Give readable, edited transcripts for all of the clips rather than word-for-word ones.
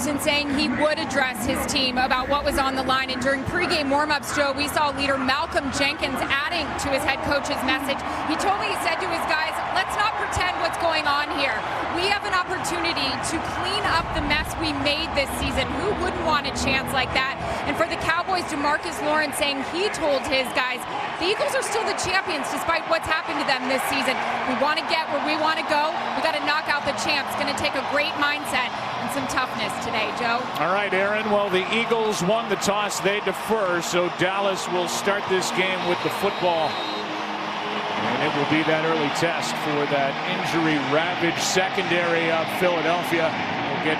Peterson saying he would address his team about what was on the line. And during pregame warmups, Joe, we saw leader Malcolm Jenkins adding to his head coach's message. He told me, he said to his guys, let's not pretend what's going on here. We have an opportunity to clean up the mess we made this season. Who wouldn't want a chance like that? And for the Cowboys, DeMarcus Lawrence saying he told his guys, the Eagles are still the champions despite what's happened to them this season. We want to get where we want to go. We got to knock out the champs. It's going to take a great mindset and some toughness today, Joe. All right, Aaron. Well, the Eagles won the toss. They defer, so Dallas will start this game with the football. And it will be that early test for that injury-ravaged secondary of Philadelphia. We'll get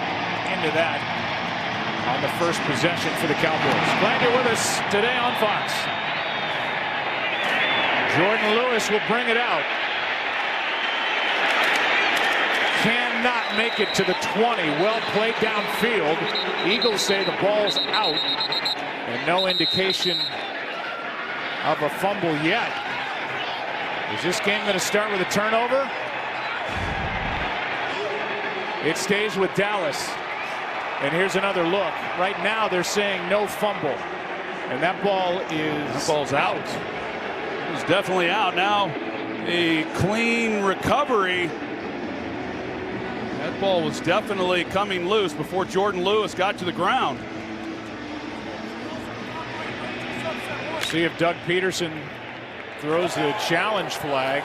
into that on the first possession for the Cowboys. Glad you're with us today on Fox. Jordan Lewis will bring it out. Cannot make it to the 20. Well played downfield. Eagles say the ball's out. And no indication of a fumble yet. Is this game going to start with a turnover? It stays with Dallas. And here's another look. Right now they're saying no fumble. And that ball's out. It's definitely out. Now a clean recovery. That ball was definitely coming loose before Jordan Lewis got to the ground. See if Doug Peterson throws the challenge flag.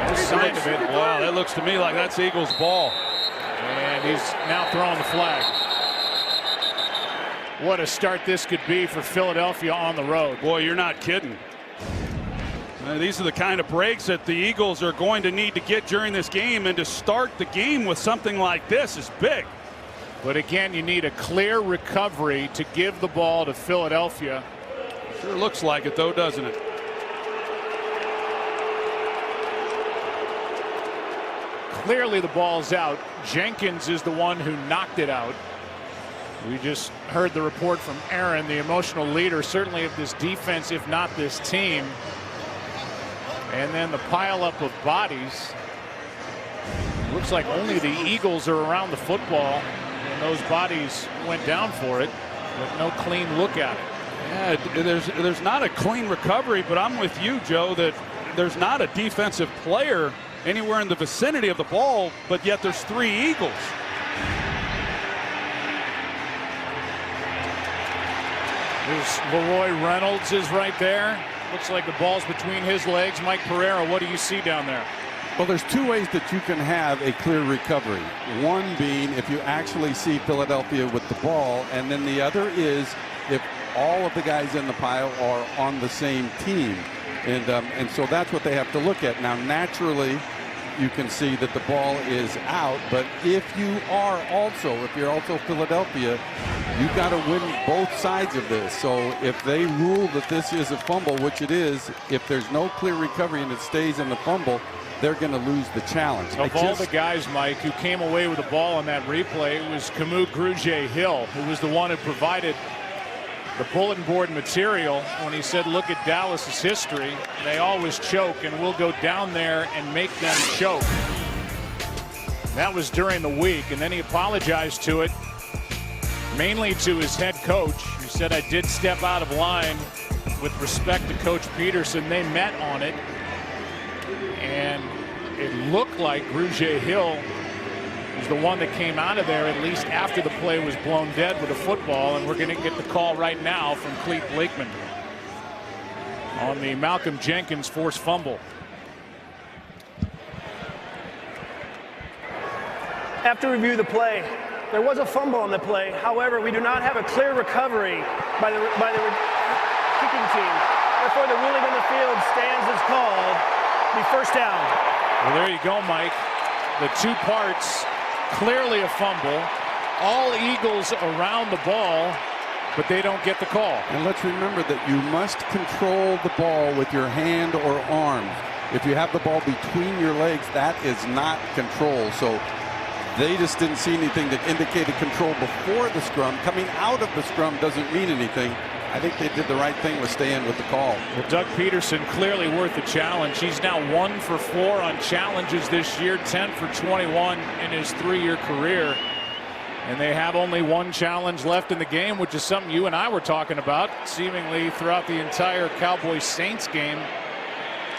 No sign of it. Wow, that looks to me like that's Eagles' ball. And he's now throwing the flag. What a start this could be for Philadelphia on the road. Boy, you're not kidding. These are the kind of breaks that the Eagles are going to need to get during this game, and to start the game with something like this is big. But again, you need a clear recovery to give the ball to Philadelphia. Sure looks like it, though, doesn't it? Clearly the ball's out. Jenkins is the one who knocked it out. We just heard the report from Aaron, the emotional leader, certainly of this defense, if not this team. And then the pileup of bodies. Looks like only the Eagles are around the football, and those bodies went down for it, but no clean look at it. Yeah, there's not a clean recovery, but I'm with you, Joe, that there's not a defensive player anywhere in the vicinity of the ball, but yet there's three Eagles. There's Leroy Reynolds is right there. Looks like the ball's between his legs. Mike Pereira, what do you see down there? Well, there's two ways that you can have a clear recovery. One being if you actually see Philadelphia with the ball, and then the other is if all of the guys in the pile are on the same team. And so that's what they have to look at. Now, naturally, you can see that the ball is out, but if you're also Philadelphia, you've got to win both sides of this. So if they rule that this is a fumble, which it is, if there's no clear recovery and it stays in the fumble, they're going to lose the challenge. Of all the guys, Mike, who came away with the ball on that replay, it was Camus Grugier-Hill, who was the one who provided the bulletin board material when he said, look at Dallas's history. They always choke, and we'll go down there and make them choke. That was during the week, and then he apologized to it, mainly to his head coach. He said, I did step out of line with respect to Coach Peterson. They met on it, and it looked like Grugier-Hill was the one that came out of there, at least after the play was blown dead with a football. And we're going to get the call right now from Clete Blakeman on the Malcolm Jenkins forced fumble. After review the play, there was a fumble on the play. However, we do not have a clear recovery by the kicking team. Therefore, the ruling on the field stands as called. Be first down. Well, there you go, Mike. The two parts, clearly a fumble. All Eagles around the ball, but they don't get the call. And let's remember that you must control the ball with your hand or arm. If you have the ball between your legs, that is not control. So they just didn't see anything that indicated control before the scrum. Coming out of the scrum doesn't mean anything. I think they did the right thing with staying with the call. Well, Doug Peterson clearly worth the challenge. He's now 1 for 4 on challenges this year, 10 for 21 in his 3-year career. And they have only one challenge left in the game, which is something you and I were talking about seemingly throughout the entire Cowboys Saints game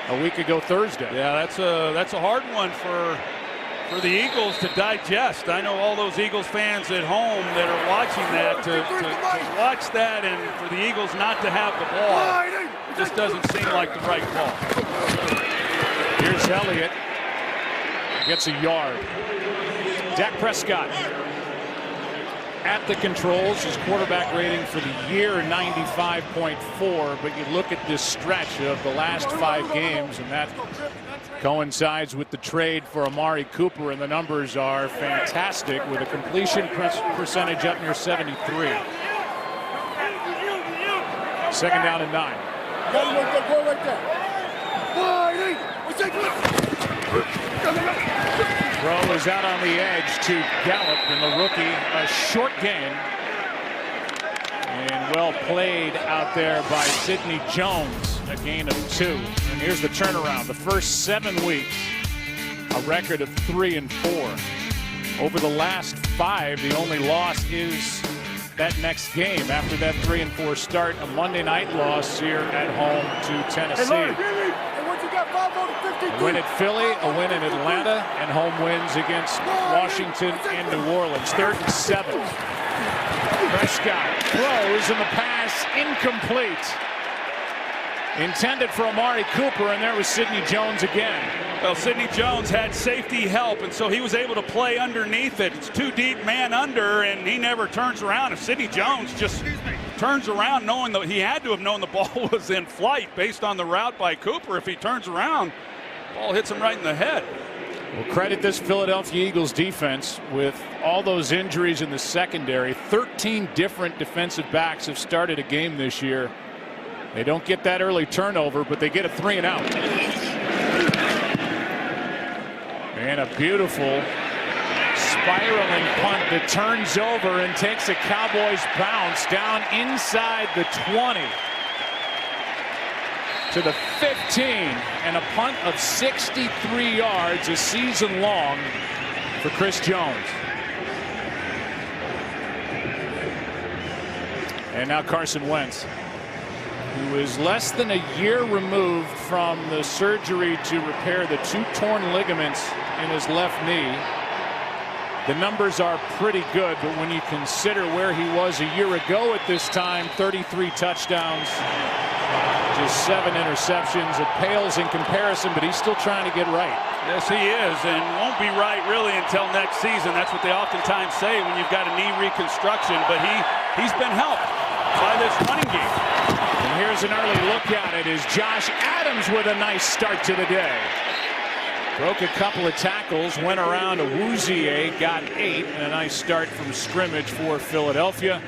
a week ago Thursday. Yeah, that's a hard one for the Eagles to digest. I know all those Eagles fans at home that are watching that, to watch that and for the Eagles not to have the ball just doesn't seem like the right call. Here's Elliott. Gets a yard. Dak Prescott at the controls. His quarterback rating for the year 95.4, but you look at this stretch of the last 5 games and that coincides with the trade for Amari Cooper, and the numbers are fantastic with a completion percentage up near 73. Second down and 9. Throw is out on the edge to Gallup, and the rookie, a short gain. And well played out there by Sidney Jones, a gain of 2. And here's the turnaround. The first 7 weeks, a record of 3-4. Over the last 5, the only loss is that next game. After that 3-4 start, a Monday night loss here at home to Tennessee. A win at Philly, a win in Atlanta, and home wins against Washington and New Orleans. 3rd and 7. Prescott throws, and the pass incomplete. Intended for Amari Cooper, and there was Sidney Jones again. Well, Sidney Jones had safety help, and so he was able to play underneath it. It's too deep, man under, and he never turns around. If Sidney Jones just turns around knowing that he had to have known the ball was in flight based on the route by Cooper. If he turns around, the ball hits him right in the head. Well, credit this Philadelphia Eagles defense with all those injuries in the secondary. 13 different defensive backs have started a game this year. They don't get that early turnover, but they get a 3 and out. And a beautiful spiraling punt that turns over and takes a Cowboys bounce down inside the 20 to the 15, and a punt of 63 yards, a season long for Chris Jones. And now Carson Wentz, who is less than a year removed from the surgery to repair the 2 torn ligaments in his left knee. The numbers are pretty good, but when you consider where he was a year ago at this time, 33 touchdowns, just 7 interceptions, it pales in comparison, but he's still trying to get right. Yes, he is, and won't be right really until next season. That's what they oftentimes say when you've got a knee reconstruction, but he's been helped by this running game. And here's an early look at it as Josh Adams with a nice start to the day. Broke a couple of tackles, went around Awuzie, got 8, and a nice start from scrimmage for Philadelphia.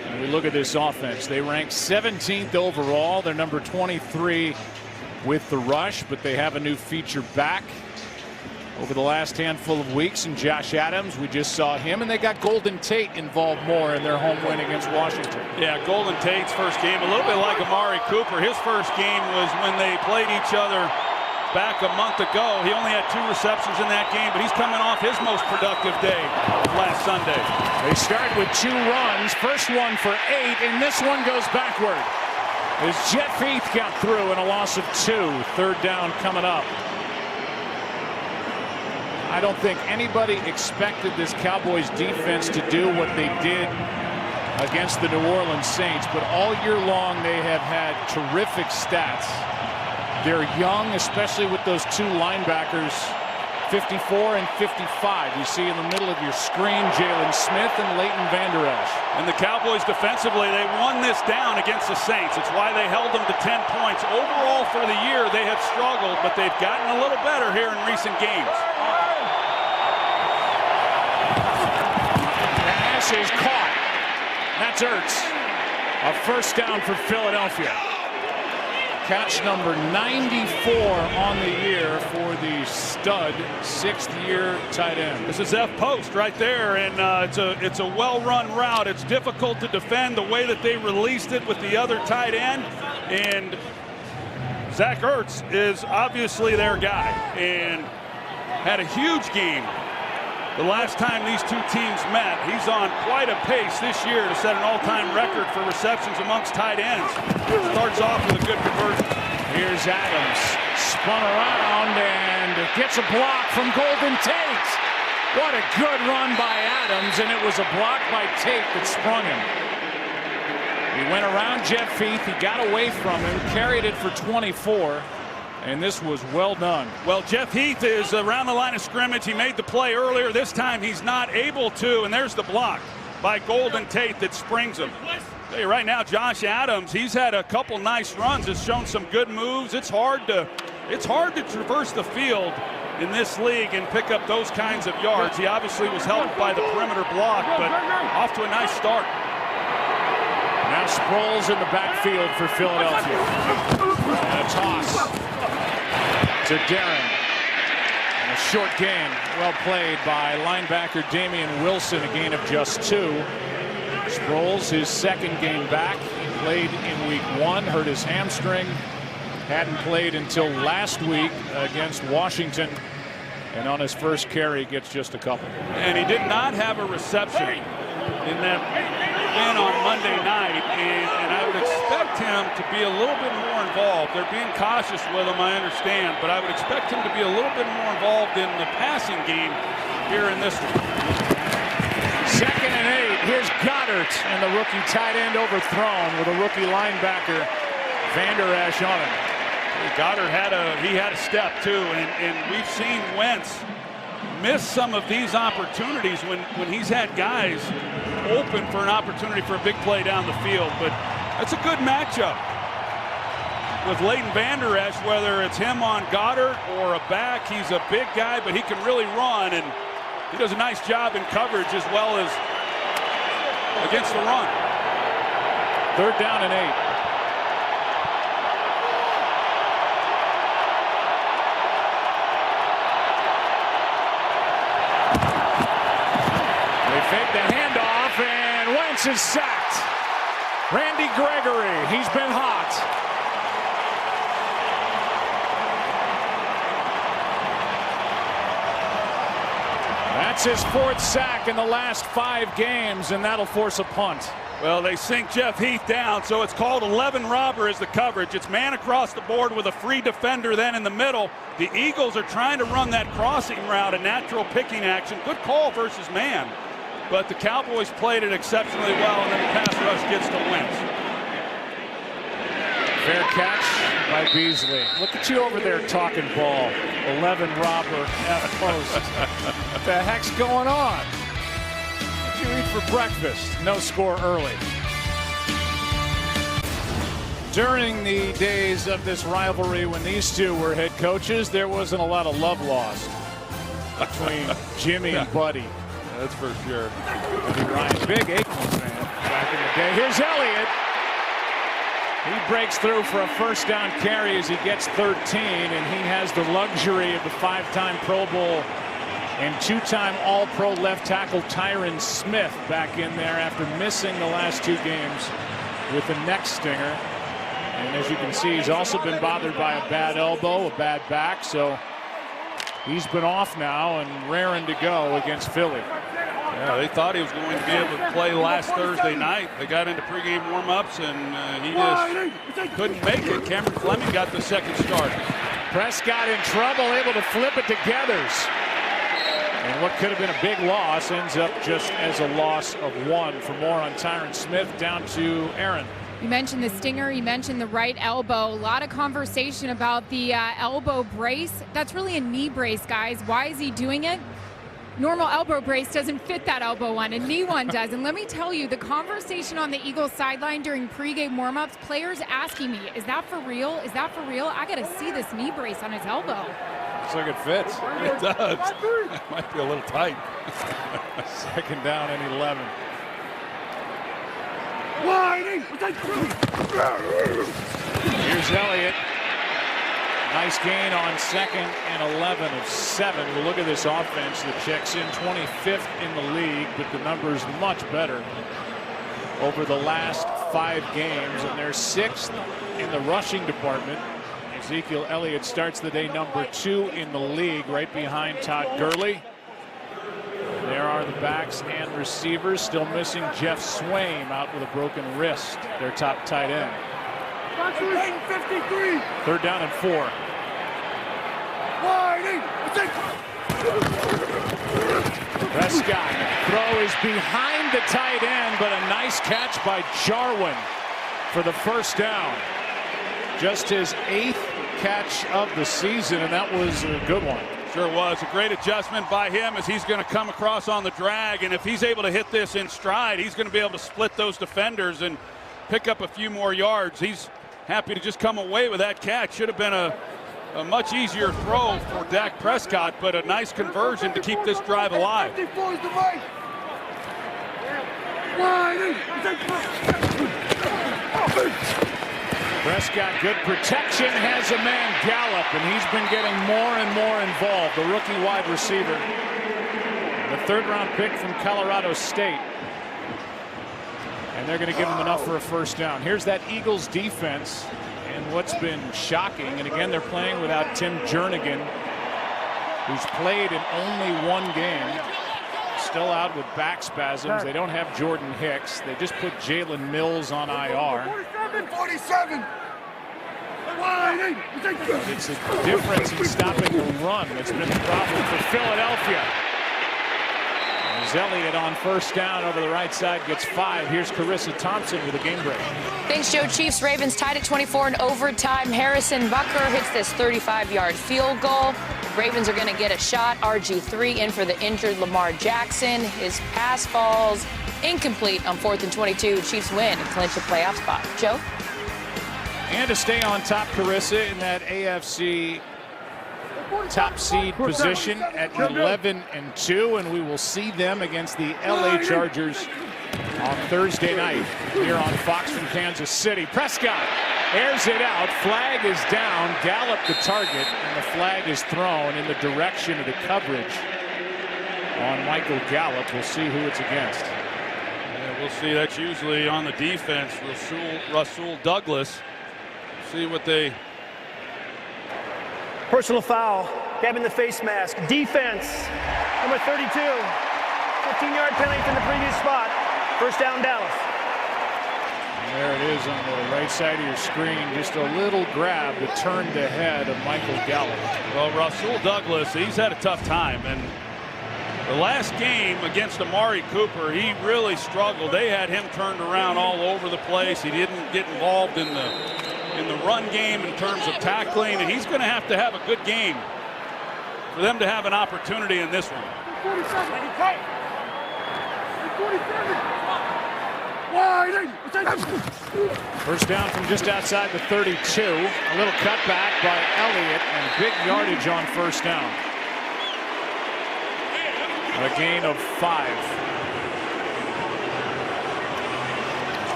And we look at this offense. They rank 17th overall. They're number 23 with the rush, but they have a new feature back over the last handful of weeks. And Josh Adams, we just saw him, and they got Golden Tate involved more in their home win against Washington. Yeah, Golden Tate's first game, a little bit like Amari Cooper. His first game was when they played each other back a month ago. He only had 2 receptions in that game, but he's coming off his most productive day last Sunday. They start with 2 runs. First one for 8, and this one goes backward as Jet Feith got through in a loss of 2. 3rd down coming up. I don't think anybody expected this Cowboys defense to do what they did against the New Orleans Saints, but all year long they have had terrific stats. They're young, especially with those 2 linebackers, 54 and 55. You see in the middle of your screen Jalen Smith and Leighton Vander Esch. And the Cowboys defensively, they won this down against the Saints. It's why they held them to 10 points. Overall for the year, they have struggled, but they've gotten a little better here in recent games. Pass is caught. That's Ertz. A first down for Philadelphia. Catch number 94 on the year for the stud 6th-year tight end. This is F post right there, and it's a well-run route. It's difficult to defend the way that they released it with the other tight end, and Zach Ertz is obviously their guy and had a huge game the last time these two teams met. He's on quite a pace this year to set an all-time record for receptions amongst tight ends. Starts off with a good conversion. Here's Adams, spun around and gets a block from Golden Tate. What a good run by Adams, and it was a block by Tate that sprung him. He went around Jeff Heath, he got away from him, carried it for 24, and this was well done. Well, Jeff Heath is around the line of scrimmage. He made the play earlier. This time he's not able to, and there's the block by Golden Tate that springs him. Tell you right now, Josh Adams, he's had a couple nice runs, has shown some good moves. It's hard to traverse the field in this league and pick up those kinds of yards. He obviously was helped by the perimeter block, but off to a nice start. Now Sproles in the backfield for Philadelphia. And a toss to Darren. And a short gain, well played by linebacker Damian Wilson, a gain of just 2. Sproles, his second game back. He played in week 1, hurt his hamstring. Hadn't played until last week against Washington. And on his first carry, gets just a couple. And he did not have a reception in that win on Monday night, and I would expect him to be a little bit more involved. They're being cautious with him, I understand, but I would expect him to be a little bit more involved in the passing game here in this one. 2nd and 8. Here's Goddard, and the rookie tight end overthrown with a rookie linebacker, Vander Esch, on him. Goddard had a step too, and we've seen Wentz miss some of these opportunities when he's had guys open for an opportunity for a big play down the field. But that's a good matchup with Leighton Vander Esch, whether it's him on Goddard or a back. He's a big guy, but he can really run, and he does a nice job in coverage as well as against the run. 3rd down and 8. Fake the handoff, and Wentz is sacked. Randy Gregory, he's been hot. That's his 4th sack in the last 5 games, and that'll force a punt. Well, they sink Jeff Heath down, so it's called 11 robber as the coverage. It's man across the board with a free defender then in the middle. The Eagles are trying to run that crossing route, a natural picking action. Good call versus man. But the Cowboys played it exceptionally well, and then the pass rush gets to Wentz. Fair catch by Beasley. Look at you over there talking ball. 11 robber at post. What the heck's going on? What did you eat for breakfast? No score early. During the days of this rivalry when these two were head coaches, there wasn't a lot of love lost between Jimmy and Buddy. That's for sure. Ryan, big Aikman fan back in the day. Here's Elliott. He breaks through for a 1st down carry as he gets 13, and he has the luxury of the 5-time Pro Bowl and 2-time All-Pro left tackle Tyron Smith back in there after missing the last 2 games with a neck stinger. And as you can see, he's also been bothered by a bad elbow, a bad back, so he's been off now and raring to go against Philly. Yeah, they thought he was going to be able to play last Thursday night. They got into pregame warm-ups, and he just couldn't make it. Cameron Fleming got the 2nd start. Prescott in trouble, able to flip it to Geathers. And what could have been a big loss ends up just as a loss of 1. For more on Tyron Smith, down to Aaron. You mentioned the stinger, you mentioned the right elbow. A lot of conversation about the elbow brace. That's really a knee brace, guys. Why is he doing it? Normal elbow brace doesn't fit that elbow one, a knee one does. And let me tell you, the conversation on the Eagles sideline during pregame warmups, players asking me, is that for real? Is that for real? I got to see this knee brace on his elbow. Looks like it fits. It does. It might be a little tight. 2nd down and 11. Here's Elliott. Nice gain on 2nd and 11 of 7. We'll look at this offense that checks in 25th in the league, but the numbers much better over the last 5 games, and they're 6th in the rushing department. Ezekiel Elliott starts the day number 2 in the league, right behind Todd Gurley. are the backs and receivers. Still missing Jeff Swaim out with a broken wrist, their top tight end. 3rd down and 4. Prescott throw is behind the tight end, but a nice catch by Jarwin for the 1st down. Just his 8th catch of the season, and that was a good one. Sure was. A great adjustment by him as he's going to come across on the drag, and if he's able to hit this in stride, he's going to be able to split those defenders and pick up a few more yards. He's happy to just come away with that catch. Should have been a much easier throw for Dak Prescott, but a nice conversion to keep this drive alive. Prescott, good protection, has a man Gallup, and he's been getting more and more involved, the rookie wide receiver. The 3rd-round pick from Colorado State. And they're going to give him enough for a 1st down. Here's that Eagles defense, and what's been shocking, and again, they're playing without Tim Jernigan, who's played in only 1 game. Still out with back spasms. They don't have Jordan Hicks. They just put Jalen Mills on IR. 47. It's a difference in stopping the run that's been the problem for Philadelphia. As Elliott on 1st down over the right side gets 5. Here's Carissa Thompson with a game break. Thanks, Joe. Chiefs Ravens tied at 24 in overtime. Harrison Butker hits this 35-yard field goal. Ravens are going to get a shot. RG3 in for the injured Lamar Jackson. His pass falls incomplete on 4th and 22. Chiefs win and clinch a playoff spot. Joe? And to stay on top, Carissa, in that AFC top seed position at 11-2, and we will see them against the LA Chargers on Thursday night here on Fox from Kansas City. Prescott airs it out. Flag is down. Gallup the target, and the flag is thrown in the direction of the coverage on Michael Gallup. We'll see who it's against. Yeah, we'll see. That's usually on the defense. Rasul Douglas. See what they. Personal foul, grabbing the face mask. Defense, number 32. 15-yard penalty from the previous spot. 1st down, Dallas. And there it is on the right side of your screen. Just a little grab that turned the head of Michael Gallup. Well, Rasul Douglas, he's had a tough time. And the last game against Amari Cooper, he really struggled. They had him turned around all over the place. He didn't get involved in the run game in terms of tackling, and he's going to have a good game for them to have an opportunity in this one. 1st down from just outside the 32. A little cutback by Elliott, and big yardage on 1st down. A gain of 5.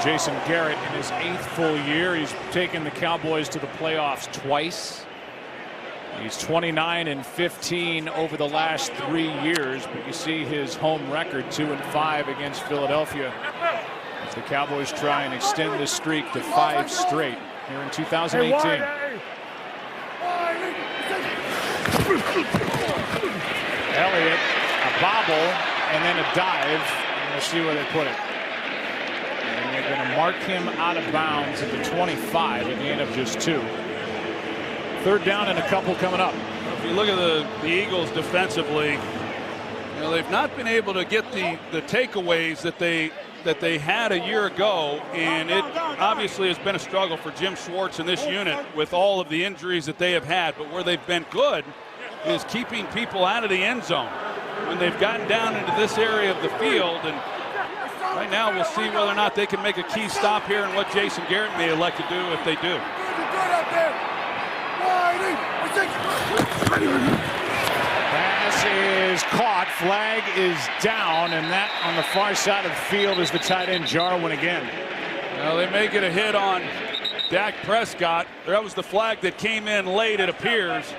Jason Garrett in his 8th full year. He's taken the Cowboys to the playoffs twice. He's 29-15 over the last 3 years, but you see his home record 2-5 against Philadelphia as the Cowboys try and extend this streak to 5 straight here in 2018. Elliott, a bobble, and then a dive, and we'll see where they put it. They're going to mark him out of bounds at the 25, a gain of just 2. 3rd down and a couple coming up. If you look at the Eagles defensively, they've not been able to get the takeaways that they had a year ago, and it obviously has been a struggle for Jim Schwartz in this unit with all of the injuries that they have had. But where they've been good is keeping people out of the end zone when they've gotten down into this area of the field. And right now, we'll see whether or not they can make a key stop here and what Jason Garrett may elect to do if they do. Pass is caught. Flag is down, and that on the far side of the field is the tight end Jarwin again. Well, they may get a hit on Dak Prescott. That was the flag that came in late, it appears.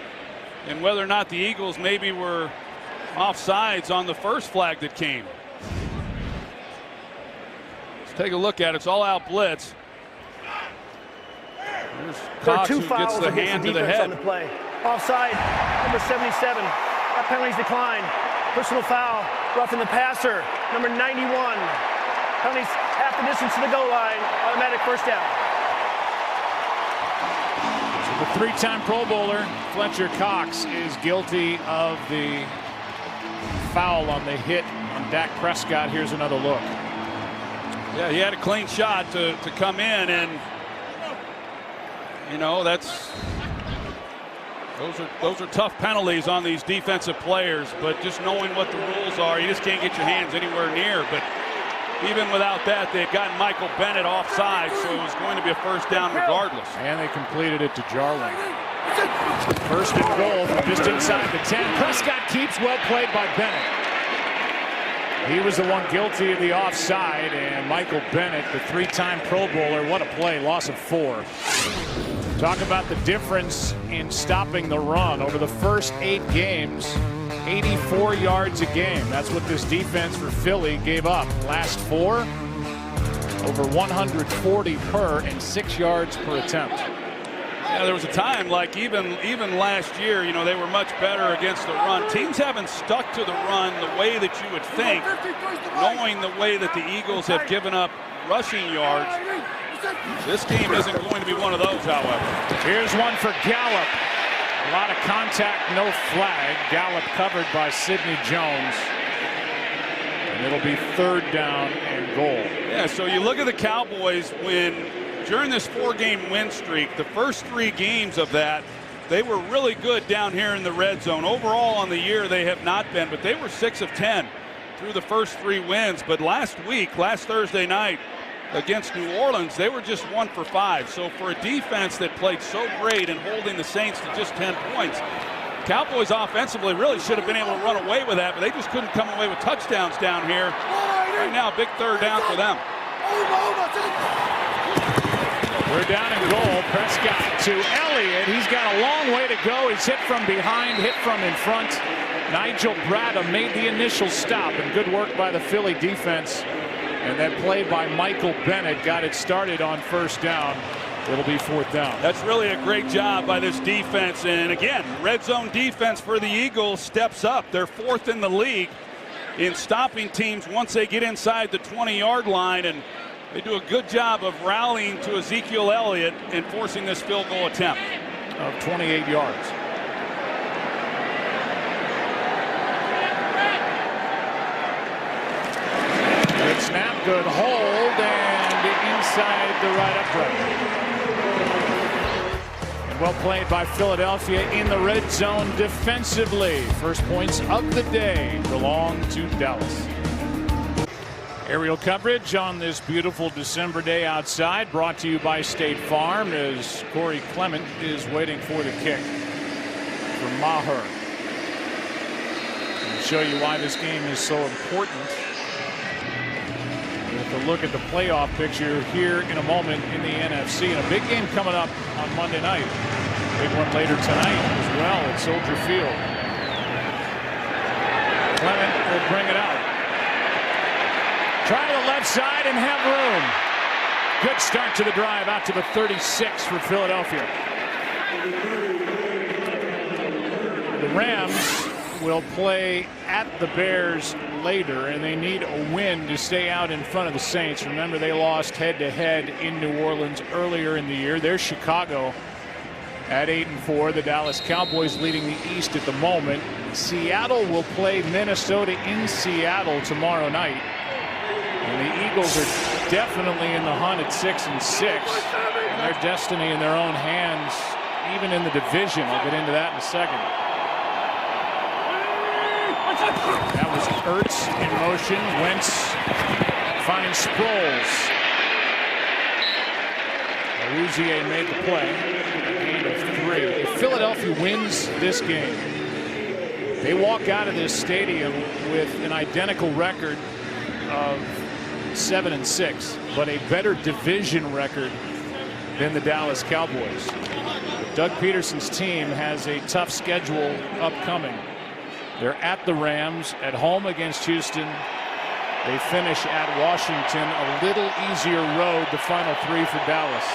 And whether or not the Eagles maybe were offsides on the first flag that came. Take a look at it. It's all out blitz. There's Cox who gets the hand to the head. On the play. Offside, number 77. That penalty's declined. Personal foul, Roughing the passer, number 91. Penalties half the distance to the goal line. Automatic first down. So the three-time Pro Bowler, Fletcher Cox, is guilty of the foul on the hit on Dak Prescott. Here's another look. Yeah, he had a clean shot to come in, and you know those are tough penalties on these defensive players. But just knowing what the rules are, you just can't get your hands anywhere near. But even without that, they've gotten Michael Bennett offside, so it was going to be a first down regardless. And they completed it to Jarwin. First and goal from just inside the 10. Prescott keeps, well played by Bennett. He was the one guilty of the offside, and Michael Bennett, the three-time Pro Bowler, what a play, loss of 4. Talk about the difference in stopping the run. Over the first 8 games, 84 yards a game. That's what this defense for Philly gave up. Last 4, over 140 per and 6 yards per attempt. Yeah, there was a time, like even last year, you know, they were much better against the run. Teams haven't stuck to the run the way that you would think, knowing the way that the Eagles have given up rushing yards. This game isn't going to be one of those, however. Here's one for Gallup. A lot of contact, no flag. Gallup covered by Sidney Jones. And it'll be 3rd down and goal. Yeah, so you look at the Cowboys during this 4-game win streak, the first 3 games of that, they were really good down here in the red zone. Overall on the year, they have not been, but they were 6 of 10 through the first 3 wins. But last Thursday night against New Orleans, they were just 1 for 5. So for a defense that played so great in holding the Saints to just 10 points, Cowboys offensively really should have been able to run away with that, but they just couldn't come away with touchdowns down here. Right now, big 3rd down for them. We're down in goal. Prescott to Elliott. He's got a long way to go. He's hit from behind, hit from in front. Nigel Bradham made the initial stop, and good work by the Philly defense. And that play by Michael Bennett got it started on 1st down. It'll be 4th down. That's really a great job by this defense. And again, red zone defense for the Eagles steps up. They're 4th in the league in stopping teams once they get inside the 20-yard line. And they do a good job of rallying to Ezekiel Elliott and forcing this field goal attempt. Of 28 yards. Good snap, good hold, and inside the right upright. And well played by Philadelphia in the red zone defensively. First points of the day belong to Dallas. Aerial coverage on this beautiful December day outside, brought to you by State Farm, as Corey Clement is waiting for the kick from Maher. I'll show you why this game is so important. With a look at the playoff picture here in a moment in the NFC, and a big game coming up on Monday night. Big one later tonight as well at Soldier Field. Clement will bring it out. Try to the left side and have room. Good start to the drive out to the 36 for Philadelphia. The Rams will play at the Bears later, and they need a win to stay out in front of the Saints. Remember, they lost head-to-head in New Orleans earlier in the year. There's Chicago at 8-4. The Dallas Cowboys leading the East at the moment. Seattle will play Minnesota in Seattle tomorrow night. And the Eagles are definitely in the hunt at 6-6. And their destiny in their own hands, even in the division. I'll get into that in a second. That was Ertz in motion. Wentz finds Sproles. Rouzier made the play. Gain of 3. If Philadelphia wins this game, they walk out of this stadium with an identical record of 7-6, but a better division record than the Dallas Cowboys. Doug Peterson's team has a tough schedule upcoming. They're at the Rams, at home against Houston. They finish at Washington, a little easier road, the final 3 for Dallas.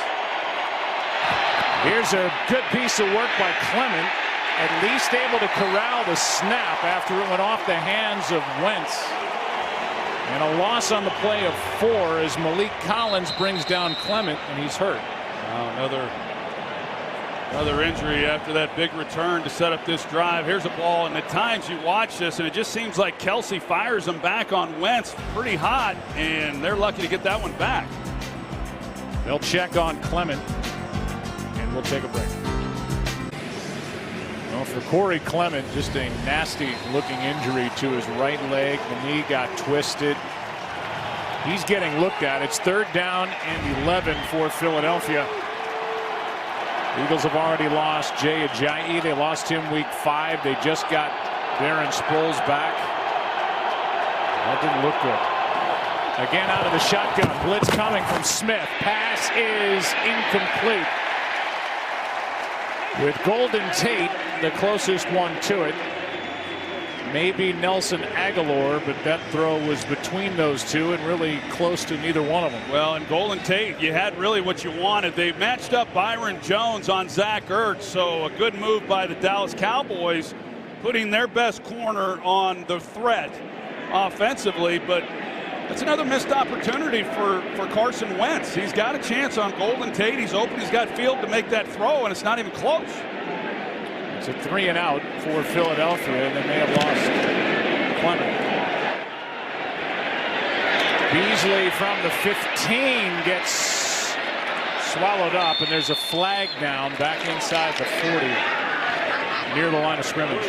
Here's a good piece of work by Clement, at least able to corral the snap after it went off the hands of Wentz. And a loss on the play of 4 as Malik Collins brings down Clement, and he's hurt. Another injury after that big return to set up this drive. Here's a ball, and at times you watch this, and it just seems like Kelsey fires them back on Wentz pretty hot, and they're lucky to get that one back. They'll check on Clement, and we'll take a break. Well, for Corey Clement, just a nasty-looking injury to his right leg. The knee got twisted. He's getting looked at. It's 3rd down and 11 for Philadelphia. The Eagles have already lost Jay Ajayi. They lost him week 5. They just got Darren Sproles back. That didn't look good. Again out of the shotgun. Blitz coming from Smith. Pass is incomplete. With Golden Tate, the closest one to it. Maybe Nelson Aguilar, but that throw was between those two and really close to neither one of them. Well, in Golden Tate, you had really what you wanted. They matched up Byron Jones on Zach Ertz, so a good move by the Dallas Cowboys, putting their best corner on the threat offensively, but that's another missed opportunity for Carson Wentz. He's got a chance on Golden Tate. He's open. He's got field to make that throw, and it's not even close. It's a 3 and out for Philadelphia, and then they have lost Clement. Beasley from the 15 gets swallowed up, and there's a flag down back inside the 40 near the line of scrimmage.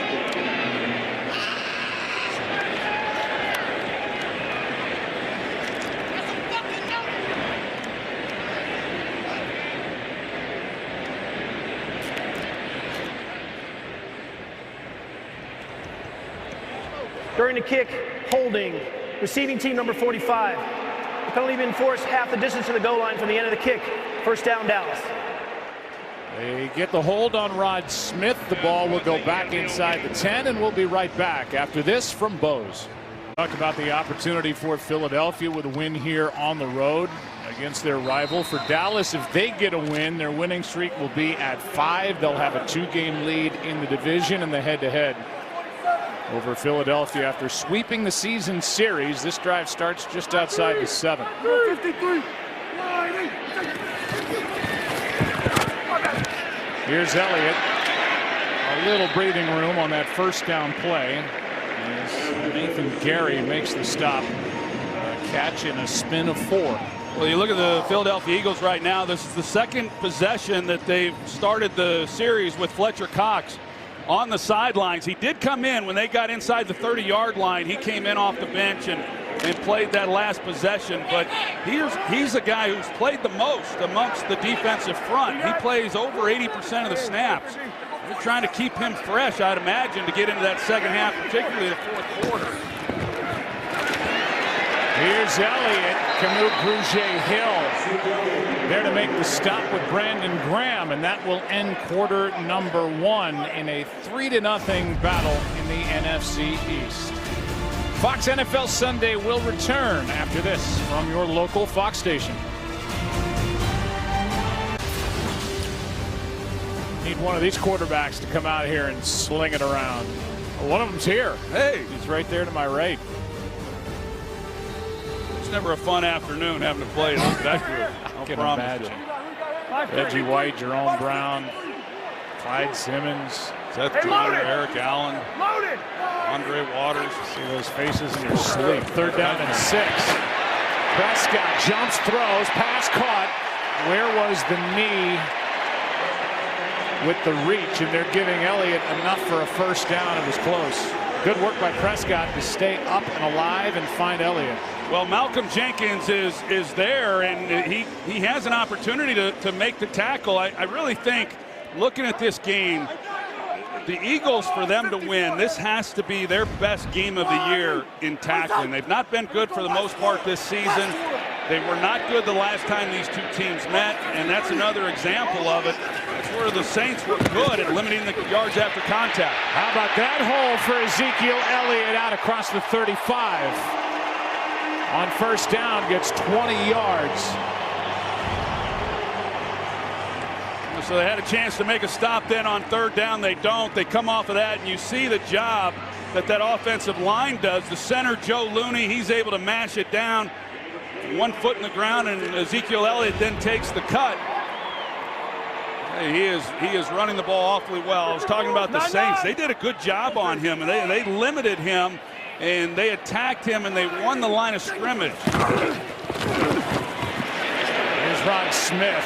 During the kick, holding, receiving team number 45. The penalty been forced half the distance to the goal line from the end of the kick. 1st down, Dallas. They get the hold on Rod Smith. The ball will go back inside the 10, and we'll be right back after this from Bose. Talked about the opportunity for Philadelphia with a win here on the road against their rival. For Dallas, if they get a win, their winning streak will be at 5. They'll have a 2-game lead in the division and the head-to-head over Philadelphia after sweeping the season series. This drive starts just outside the 7. Here's Elliott. A little breathing room on that 1st down play as Nathan Gary makes the stop. Catch in a spin of 4. Well, you look at the Philadelphia Eagles right now. This is the 2nd possession that they've started the series with Fletcher Cox on the sidelines. He did come in when they got inside the 30-yard line. He came in off the bench and played that last possession. But he's a guy who's played the most amongst the defensive front. He plays over 80% of the snaps. They're trying to keep him fresh, I'd imagine, to get into that 2nd half, particularly the 4th quarter. Here's Elliott. Hill there to make the stop with Brandon Graham, and that will end quarter number 1 in a 3-0 battle in the NFC East. Fox NFL Sunday will return after this from your local Fox station. Need one of these quarterbacks to come out here and sling it around. Well, one of them's here. Hey, he's right there to my right. Never a fun afternoon having to play that group. I can imagine. Reggie White, Jerome Brown, Clyde Simmons, Seth Joyner, Eric Allen, Andre Waters. See those faces in your sleep. 3rd down and 6. Prescott jumps, throws, pass caught. Where was the knee with the reach? And they're giving Elliott enough for a 1st down. It was close. Good work by Prescott to stay up and alive and find Elliott. Well, Malcolm Jenkins is there, and he has an opportunity to make the tackle. I really think, looking at this game, the Eagles, for them to win, this has to be their best game of the year in tackling. They've not been good for the most part this season. They were not good the last time these two teams met, and that's another example of it. That's where the Saints were good at limiting the yards after contact. How about that hole for Ezekiel Elliott out across the 35? On 1st down, gets 20 yards. So they had a chance to make a stop then on third down. They don't. They come off of that, and you see the job that offensive line does. The center, Joe Looney, he's able to mash it down. 1 foot in the ground, and Ezekiel Elliott then takes the cut. He is running the ball awfully well. I was talking about the Saints. They did a good job on him, and they limited him, and they attacked him, and they won the line of scrimmage. Here's Ron Smith.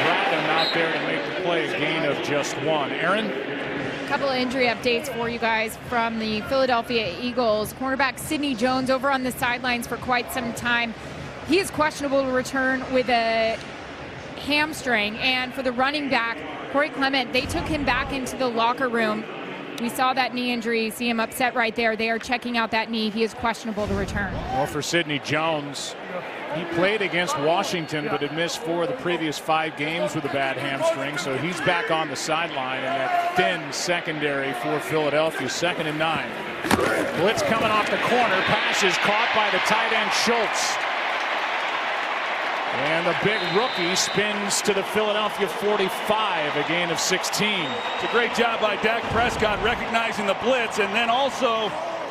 Drag him out there to make the play, a gain of just 1. Aaron? A couple of injury updates for you guys from the Philadelphia Eagles. Cornerback Sidney Jones over on the sidelines for quite some time. He is questionable to return with a hamstring. And for the running back, Corey Clement, they took him back into the locker room. We saw that knee injury, see him upset right there. They are checking out that knee. He is questionable to return. Well, for Sidney Jones, he played against Washington, but had missed 4 of the previous 5 games with a bad hamstring, so he's back on the sideline in that thin secondary for Philadelphia. 2nd and 9. Blitz coming off the corner. Pass is caught by the tight end Schultz. And the big rookie spins to the Philadelphia 45, a gain of 16. It's a great job by Dak Prescott recognizing the blitz, and then also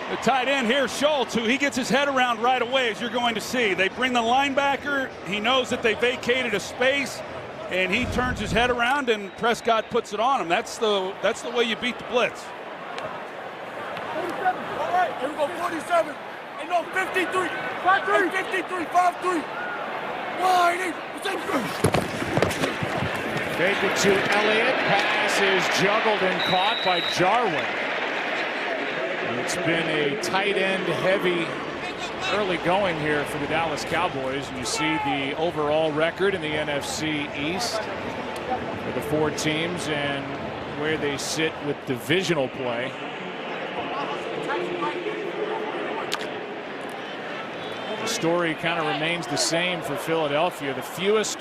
the tight end here, Schultz, who he gets his head around right away, as you're going to see. They bring the linebacker. He knows that they vacated a space, and he turns his head around, and Prescott puts it on him. That's the way you beat the blitz. 47. All right, here we go. 47. And no, 53. 5-3. 53. 5-3. Fake it to Elliott. Pass is juggled and caught by Jarwin. It's been a tight end heavy early going here for the Dallas Cowboys. You see the overall record in the NFC East for the 4 teams and where they sit with divisional play. The story kind of remains the same for Philadelphia. The fewest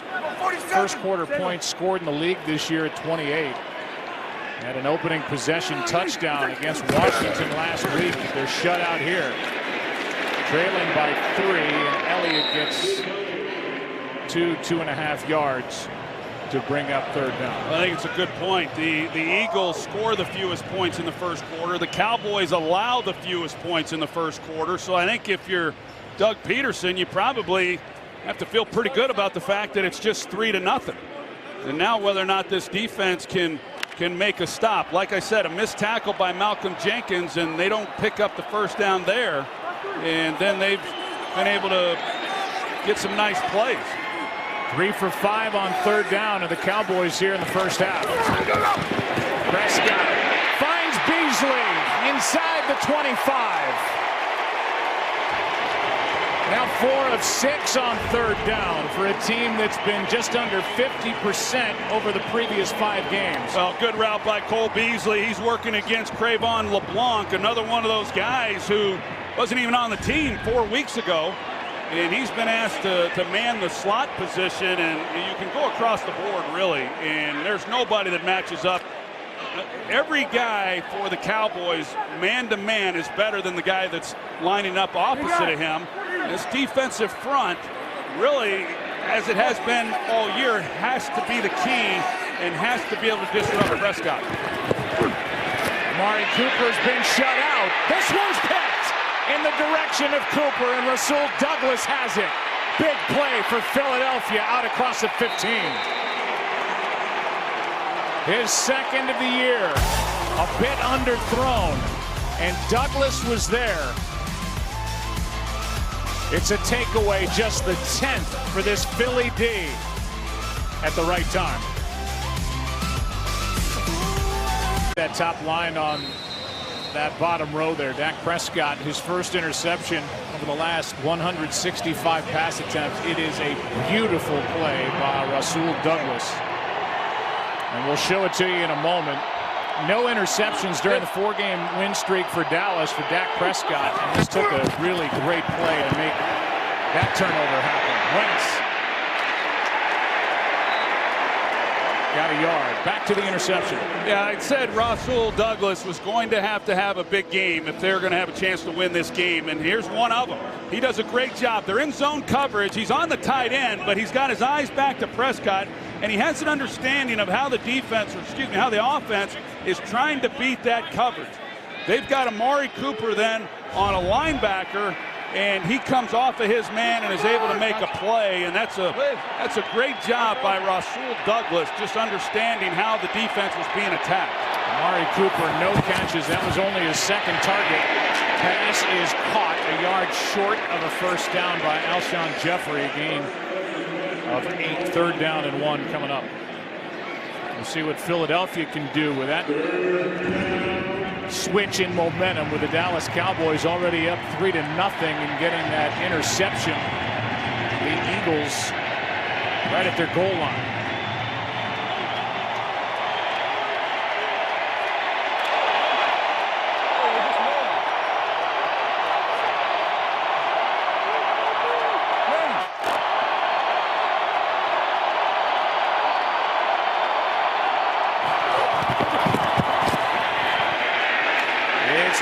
first quarter points scored in the league this year at 28. Had an opening possession touchdown against Washington last week. They're shut out here. Trailing by 3, and Elliott gets 2.5 yards to bring up third down. I think it's a good point. The Eagles score the fewest points in the first quarter. The Cowboys allow the fewest points in the first quarter. So I think if you're Doug Peterson, you probably have to feel pretty good about the fact that it's just 3-0. And now whether or not this defense can make a stop. Like I said, a missed tackle by Malcolm Jenkins, and they don't pick up the first down there. And then they've been able to get some nice plays. 3 for 5 on third down of the Cowboys here in the first half. Prescott finds Beasley inside the 25. Now 4 of 6 on third down for a team that's been just under 50% over the previous 5 games. Well, good route by Cole Beasley. He's working against Cravon LeBlanc, another one of those guys who wasn't even on the team 4 weeks ago. And he's been asked to man the slot position, and you can go across the board, really. And there's nobody that matches up. Every guy for the Cowboys, man-to-man, is better than the guy that's lining up opposite of him. This defensive front, really, as it has been all year, has to be the key and has to be able to disrupt Prescott. Amari Cooper's been shut out. This one's picked in the direction of Cooper, and Rasul Douglas has it. Big play for Philadelphia out across the 15. His second of the year, a bit underthrown, and Douglas was there. It's a takeaway, just the 10th for this Philly D at the right time. That top line on that bottom row there, Dak Prescott, his first interception over the last 165 pass attempts. It is a beautiful play by Rasul Douglas. And we'll show it to you in a moment. No interceptions during the 4-game win streak for Dallas for Dak Prescott. And this took a really great play to make that turnover happen. Wentz got a yard. Back to the interception. Yeah, I said Rasul Douglas was going to have a big game if they're going to have a chance to win this game. And here's one of them. He does a great job. They're in zone coverage. He's on the tight end, but he's got his eyes back to Prescott. and he has an understanding of how the defense, or excuse me, how the offense is trying to beat that coverage. They've got Amari Cooper then on a linebacker, and he comes off of his man and is able to make a play, and that's a great job by Rasul Douglas, just understanding how the defense was being attacked. Amari Cooper, no catches. That was only his second target. Pass is caught a yard short of a first down by Alshon Jeffrey. Gain of 8, 3rd down and 1 coming up. We'll see what Philadelphia can do with that switch in momentum, with the Dallas Cowboys already up 3-0 and getting that interception. The Eagles right at their goal line.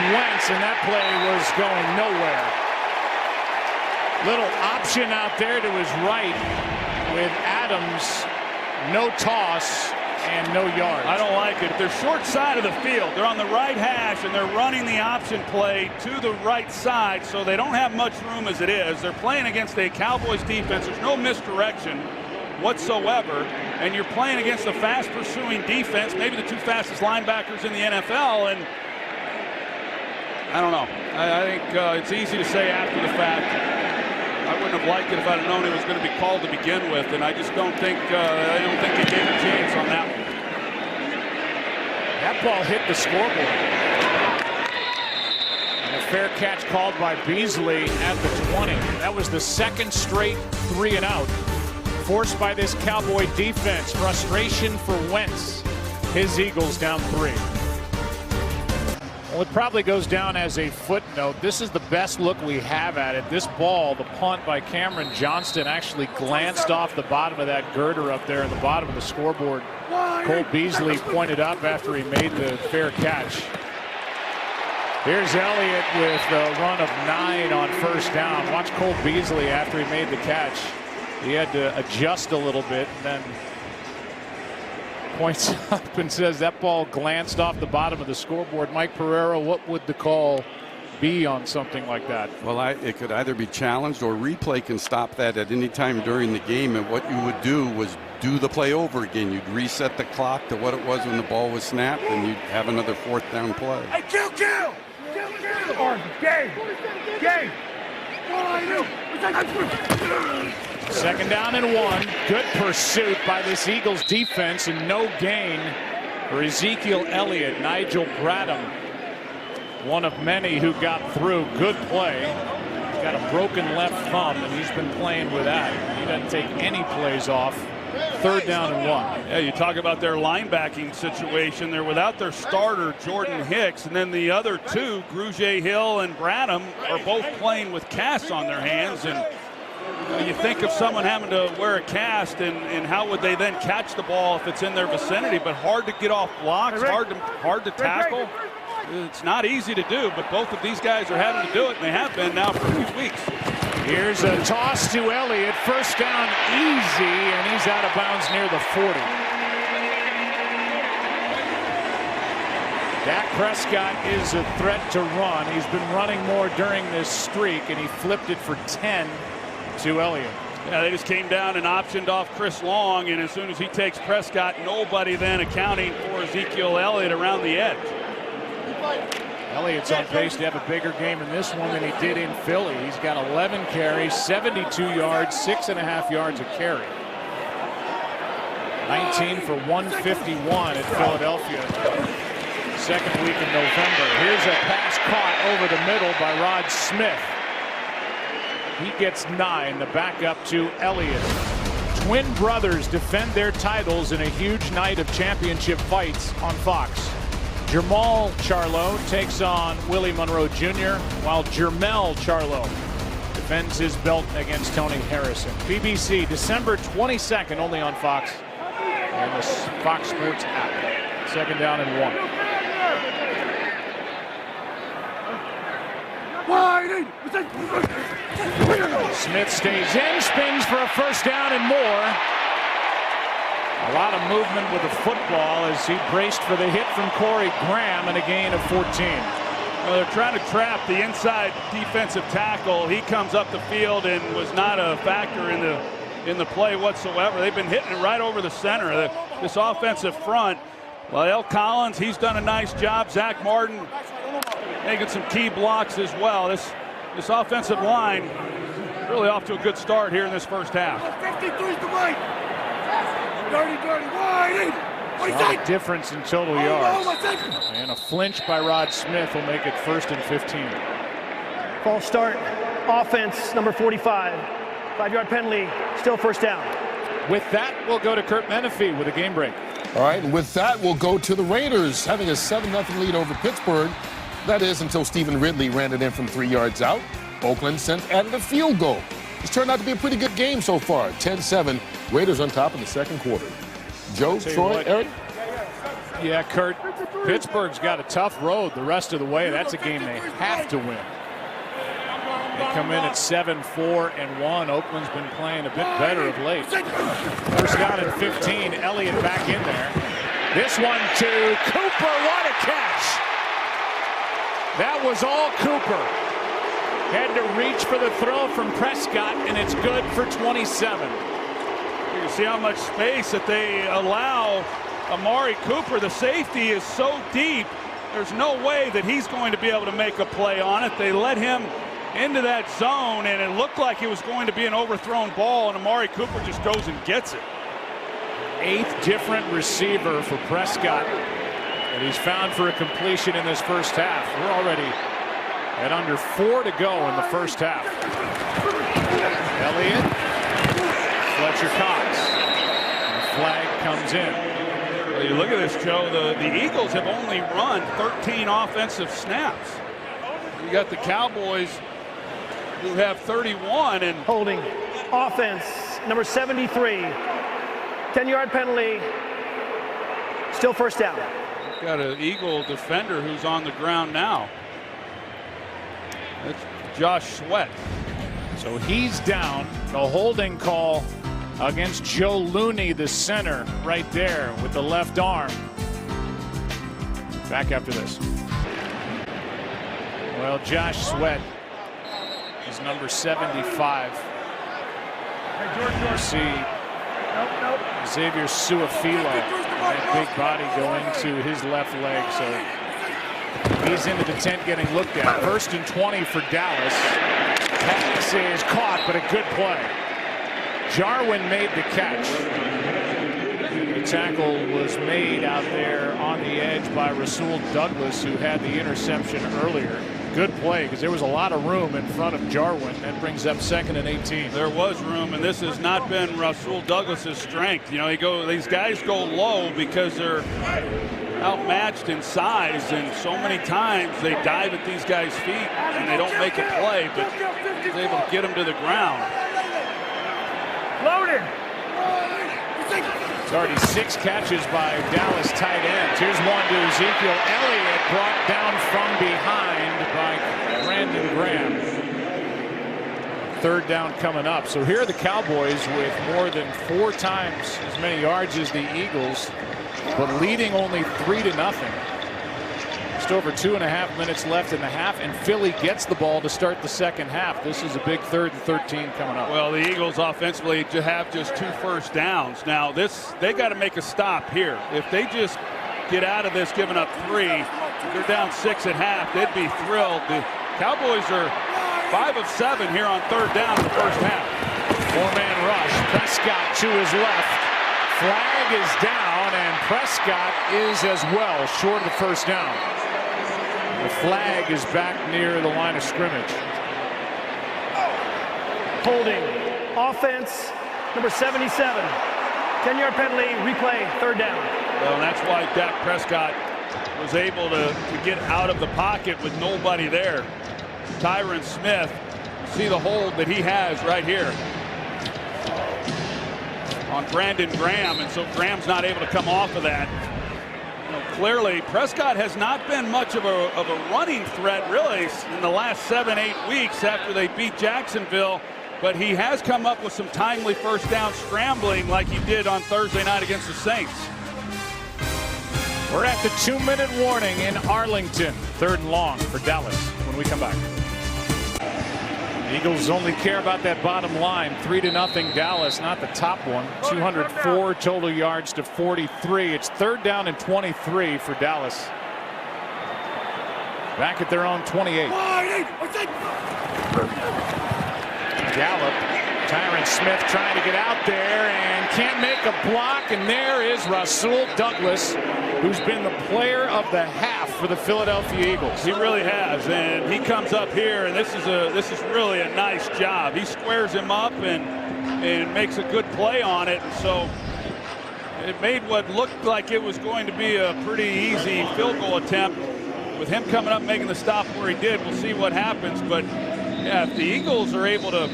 Wentz, and that play was going nowhere. Little option out there to his right with Adams. No toss and no yards. I don't like it. If they're short side of the field, they're on the right hash and they're running the option play to the right side, so they don't have much room as it is. They're playing against a Cowboys defense. There's no misdirection whatsoever, and you're playing against a fast pursuing defense, maybe the 2 fastest linebackers in the NFL, and I don't know. I think it's easy to say after the fact. I wouldn't have liked it if I'd have known it was going to be called to begin with, and I just don't think they gave a chance on that one. That ball hit the scoreboard. And a fair catch called by Beasley at the 20. That was the second straight 3 and out. Forced by this Cowboy defense. Frustration for Wentz. His Eagles down 3. Well, it probably goes down as a footnote. This is the best look we have at it. This ball, the punt by Cameron Johnston, actually glanced off the bottom of that girder up there in the bottom of the scoreboard. Cole Beasley pointed up after he made the fair catch. Here's Elliott with a run of 9 on first down. Watch Cole Beasley after he made the catch. He had to adjust a little bit and then points up and says that ball glanced off the bottom of the scoreboard. Mike Pereira, what would the call be on something like that? Well, it could either be challenged, or replay can stop that at any time during the game, and what you would do was do the play over again. You'd reset the clock to what it was when the ball was snapped, and you'd have another 4th down play. Hey, kill! Game! Second down and 1. Good pursuit by this Eagles defense, and no gain for Ezekiel Elliott. Nigel Bradham, one of many who got through. Good play. He's got a broken left thumb, and he's been playing with that. He doesn't take any plays off. 3rd down and 1. Yeah, you talk about their linebacking situation. They're without their starter, Jordan Hicks, and then the other 2, Grugier Hill and Bradham, are both playing with casts on their hands. And you think of someone having to wear a cast, and how would they then catch the ball if it's in their vicinity? But hard to get off blocks, hard to tackle. It's not easy to do, but both of these guys are having to do it, and they have been now for a few weeks. Here's a toss to Elliott. First down easy, and he's out of bounds near the 40. Dak Prescott is a threat to run. He's been running more during this streak, and he flipped it for 10 to Elliott. Yeah, they just came down and optioned off Chris Long, and as soon as he takes Prescott, nobody then accounting for Ezekiel Elliott around the edge. Elliott's on pace to have a bigger game in this one than he did in Philly. He's got 11 carries, 72 yards, 6.5 yards a carry. 19 for 151 at Philadelphia. Second week in November. Here's a pass caught over the middle by Rod Smith. He gets 9, the backup to Elliott. Twin brothers defend their titles in a huge night of championship fights on Fox. Jamal Charlo takes on Willie Monroe Jr., while Jermel Charlo defends his belt against Tony Harrison. PBC, December 22nd, only on Fox and the Fox Sports app. Second down and 1. Smith stays in, spins for a first down and more. A lot of movement with the football as he braced for the hit from Corey Graham and a gain of 14. Well, they're trying to trap the inside defensive tackle. He comes up the field and was not a factor in the play whatsoever. They've been hitting it right over the center. This offensive front. Well, L. Collins, he's done a nice job. Zach Martin making some key blocks as well. This offensive line really off to a good start here in this first half. 53's the right. Dirty, wide. A difference in total yards. And a flinch by Rod Smith will make it 1st and 15. False start. Offense, number 45. 5-yard penalty. Still first down. With that, we'll go to Kurt Menefee with a game break. All right, and with that, we'll go to the Raiders having a 7-0 lead over Pittsburgh. That is until Stephen Ridley ran it in from 3 yards out. Oakland added a field goal. It's turned out to be a pretty good game so far. 10-7. Raiders on top in the second quarter. Joe, Troy, Eric? Yeah, Kurt, Pittsburgh's got a tough road the rest of the way. That's a game they have to win. They come in at 7-4-1. Oakland's been playing a bit better of late. First down at 15. Elliott back in there. This one to Cooper. What a catch! That was all Cooper. Had to reach for the throw from Prescott, and it's good for 27. You can see how much space that they allow Amari Cooper. The safety is so deep, there's no way that he's going to be able to make a play on it. They let him into that zone, and it looked like it was going to be an overthrown ball, and Amari Cooper just goes and gets it. 8th different receiver for Prescott, and he's found for a completion in this first half. We're already at under 4 to go in the first half. Elliott, Fletcher Cox, and the flag comes in. Well, you look at this, Joe. The Eagles have only run 13 offensive snaps. You got the Cowboys who have 31 and Holding. Offense, number 73. 10-yard penalty. Still first down. got an Eagle defender who's on the ground now. That's Josh Sweat. So he's down. The holding call against Joe Looney, the center, right there with the left arm. Back after this. Well, Josh Sweat is number 75. You see Xavier Su'a-Filo, that big body go into his left leg. So he's into the tent getting looked at. 1st and 20 for Dallas. Pass is caught, but a good play. Jarwin made the catch. The tackle was made out there on the edge by Rasul Douglas, who had the interception earlier. Good play, because there was a lot of room in front of Jarwin. That brings up 2nd and 18. There was room, and this has not been Rasul Douglas's strength. You know, these guys go low because they're outmatched in size, and so many times they dive at these guys' feet and they don't make a play, but he's able to get them to the ground. Loaded. It's already 6 catches by Dallas tight ends. Here's one to Ezekiel Elliott, brought down from behind by Brandon Graham. 3rd down coming up. So here are the Cowboys with more than 4 times as many yards as the Eagles, but leading only 3-0. Just over 2.5 minutes left in the half, and Philly gets the ball to start the second half. This is a big 3rd and 13 coming up. Well, the Eagles offensively have just 2 first downs. Now they got to make a stop here. If they just get out of this giving up 3, they're down 6 at half, they'd be thrilled. The Cowboys are 5 of 7 here on 3rd down in the first half. 4-man rush. Prescott to his left. Flag is down, and Prescott is as well, short of the first down. The flag is back near the line of scrimmage. Holding. Offense, number 77. 10-yard penalty, replay, 3rd down. Well, that's why Dak Prescott was able to get out of the pocket with nobody there. Tyron Smith, see the hold that he has right here on Brandon Graham, and so Graham's not able to come off of that. Clearly, Prescott has not been much of a running threat, really, in the last 7-8 weeks after they beat Jacksonville but he has come up with some timely first down scrambling like he did on Thursday night against the Saints. We're at the 2-minute warning in Arlington. 3rd and long for Dallas when we come back. Eagles only care about that bottom line. 3-0 Dallas, not the top one. 204 total yards to 43. It's 3rd down and 23 for Dallas. Back at their own 28. Gallup, Tyron Smith trying to get out there and can't make a block, and there is Rasul Douglas, who's been the player of the half for the Philadelphia Eagles. He really has, and he comes up here, and this is really a nice job. He squares him up and makes a good play on it. So it made what looked like it was going to be a pretty easy field goal attempt. With him coming up making the stop where he did, we'll see what happens. But yeah, if the Eagles are able to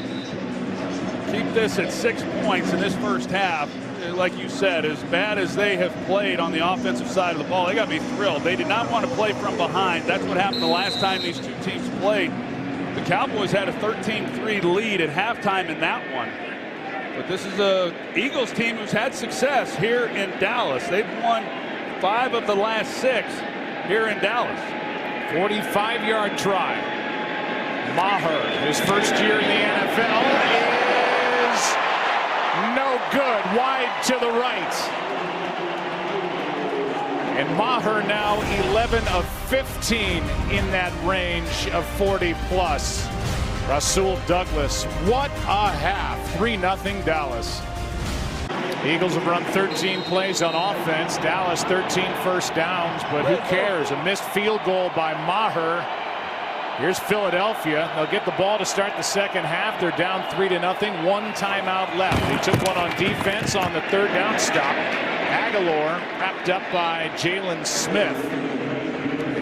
keep this at 6 points in this first half, like you said, as bad as they have played on the offensive side of the ball, they got to be thrilled. They did not want to play from behind. That's what happened the last time these two teams played. The Cowboys had a 13-3 lead at halftime in that one. But this is a Eagles team who's had success here in Dallas. They've won 5 of the last 6 here in Dallas. 45-yard try. Maher, his first year in the NFL, is no good. Wide to the right. And Maher now 11 of 15 in that range of 40-plus. Rasul Douglas, what a half. 3-0 Dallas. Eagles have run 13 plays on offense. Dallas 13 first downs, but who cares? A missed field goal by Maher. Here's Philadelphia. They'll get the ball to start the second half. They're down 3-0. 1 timeout left. They took one on defense on the 3rd down stop. Aguilar wrapped up by Jalen Smith.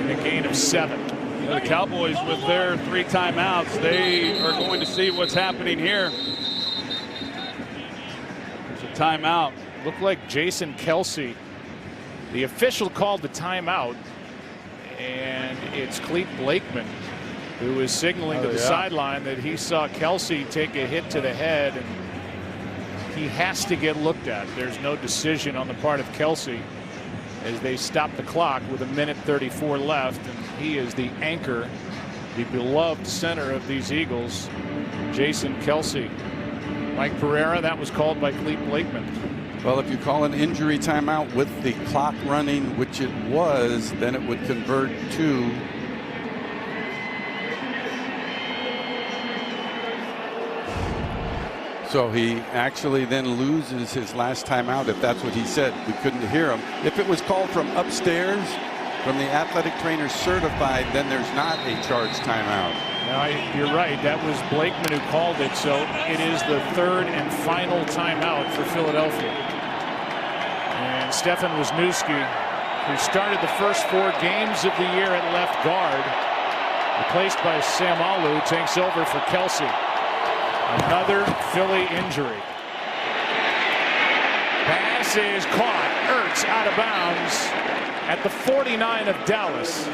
A gain of 7. The Cowboys, with their 3 timeouts, they are going to see what's happening here. There's a timeout. Looked like Jason Kelce. The official called the timeout, and it's Clete Blakeman who is signaling to the sideline that he saw Kelce take a hit to the head, and he has to get looked at. There's no decision on the part of Kelce as they stop the clock with 1:34 left, and he is the anchor, the beloved center of these Eagles, Jason Kelce. Mike Pereira, that was called by Clete Blakeman. Well, if you call an injury timeout with the clock running, which it was, then it would convert to so he actually then loses his last timeout, if that's what he said. We couldn't hear him. If it was called from upstairs, from the athletic trainer certified, then there's not a charged timeout. No, you're right. That was Blakeman who called it, so it is the 3rd and final timeout for Philadelphia. And Stefan Wisniewski, who started the first 4 games of the year at left guard, replaced by Sam Alou, takes over for Kelce. Another Philly injury. Pass is caught. Ertz out of bounds at the 49 of Dallas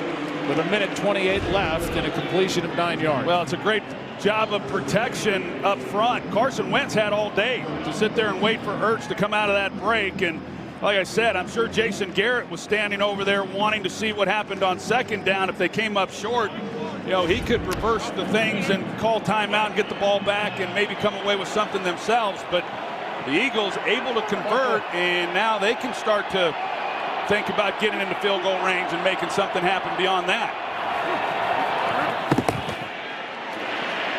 with 1:28 left and a completion of 9 yards. Well, it's a great job of protection up front. Carson Wentz had all day to sit there and wait for Ertz to come out of that break. And like I said, I'm sure Jason Garrett was standing over there wanting to see what happened on 2nd down. If they came up short, you know, he could reverse the things and call timeout and get the ball back and maybe come away with something themselves. But the Eagles able to convert, and now they can start to think about getting into field goal range and making something happen beyond that.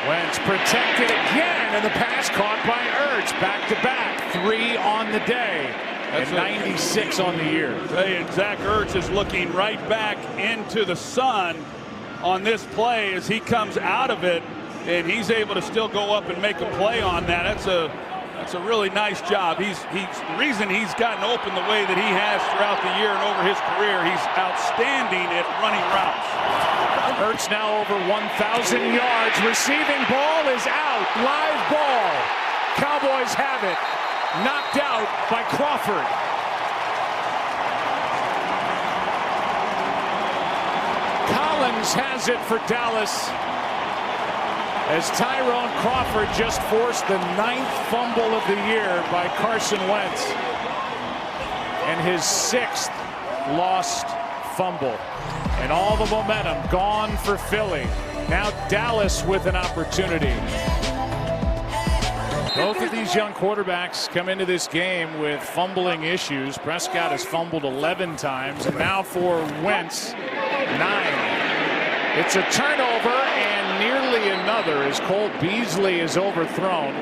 Wentz protected again, and the pass caught by Ertz. Back-to-back, 3 on the day. That's 96 on the year. And Zach Ertz is looking right back into the sun on this play as he comes out of it, and he's able to still go up and make a play on that. That's a really nice job. The reason he's gotten open the way that he has throughout the year and over his career, he's outstanding at running routes. Ertz now over 1,000 yards. Receiving ball is out. Live ball. Cowboys have it. Knocked out by Crawford. Collins has it for Dallas. as Tyrone Crawford just forced the 9th fumble of the year by Carson Wentz. And his 6th lost fumble. And all the momentum gone for Philly. Now Dallas with an opportunity. Both of these young quarterbacks come into this game with fumbling issues. Prescott has fumbled 11 times, and now for Wentz, 9. It's a turnover and nearly another as Cole Beasley is overthrown.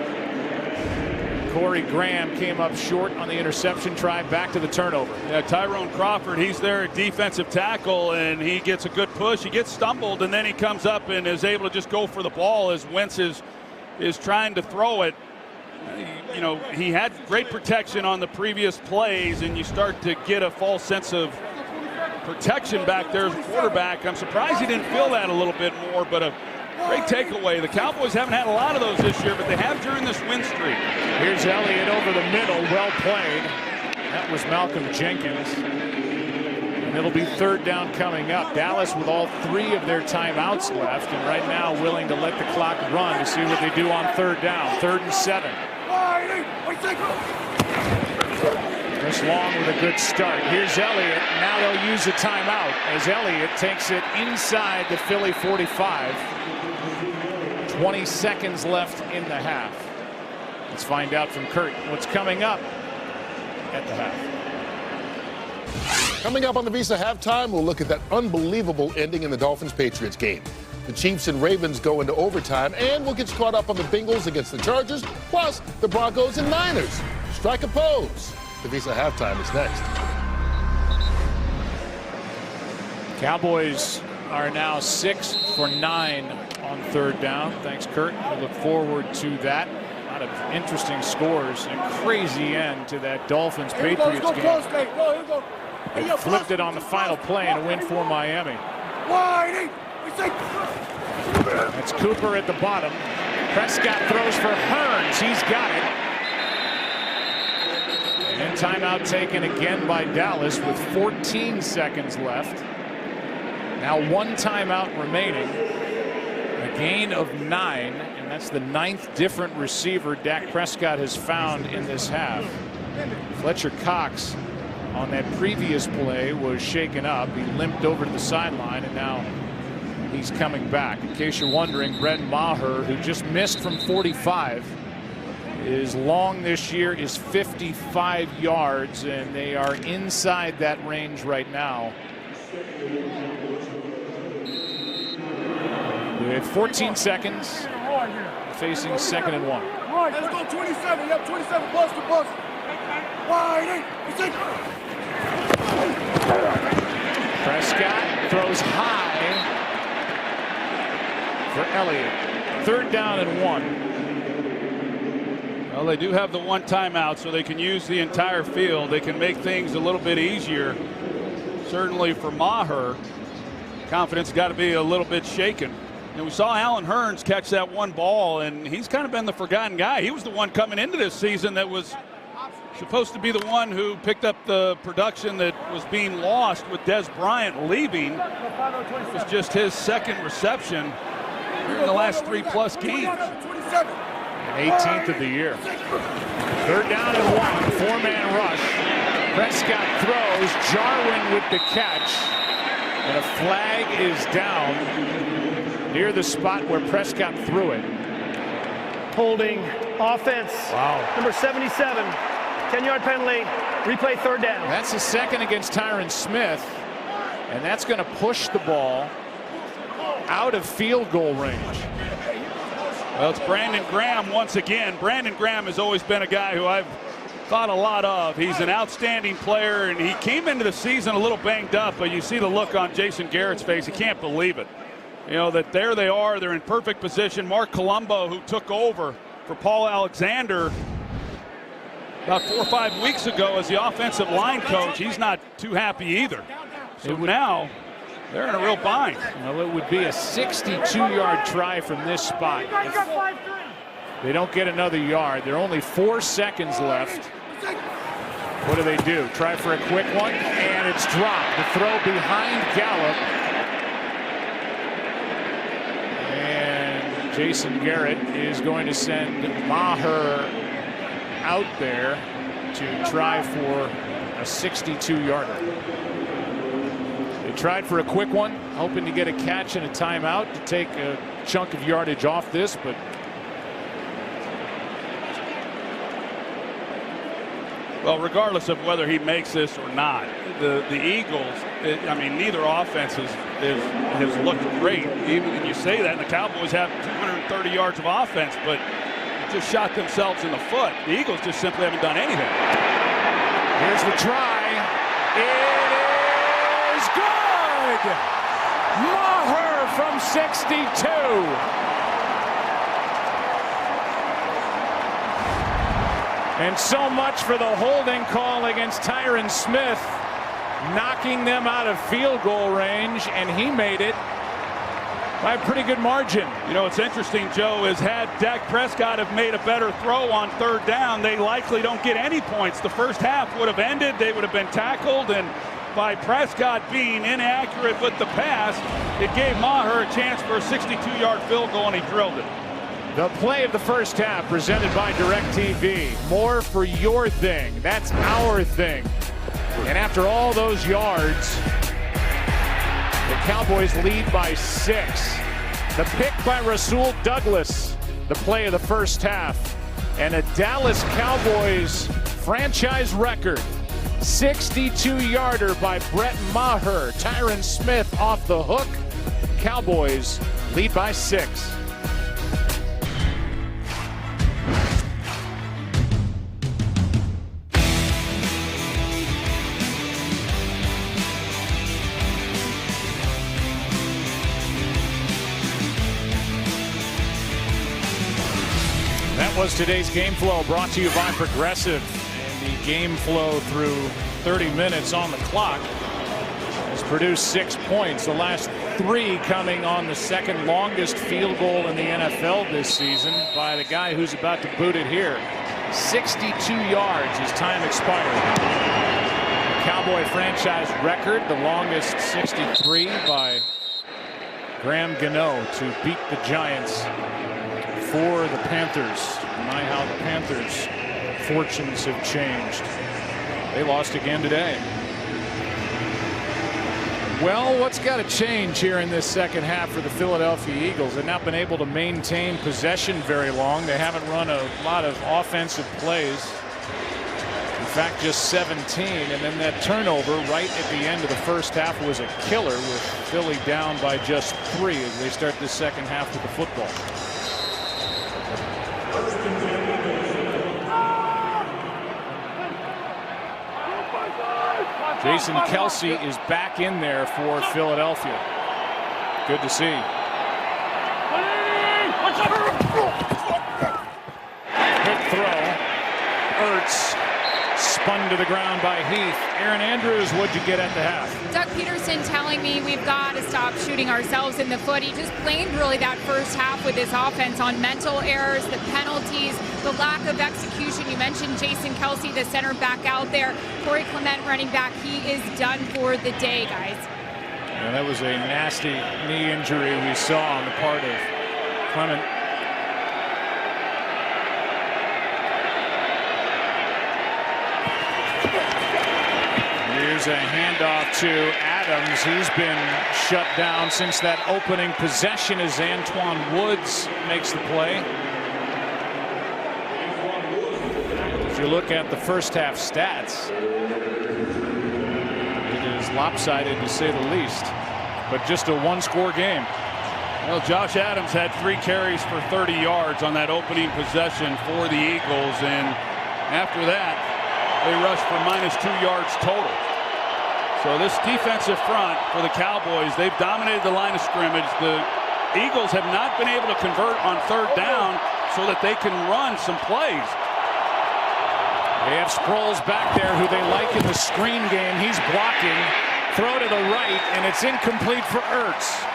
Corey Graham came up short on the interception try. Back to the turnover. Yeah, Tyrone Crawford, he's their defensive tackle, and he gets a good push. He gets stumbled, and then he comes up and is able to just go for the ball as Wentz is trying to throw it. You know, he had great protection on the previous plays, and you start to get a false sense of protection back there as a quarterback. I'm surprised he didn't feel that a little bit more, but a great takeaway. The Cowboys haven't had a lot of those this year, but they have during this win streak. Here's Elliott over the middle. Well played. That was Malcolm Jenkins. And it'll be 3rd down coming up. Dallas with all 3 of their timeouts left, and right now willing to let the clock run to see what they do on 3rd down. 3rd and 7. Chris Long with a good start. Here's Elliott. Now they'll use a timeout as Elliott takes it inside the Philly 45. 20 seconds left in the half. Let's find out from Kurt what's coming up at the half. Coming up on the Visa halftime, we'll look at that unbelievable ending in the Dolphins-Patriots game. The Chiefs and Ravens go into overtime, and we'll get caught up on the Bengals against the Chargers, plus the Broncos and Niners. Strike a pose. The Visa halftime is next. Cowboys are now 6 for 9 on 3rd down. Thanks, Kurt. We look forward to that. A lot of interesting scores. A crazy end to that Dolphins-Patriots game. They flipped it on the final play and a win for Miami. That's Cooper at the bottom. Prescott throws for Hearns. He's got it. And timeout taken again by Dallas with 14 seconds left. Now 1 timeout remaining. A gain of 9, and that's the 9th different receiver Dak Prescott has found in this half. Fletcher Cox on that previous play was shaken up. He limped over to the sideline, and now he's coming back. In case you're wondering, Brett Maher, who just missed from 45, is long this year is 55 yards, and they are inside that range right now. With 14 seconds, facing 2nd and 1. Let's go 27. Yep, 27 plus the bus. Wide. Prescott throws high for Elliott. 3rd down and 1. Well, they do have the 1 timeout, so they can use the entire field. They can make things a little bit easier. Certainly for Maher, confidence got to be a little bit shaken. And we saw Allen Hearns catch that 1 ball, and he's kind of been the forgotten guy. He was the one coming into this season that was supposed to be the one who picked up the production that was being lost with Des Bryant leaving. It was just his 2nd reception in the last 3+ games. 18th of the year. 3rd down and 1. 4-man rush. Prescott throws. Jarwin with the catch. And a flag is down near the spot where Prescott threw it. Holding offense. Wow. Number 77. 10-yard penalty. Replay 3rd down. That's the 2nd against Tyron Smith. And that's going to push the ball out of field goal range. Well, it's Brandon Graham once again. Brandon Graham has always been a guy who I've thought a lot of. He's an outstanding player, and he came into the season a little banged up, but you see the look on Jason Garrett's face. He can't believe it. You know, that there they are. They're in perfect position. Mark Colombo, who took over for Paul Alexander about 4 or 5 weeks ago as the offensive line coach, he's not too happy either. So now they're in a real bind. Well, it would be a 62-yard try from this spot. If they don't get another yard, there are only 4 seconds left. What do? Try for a quick one, and it's dropped. The throw behind Gallup. And Jason Garrett is going to send Maher out there to try for a 62-yarder. They tried for a quick one, hoping to get a catch and a timeout to take a chunk of yardage off this, but well, regardless of whether he makes this or not, the Eagles, I mean, neither offense has looked great. Even you say that, and the Cowboys have 230 yards of offense, but just shot themselves in the foot. The Eagles just simply haven't done anything. Here's the try. It is good! Maher from 62. And so much for the holding call against Tyron Smith, knocking them out of field goal range, and he made it by a pretty good margin. You know, what's interesting, Joe, is had Dak Prescott have made a better throw on third down, they likely don't get any points. The first half would have ended, they would have been tackled, and by Prescott being inaccurate with the pass, it gave Maher a chance for a 62-yard field goal, and he drilled it. The play of the first half presented by DirecTV. More for your thing. That's our thing. And after all those yards, the Cowboys lead by 6. The pick by Rasul Douglas, the play of the first half. And a Dallas Cowboys franchise record, 62-yarder by Brett Maher. Tyron Smith off the hook. Cowboys lead by 6. That was today's game flow, brought to you by Progressive. And the game flow through 30 minutes on the clock has produced 6 points. The last 3 coming on the second longest field goal in the NFL this season by the guy who's about to boot it here. 62 yards as time expired. The Cowboy franchise record, the longest 63 by Graham Gano to beat the Giants for the Panthers. My, how the Panthers' fortunes have changed. They lost again today. Well, what's got to change here in this second half for the Philadelphia Eagles? They've not been able to maintain possession very long. They haven't run a lot of offensive plays. In fact, just 17. And then that turnover right at the end of the first half was a killer, with Philly down by just 3 as they start the second half with the football. Jason Kelce is back in there for Philadelphia. Good to see. Quick throw. Ertz spun to the ground by Heath. Aaron Andrews, what'd you get at the half? Doug Peterson telling me we've got to stop shooting ourselves in the foot. He just blamed really that first half with his offense on mental errors, the penalties, the lack of execution. You mentioned Jason Kelce, the center back out there. Corey Clement running back. He is done for the day, guys. And that was a nasty knee injury we saw on the part of Clement. Here's a handoff to Adams. He's been shut down since that opening possession as Antoine Woods makes the play. If you look at the first half stats, it is lopsided to say the least, but just a one-score game. Well, Josh Adams had 3 carries for 30 yards on that opening possession for the Eagles, and after that, they rushed for -2 yards total. So this defensive front for the Cowboys, they've dominated the line of scrimmage. The Eagles have not been able to convert on third down so that they can run some plays. They have Sproles back there, who they like in the screen game. He's blocking. Throw to the right, and it's incomplete for Ertz.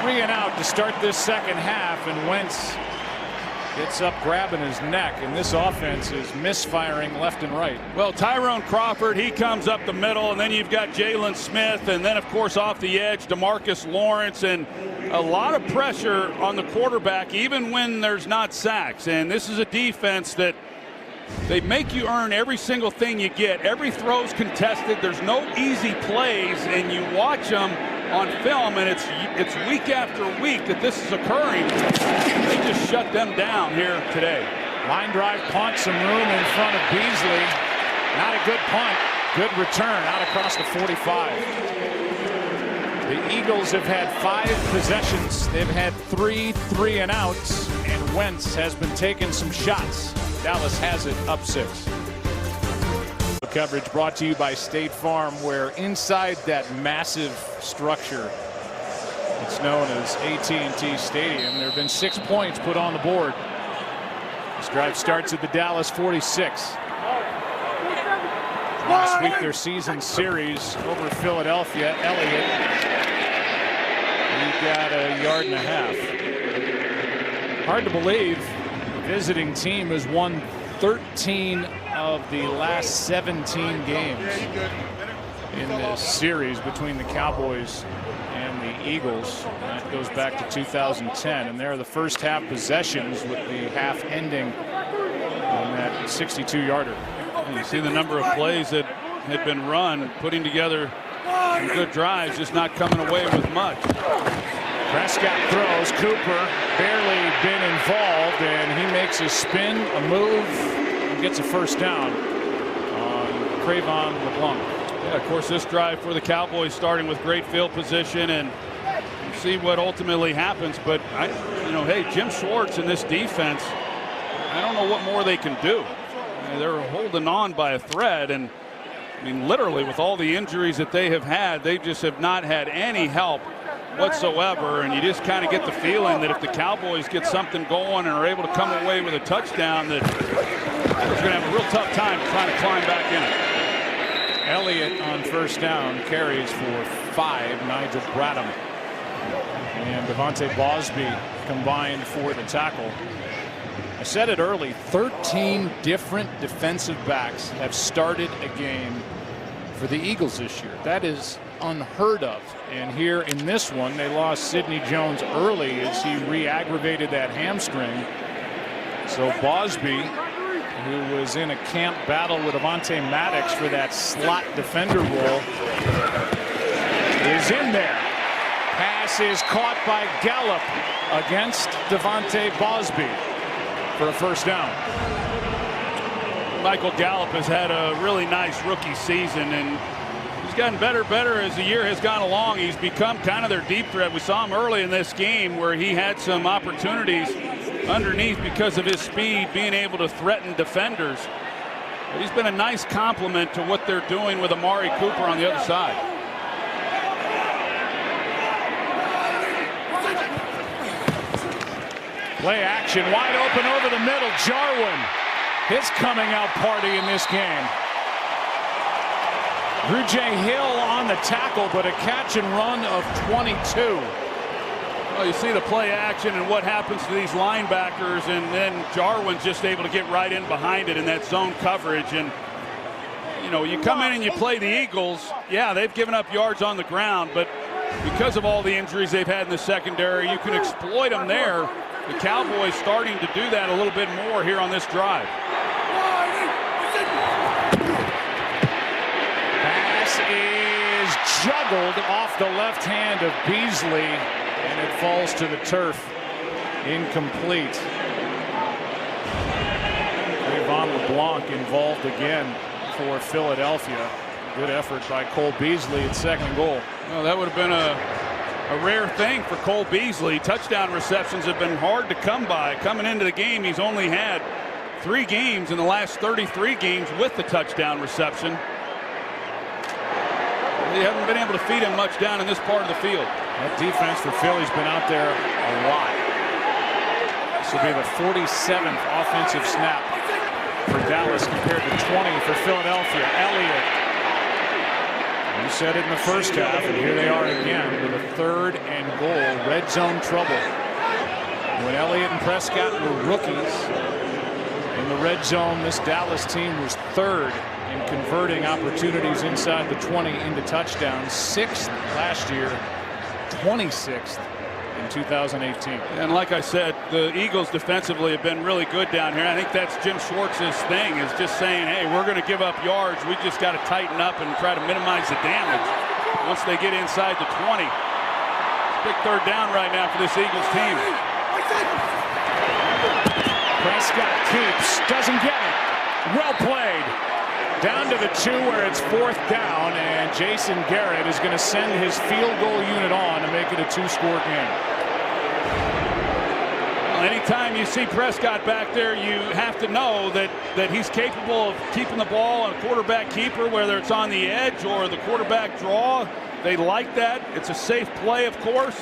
3 and out to start this second half, and Wentz gets up grabbing his neck, and this offense is misfiring left and right. Well, Tyrone Crawford, he comes up the middle, and then you've got Jalen Smith, and then, of course, off the edge, DeMarcus Lawrence, and a lot of pressure on the quarterback, even when there's not sacks. And this is a defense that they make you earn every single thing you get. Every throw's contested. There's no easy plays, and you watch them on film, and it's week after week that this is occurring. They just shut them down here today. Line drive punt, some room in front of Beasley. Not a good punt. Good return out across the 45. The Eagles have had 5 possessions. They've had 3 3-and-outs, and Wentz has been taking some shots. Dallas has it up 6. Coverage brought to you by State Farm, where inside that massive structure, it's known as AT&T Stadium, there have been 6 points put on the board. This drive starts at the Dallas 46. Want to sweep their season series over Philadelphia. Elliott, he got a yard and a half. Hard to believe the visiting team has won 13 of the last 17 games in this series between the Cowboys and the Eagles. That goes back to 2010, and there are the first half possessions with the half ending on that 62-yarder. You see the number of plays that had been run, putting together some good drives, just not coming away with much. Prescott throws. Cooper barely been involved, and he makes a spin, a move, and gets a first down on Trayvon LeBlanc. Yeah, of course, this drive for the Cowboys starting with great field position, and you see what ultimately happens. But hey, Jim Schwartz and this defense, I don't know what more they can do. They're holding on by a thread, and I mean, literally, with all the injuries that they have had, they just have not had any help whatsoever. And you just kind of get the feeling that if the Cowboys get something going and are able to come away with a touchdown, that they're going to have a real tough time trying to climb back in it. Elliott on first down carries for 5. Nigel Bradham and Devontae Bosby combined for the tackle. I said it early, 13 different defensive backs have started a game for the Eagles this year. That is unheard of. And here in this one, they lost Sidney Jones early as he re-aggravated that hamstring. So Bosby, who was in a camp battle with Avonte Maddox for that slot defender role, is in there. Pass is caught by Gallup against Devontae Bosby for a first down. Michael Gallup has had a really nice rookie season, and he's gotten better as the year has gone along. He's become kind of their deep threat. We saw him early in this game where he had some opportunities underneath because of his speed, being able to threaten defenders. But he's been a nice complement to what they're doing with Amari Cooper on the other side. Play action, wide open over the middle. Jarwin, his coming out party in this game. Grugier Hill on the tackle, but a catch and run of 22. Well, you see the play action and what happens to these linebackers, and then Jarwin's just able to get right in behind it in that zone coverage. And you come in and you play the Eagles. Yeah, they've given up yards on the ground, but because of all the injuries they've had in the secondary, you can exploit them there. The Cowboys starting to do that a little bit more here on this drive. Pass is juggled off the left hand of Beasley, and it falls to the turf. Incomplete. Trayvon LeBlanc involved again for Philadelphia. Good effort by Cole Beasley at second and goal. Well, that would have been a rare thing for Cole Beasley. Touchdown receptions have been hard to come by. Coming into the game, he's only had 3 games in the last 33 games with the touchdown reception. They haven't been able to feed him much down in this part of the field. That defense for Philly's been out there a lot. This will be the 47th offensive snap for Dallas compared to 20 for Philadelphia. Elliott. You said it in the first half, and here they are again with a 3rd and goal. Red zone trouble. When Elliott and Prescott were rookies in the red zone, this Dallas team was third in converting opportunities inside the 20 into touchdowns, 6th last year, 26th in 2018. And like I said, the Eagles defensively have been really good down here. I think that's Jim Schwartz's thing, is just saying, hey, we're going to give up yards. We just got to tighten up and try to minimize the damage once they get inside the 20. Big third down right now for this Eagles team. Prescott keeps, doesn't get it. Well played. Down to the 2 where it's 4th down, and Jason Garrett is going to send his field goal unit on to make it a 2-score game. Well, anytime you see Prescott back there, you have to know that he's capable of keeping the ball on a quarterback keeper, whether it's on the edge or the quarterback draw. They like that. It's a safe play, of course,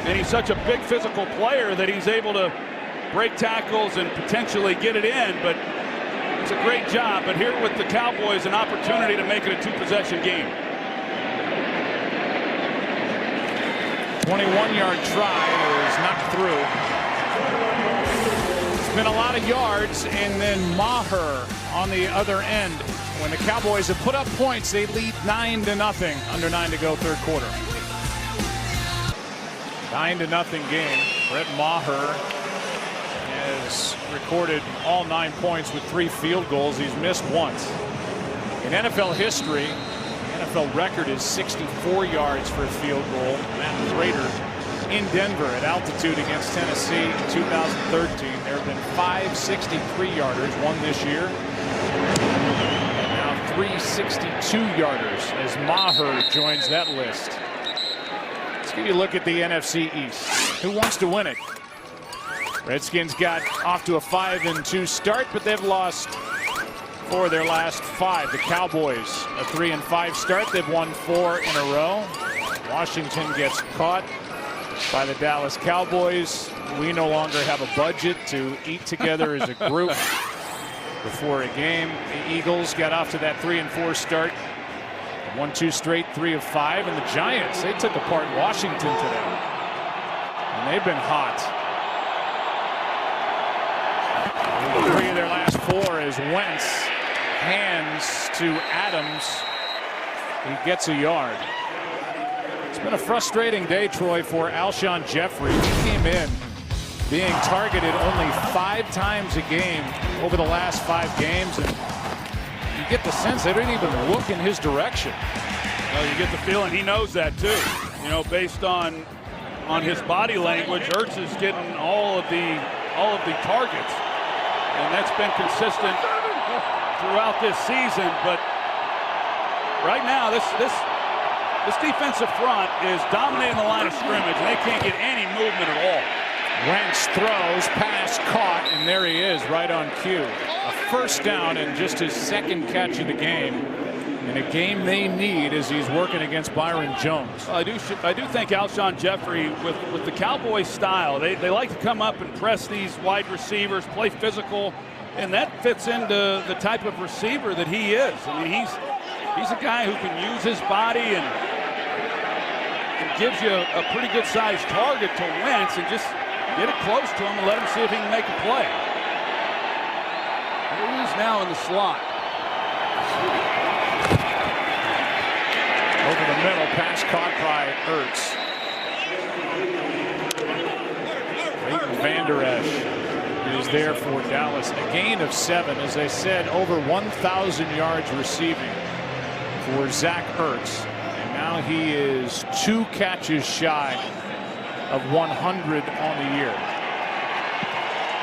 and he's such a big physical player that he's able to break tackles and potentially get it in, but it's a great job. But here with the Cowboys, an opportunity to make it a 2-possession game. 21-yard try is knocked through. It's been a lot of yards, and then Maher on the other end. When the Cowboys have put up points, they lead 9-0. Under 9 to go, third quarter. 9-0 game. Brett Maher has recorded all 9 points with 3 field goals. He's missed once. In NFL history, NFL record is 64 yards for a field goal. Matt Prater in Denver at altitude against Tennessee in 2013. There have been 5 63-yarders, one this year. And now 3 62-yarders as Maher joins that list. Let's give you a look at the NFC East. Who wants to win it? Redskins got off to a 5-2 start, but they've lost 4 of their last 5. The Cowboys, a 3-5 start. They've won 4 in a row. Washington gets caught by the Dallas Cowboys. We no longer have a budget to eat together as a group before a game. The Eagles got off to that 3-4 start. Won 2 straight, 3 of 5. And the Giants, they took apart Washington today. And they've been hot. 3 of their last 4 as Wentz hands to Adams. He gets a yard. It's been a frustrating day, Troy, for Alshon Jeffrey. He came in being targeted only 5 times a game over the last 5 games. And you get the sense they didn't even look in his direction. Well, you get the feeling he knows that too. You know, based on his body language, Ertz is getting all of the targets. And that's been consistent throughout this season. But right now, this defensive front is dominating the line of scrimmage, and they can't get any movement at all. Wentz throws, pass caught, and there he is right on cue. A first down and just his 2nd catch of the game. In a game they need as he's working against Byron Jones. I do think Alshon Jeffrey, with the Cowboys style, they like to come up and press these wide receivers, play physical, and that fits into the type of receiver that he is. I mean, he's a guy who can use his body and gives you a pretty good sized target to Wentz and just get it close to him and let him see if he can make a play. Here he is now in the slot. Over the middle, pass caught by Ertz. Leighton Vander Esch is there for Dallas. A gain of 7, as I said, over 1,000 yards receiving for Zach Ertz. And now he is 2 catches shy of 100 on the year.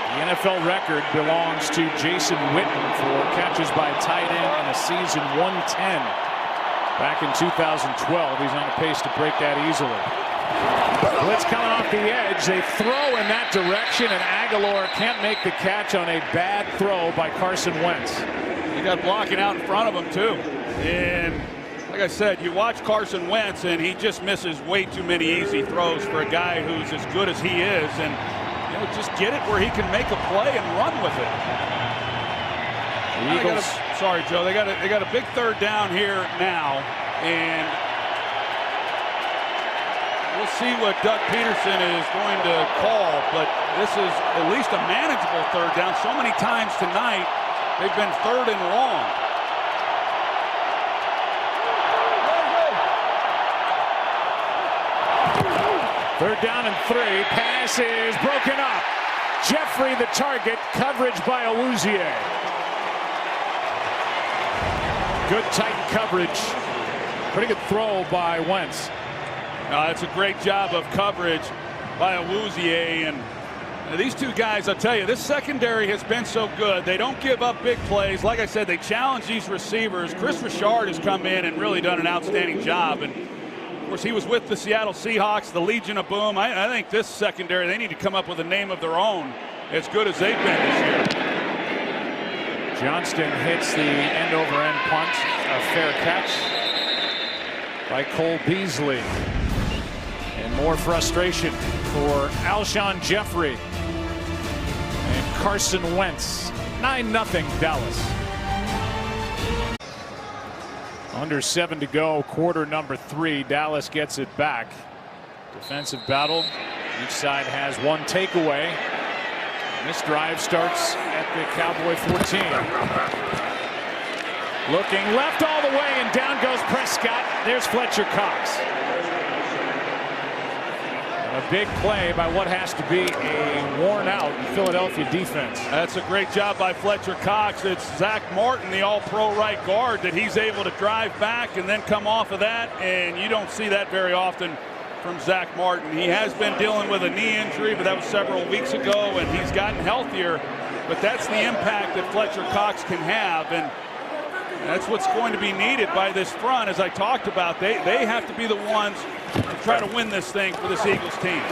The NFL record belongs to Jason Witten for catches by tight end in a season, 110. Back in 2012, he's on a pace to break that easily. Blitz coming off the edge. They throw in that direction, and Aguilar can't make the catch on a bad throw by Carson Wentz. He got blocking out in front of him, too. And like I said, you watch Carson Wentz, and he just misses way too many easy throws for a guy who's as good as he is. And, you know, just get it where he can make a play and run with it. The Eagles. Sorry, Joe. They got a big third down here now, and We'll see what Doug Peterson is going to call, but this is at least a manageable third down. So many times tonight, they've been third and long. Third down and 3. Pass is broken up. Jeffrey the target. Coverage by Awuzie. Good tight coverage. Pretty good throw by Wentz. It's a great job of coverage by Awuzie. And these two guys, I'll tell you, this secondary has been so good. They don't give up big plays. Like I said, they challenge these receivers. Chris Richard has come in and really done an outstanding job. And of course, he was with the Seattle Seahawks, the Legion of Boom. I think this secondary, they need to come up with a name of their own, as good as they've been this year. Johnston hits the end-over-end punt. A fair catch by Cole Beasley. And more frustration for Alshon Jeffrey and Carson Wentz. 9-0 Dallas. Under 7 to go, quarter number 3. Dallas gets it back. Defensive battle. Each side has one takeaway. And this drive starts at the Cowboy 14. Looking left all the way, and down goes Prescott. There's Fletcher Cox. A big play by what has to be a worn-out Philadelphia defense. That's a great job by Fletcher Cox. It's Zach Martin, the all-pro right guard, that he's able to drive back and then come off of that, and you don't see that very often from Zach Martin. He has been dealing with a knee injury, but that was several weeks ago, and he's gotten healthier. But that's the impact that Fletcher Cox can have, and that's what's going to be needed by this front. As I talked about, they have to be the ones to try to win this thing for this Eagles team.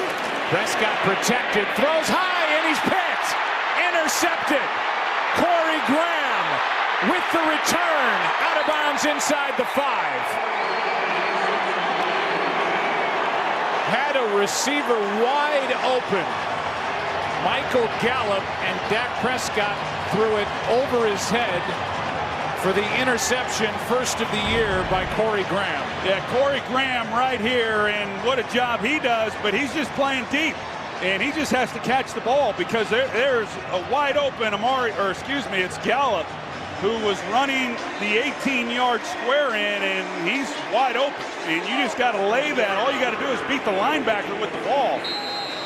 Prescott protected, throws high, and he's picked. Intercepted. Corey Graham with the return. Out of bounds inside the 5. Had a receiver wide open. Michael Gallup, and Dak Prescott threw it over his head for the interception, first of the year by Corey Graham. Yeah, Corey Graham right here, and what a job he does, but he's just playing deep, and he just has to catch the ball because there's a wide open it's Gallup, who was running the 18-yard square in, and he's wide open, and you just got to lay that. All you got to do is beat the linebacker with the ball.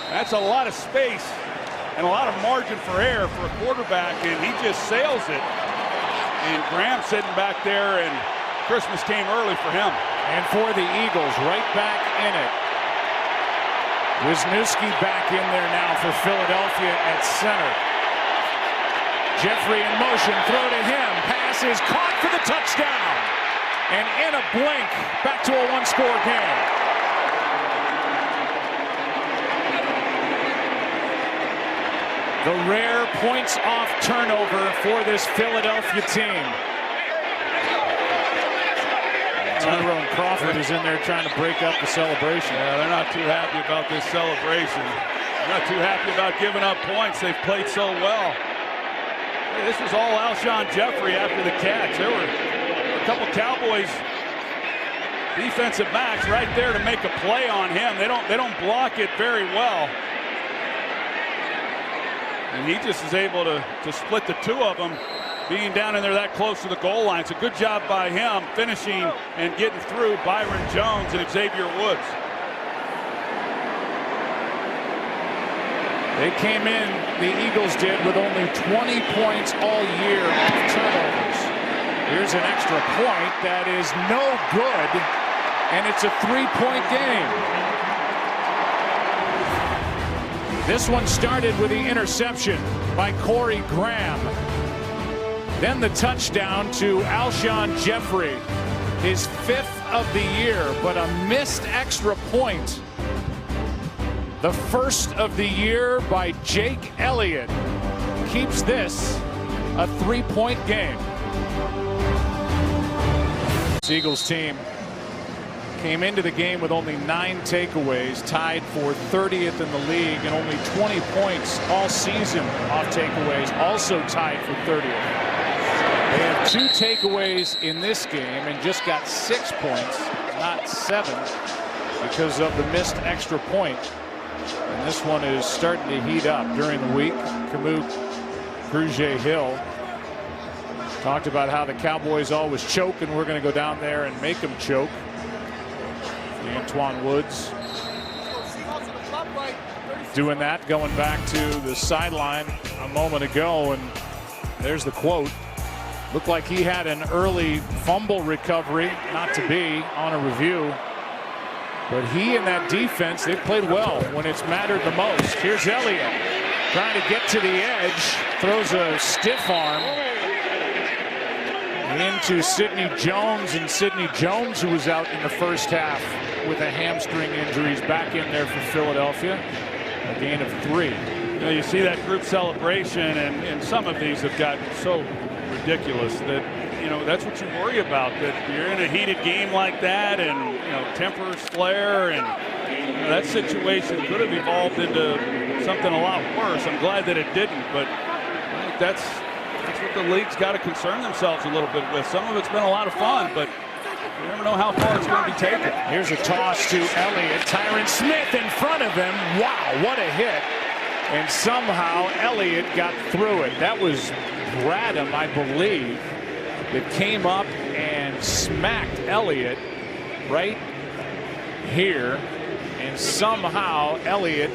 That's a lot of space and a lot of margin for error for a quarterback, and he just sails it. And Graham sitting back there, and Christmas came early for him. And for the Eagles, right back in it. Wisniewski back in there now for Philadelphia at center. Jeffrey in motion, throw to him. Pass is caught for the touchdown. And in a blink, back to a one-score game. The rare points-off turnover for this Philadelphia team. Tyrone Crawford is in there trying to break up the celebration. Yeah, they're not too happy about this celebration. They're not too happy about giving up points. They've played so well. Hey, this was all Alshon Jeffrey after the catch. There were a couple Cowboys defensive backs right there to make a play on him. They don't block it very well. And he just is able to split the two of them, being down in there that close to the goal line. It's a good job by him finishing and getting through Byron Jones and Xavier Woods. They came in, the Eagles did, with only 20 points all year off turnovers. Here's an extra point that is no good, and it's a 3-point game. This one started with the interception by Corey Graham. Then the touchdown to Alshon Jeffrey, his 5th of the year, but a missed extra point. The first of the year by Jake Elliott keeps this a 3-point game. This Eagles team came into the game with only 9 takeaways, tied for 30th in the league, and only 20 points all season off takeaways, also tied for 30th. They have 2 takeaways in this game and just got 6 points, not 7. because of the missed extra point. And this one is starting to heat up during the week. Hill talked about how the Cowboys always choke, and we're going to go down there and make them choke. Antoine Woods doing that, going back to the sideline a moment ago, and there's the quote. Looked like he had an early fumble recovery, not to be on a review. But he and that defense, they've played well when it's mattered the most. Here's Elliott trying to get to the edge, throws a stiff arm into Sidney Jones, and Sidney Jones, who was out in the first half with a hamstring injury, is back in there for Philadelphia. A gain of 3. You know, you see that group celebration, and some of these have gotten so ridiculous that, you know, that's what you worry about, that you're in a heated game like that, and, you know, tempers flare, and, you know, that situation could have evolved into something a lot worse. I'm glad that it didn't, but I think that's what the league's got to concern themselves a little bit with. Some of it's been a lot of fun, but you never know how far it's going to be taken. Here's a toss to Elliott. Tyron Smith in front of him. Wow, what a hit. And somehow Elliott got through it. That was Bradham, I believe, that came up and smacked Elliott right here. And somehow Elliott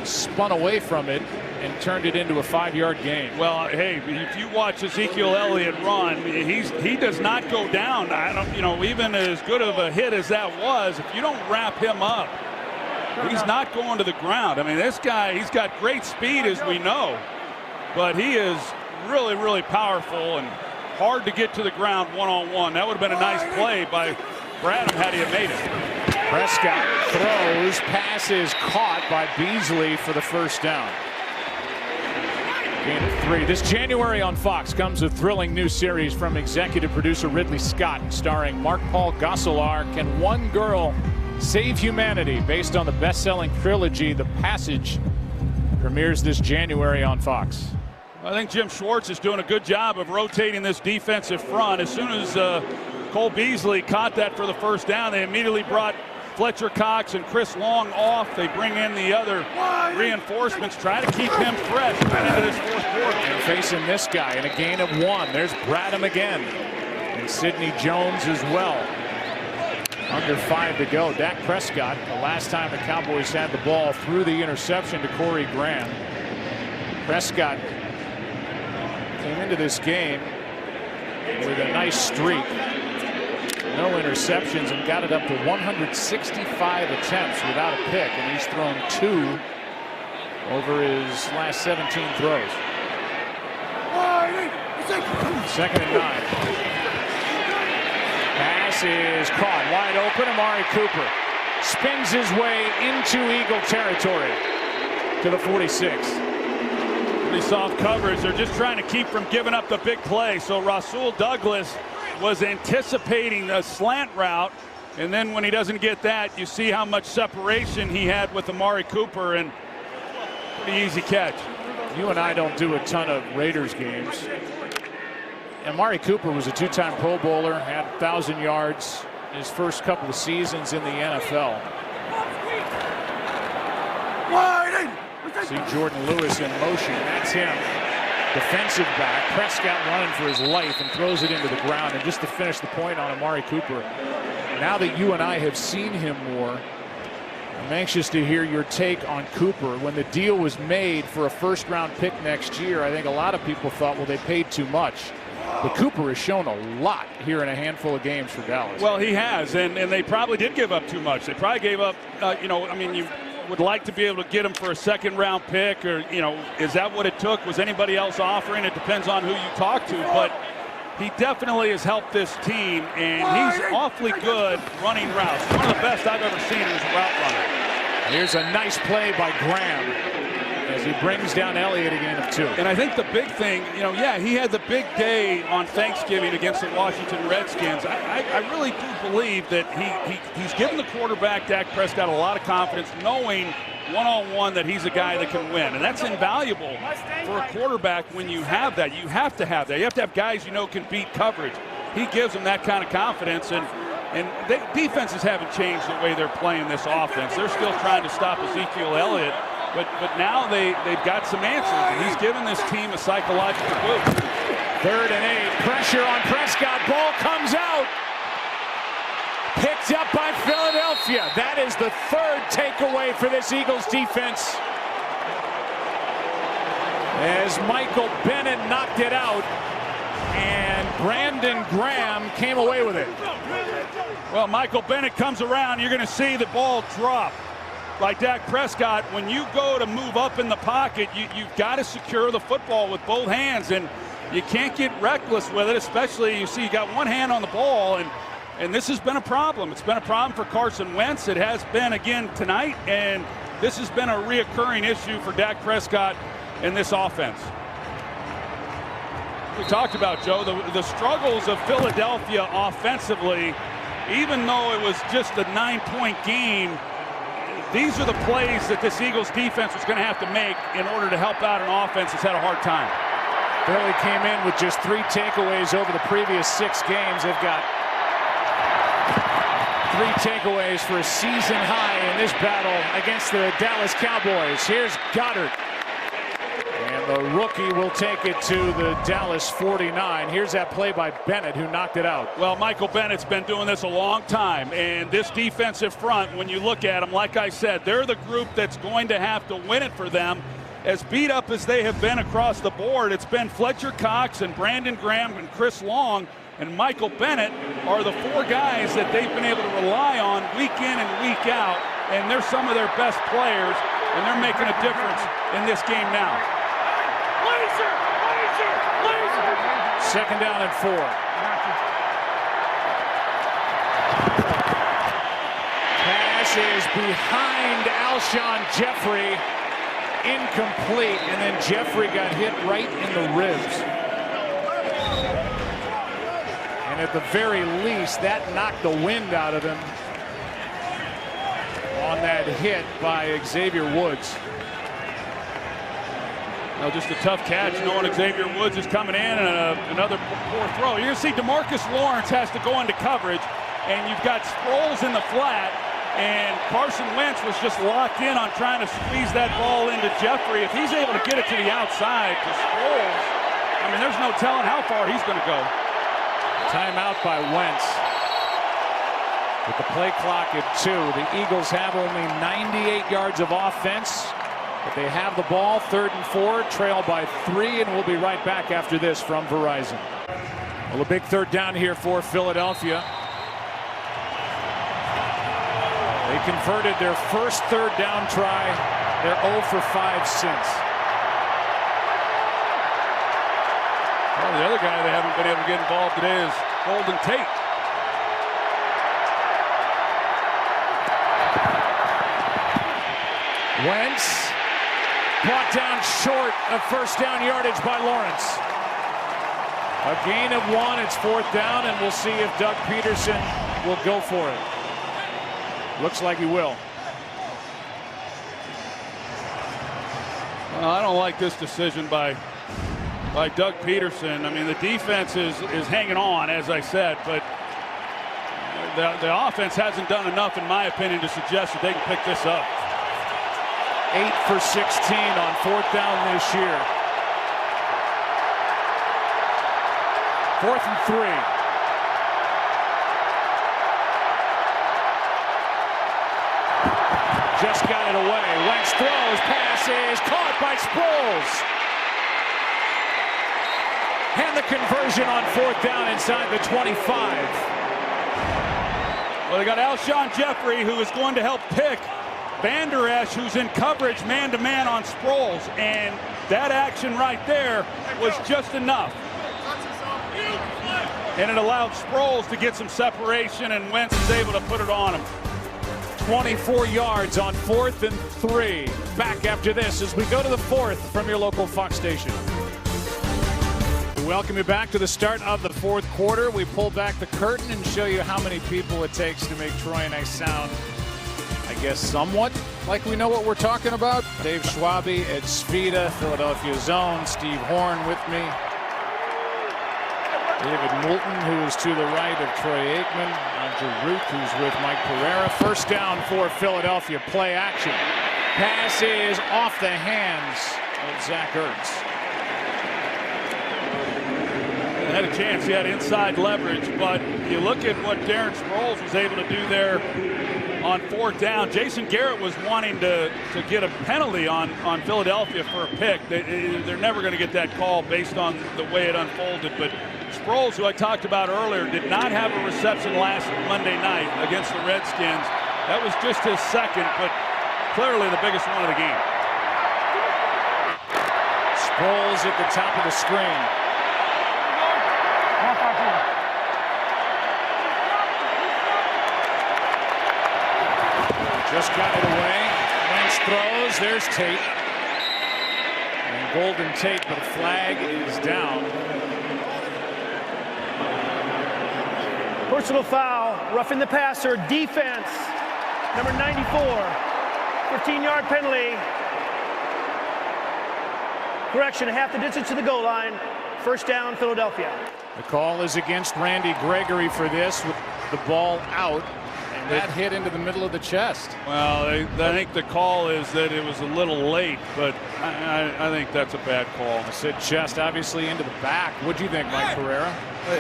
spun away from it and turned it into a 5-yard gain. Well, hey, if you watch Ezekiel Elliott run, he does not go down. I don't, you know, even as good of a hit as that was, if you don't wrap him up, he's not going to the ground. I mean, this guy, he's got great speed, as we know, but he is really, really powerful and hard to get to the ground one-on-one. That would have been a nice play by Bradham had he have made it. Prescott throws, pass is caught by Beasley for the first down. Gain of 3. This January on Fox comes a thrilling new series from executive producer Ridley Scott, starring Mark-Paul Gosselaar. Can one girl save humanity? Based on the best-selling trilogy The Passage, premieres this January on Fox. I think Jim Schwartz is doing a good job of rotating this defensive front. As soon as Cole Beasley caught that for the first down, they immediately brought Fletcher Cox and Chris Long off. They bring in the other reinforcements, try to keep him fresh into this fourth quarter. And facing this guy in a gain of 1. There's Bradham again. And Sidney Jones as well. Under 5 to go. Dak Prescott, the last time the Cowboys had the ball, threw the interception to Corey Graham. Prescott came into this game with a nice streak. No interceptions, and got it up to 165 attempts without a pick, and he's thrown 2 over his last 17 throws. 2nd and 9. Pass is caught wide open. Amari Cooper spins his way into Eagle territory to the 46. Pretty soft coverage. They're just trying to keep from giving up the big play. So Rasul Douglas was anticipating a slant route, and then when he doesn't get that, you see how much separation he had with Amari Cooper, and pretty easy catch. You and I don't do a ton of Raiders games. Amari Cooper was a 2-time Pro Bowler, had 1,000 yards his first couple of seasons in the NFL. See Jordan Lewis in motion. That's him. Defensive back. Prescott running for his life and throws it into the ground. And just to finish the point on Amari Cooper, now that you and I have seen him more, I'm anxious to hear your take on Cooper. When the deal was made for a first-round pick next year, I think a lot of people thought, well, they paid too much. But Cooper has shown a lot here in a handful of games for Dallas. Well, he has, and they probably did give up too much. They probably gave up, you would like to be able to get him for a 2nd-round pick, or, is that what it took? Was anybody else offering? It depends on who you talk to, but he definitely has helped this team, and he's awfully good running routes. One of the best I've ever seen as a route runner. Here's a nice play by Graham as he brings down Elliott, a gain of 2. And I think the big thing, he had the big day on Thanksgiving against the Washington Redskins. I really do believe that he's given the quarterback, Dak Prescott, a lot of confidence, knowing one-on-one that he's a guy that can win. And that's invaluable for a quarterback when you have that. You have to have that. You have to have guys can beat coverage. He gives them that kind of confidence. And And defenses haven't changed the way they're playing this offense. They're still trying to stop Ezekiel Elliott, but now they've got some answers, and he's given this team a psychological boost. 3rd and 8. Pressure on Prescott. Ball comes out. Picked up by Philadelphia. That is the 3rd takeaway for this Eagles defense, as Michael Bennett knocked it out, and Brandon Graham came away with it. Well, Michael Bennett comes around. You're going to see the ball drop by Dak Prescott. When you go to move up in the pocket, you've got to secure the football with both hands, and you can't get reckless with it, especially you see you got one hand on the ball, and this has been a problem. It's been a problem for Carson Wentz. It has been again tonight, and this has been a reoccurring issue for Dak Prescott in this offense. We talked about, Joe, the struggles of Philadelphia offensively. Even though it was just a 9-point game, these are the plays that this Eagles defense was going to have to make in order to help out an offense that's had a hard time. Philly came in with just 3 takeaways over the previous 6 games. They've got 3 takeaways for a season high in this battle against the Dallas Cowboys. Here's Goddard. And the rookie will take it to the Dallas 49. Here's that play by Bennett, who knocked it out. Well, Michael Bennett's been doing this a long time, and this defensive front, when you look at them, like I said, they're the group that's going to have to win it for them. As beat up as they have been across the board, it's been Fletcher Cox and Brandon Graham and Chris Long and Michael Bennett are the 4 guys that they've been able to rely on week in and week out, and they're some of their best players, and they're making a difference in this game now. 2nd down and 4. Pass is behind Alshon Jeffrey. Incomplete, and then Jeffrey got hit right in the ribs. And at the very least, that knocked the wind out of him on that hit by Xavier Woods. No, just a tough catch, knowing Xavier Woods is coming in, and another poor throw. You're going to see DeMarcus Lawrence has to go into coverage, and you've got Sproles in the flat, and Carson Wentz was just locked in on trying to squeeze that ball into Jeffrey. If he's able to get it to the outside to Sproles, I mean, there's no telling how far he's going to go. Timeout by Wentz. With the play clock at 2, the Eagles have only 98 yards of offense. But they have the ball, 3rd and 4, trail by 3, and we'll be right back after this from Verizon. Well, a big 3rd down here for Philadelphia. They converted their first 3rd down try. They're 0 for 5 since. Well, the other guy they haven't been able to get involved today is Golden Tate. Wentz brought down short of 1st down yardage by Lawrence. A gain of 1. It's 4th down, and we'll see if Doug Peterson will go for it. Looks like he will. Well, I don't like this decision by Doug Peterson. I mean, the defense is hanging on, as I said, but the offense hasn't done enough, in my opinion, to suggest that they can pick this up. 8 for 16 on 4th down this year. 4th and 3. Just got it away. Wentz throws. Pass is caught by Sproles. And the conversion on 4th down inside the 25. Well, they got Alshon Jeffrey, who is going to help pick Vander Esch, who's in coverage man-to-man on Sproles, and that action right there was just enough. And it allowed Sproles to get some separation, and Wentz is able to put it on him. 24 yards on 4th and 3. Back after this as we go to the 4th from your local Fox station. We welcome you back to the start of the 4th quarter. We pull back the curtain and show you how many people it takes to make Troy and I sound, I guess, somewhat like we know what we're talking about. Dave Schwabe, Ed Svita, Philadelphia Zone, Steve Horn with me. David Moulton, who is to the right of Troy Aikman. Andrew Ruth, who's with Mike Pereira. First down for Philadelphia. Play action. Pass is off the hands of Zach Ertz. Had a chance. He had inside leverage, but you look at what Darren Sproles was able to do there on 4th down. Jason Garrett was wanting to get a penalty on Philadelphia for a pick. They're never going to get that call based on the way it unfolded. But Sproles, who I talked about earlier, did not have a reception last Monday night against the Redskins. That was just his second, but clearly the biggest one of the game. Sproles at the top of the screen. Just got it away. Wentz throws. There's Tate. And Golden Tate, but a flag is down. Personal foul, roughing the passer, defense, number 94, 15-yard penalty. Correction, half the distance to the goal line. First down, Philadelphia. The call is against Randy Gregory for this, with the ball out. And that hit into the middle of the chest. Well, I think the call is that it was a little late, but I think that's a bad call. I said chest, obviously into the back. What do you think, Mike Pereira?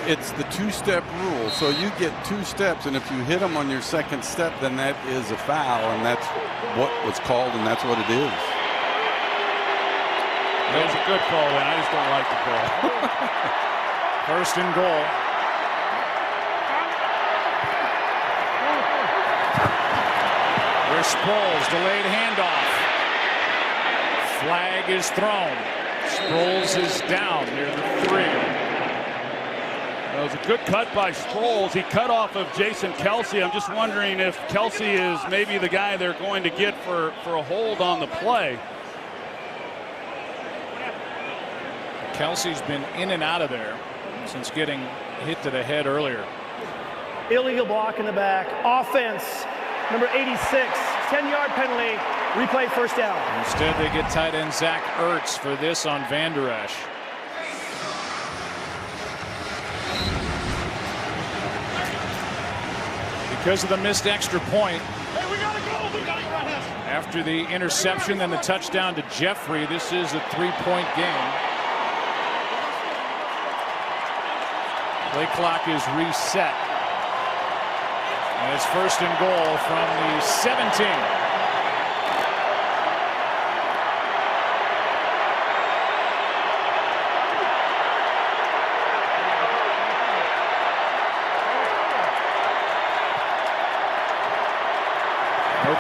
It's the 2-step rule. So you get 2 steps, and if you hit them on your 2nd step, then that is a foul, and that's what was called, and that's what it is. That was a good call, and I just don't like the call. First and goal. Here's Sproles, delayed handoff. Flag is thrown. Sproles is down near the 3. That was a good cut by Sproles. He cut off of Jason Kelsey. I'm just wondering if Kelsey is maybe the guy they're going to get for a hold on the play. Kelsey's been in and out of there since getting hit to the head earlier. Illegal block in the back. Offense, number 86, 10-yard penalty. Replay first down. Instead, they get tight end Zach Ertz for this on Van Der Esch. Because of the missed extra point. Hey, we gotta go. We gotta go right now. After the interception, then the touchdown to Jeffrey. This is a 3-point game. Play clock is reset. And it's first and goal from the 17.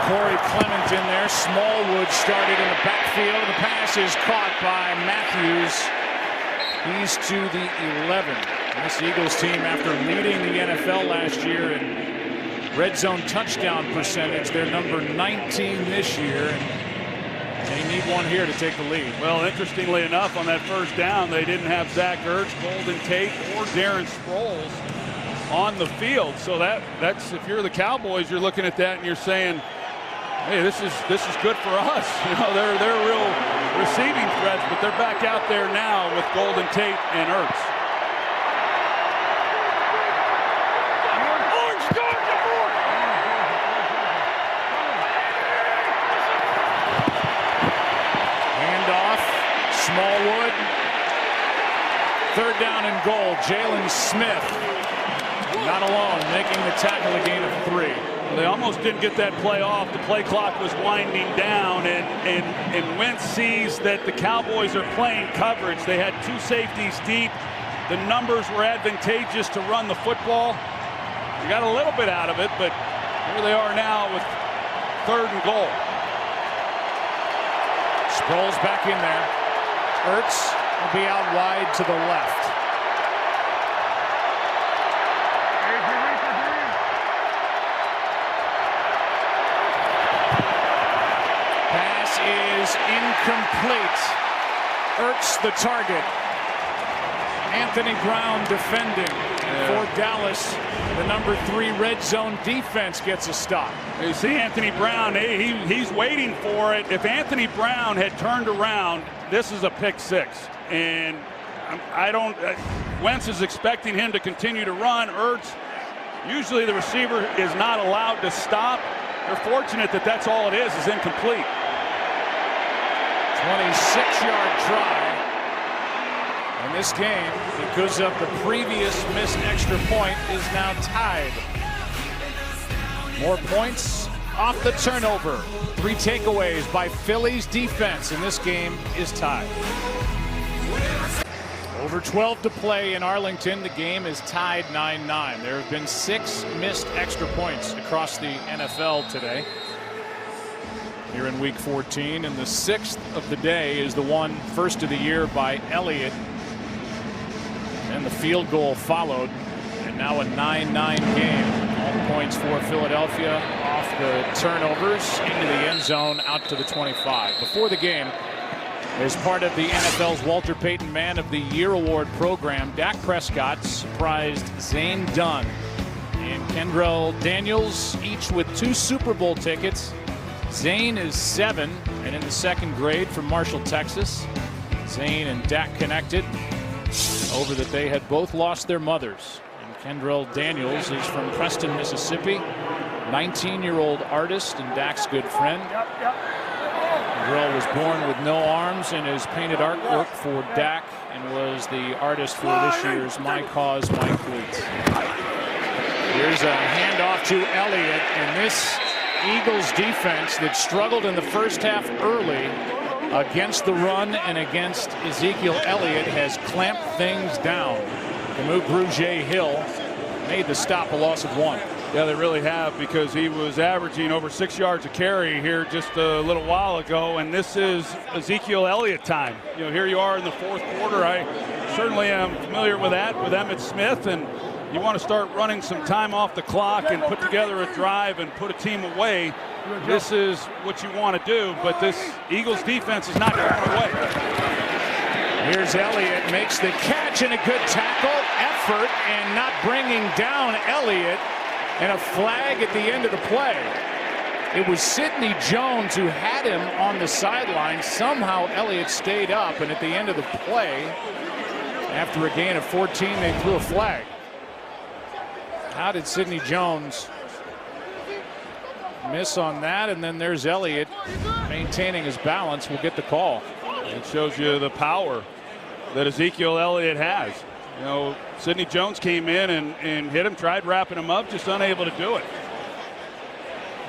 Corey Clement in there. Smallwood started in the backfield. The pass is caught by Matthews. He's to the 11. This Eagles team, after leading the NFL last year in red zone touchdown percentage, they're number 19 this year. And they need one here to take the lead. Well, interestingly enough, on that first down, they didn't have Zach Ertz, Golden Tate, or Darren Sproles on the field. So that's if you're the Cowboys, you're looking at that and you're saying, hey, this is good for us. You know, they're real receiving threats, but they're back out there now with Golden Tate and Ertz. Handoff, Smallwood. Third down and goal. Jalen Smith, not alone, making the tackle, a gain of 3. They almost didn't get that play off. The play clock was winding down, and Wentz sees that the Cowboys are playing coverage. They had 2 safeties deep. The numbers were advantageous to run the football. They got a little bit out of it, but here they are now with 3rd and goal. Sproles back in there. Ertz will be out wide to the left. Is incomplete. Ertz the target. Anthony Brown defending for Dallas. The number 3 red zone defense gets a stop. You see Anthony Brown, he's waiting for it. If Anthony Brown had turned around, this is a pick 6. And Wentz is expecting him to continue to run. Ertz, usually the receiver is not allowed to stop. They're fortunate that that's all it is incomplete. 26-yard try. And this game, because of the previous missed extra point, is now tied. More points off the turnover. 3 takeaways by Philly's defense, and this game is tied. Over 12 to play in Arlington. The game is tied 9-9. There have been 6 missed extra points across the NFL today. Here in week 14, and the 6th of the day is the one first of the year by Elliott. And the field goal followed, and now a 9-9 game. All points for Philadelphia off the turnovers into the end zone out to the 25. Before the game, as part of the NFL's Walter Payton Man of the Year Award program, Dak Prescott surprised Zane Dunn and Kendrell Daniels, each with 2 Super Bowl tickets. Zane is 7 and in the 2nd grade from Marshall, Texas. Zane and Dak connected over that they had both lost their mothers. And Kendrell Daniels is from Preston, Mississippi. 19-year-old artist and Dak's good friend. Kendrell was born with no arms and has painted artwork for Dak and was the artist for this year's My Cause, My Cleats. Here's a handoff to Elliott, and this Eagles defense that struggled in the first half early against the run and against Ezekiel Elliott has clamped things down. Hill made the stop, a loss of 1. Yeah, they really have, because he was averaging over 6 yards a carry here just a little while ago, and this is Ezekiel Elliott time. You know, here you are in the 4th quarter. I certainly am familiar with that with Emmitt Smith, and you want to start running some time off the clock and put together a drive and put a team away. This is what you want to do, but this Eagles defense is not going away. Here's Elliott, makes the catch, and a good tackle effort, and not bringing down Elliott, and a flag at the end of the play. It was Sidney Jones who had him on the sideline. Somehow Elliott stayed up, and at the end of the play, after a gain of 14, they threw a flag. How did Sidney Jones miss on that? And then there's Elliott maintaining his balance. Will get the call. It shows you the power that Ezekiel Elliott has. You know, Sidney Jones came in and hit him, tried wrapping him up, just unable to do it.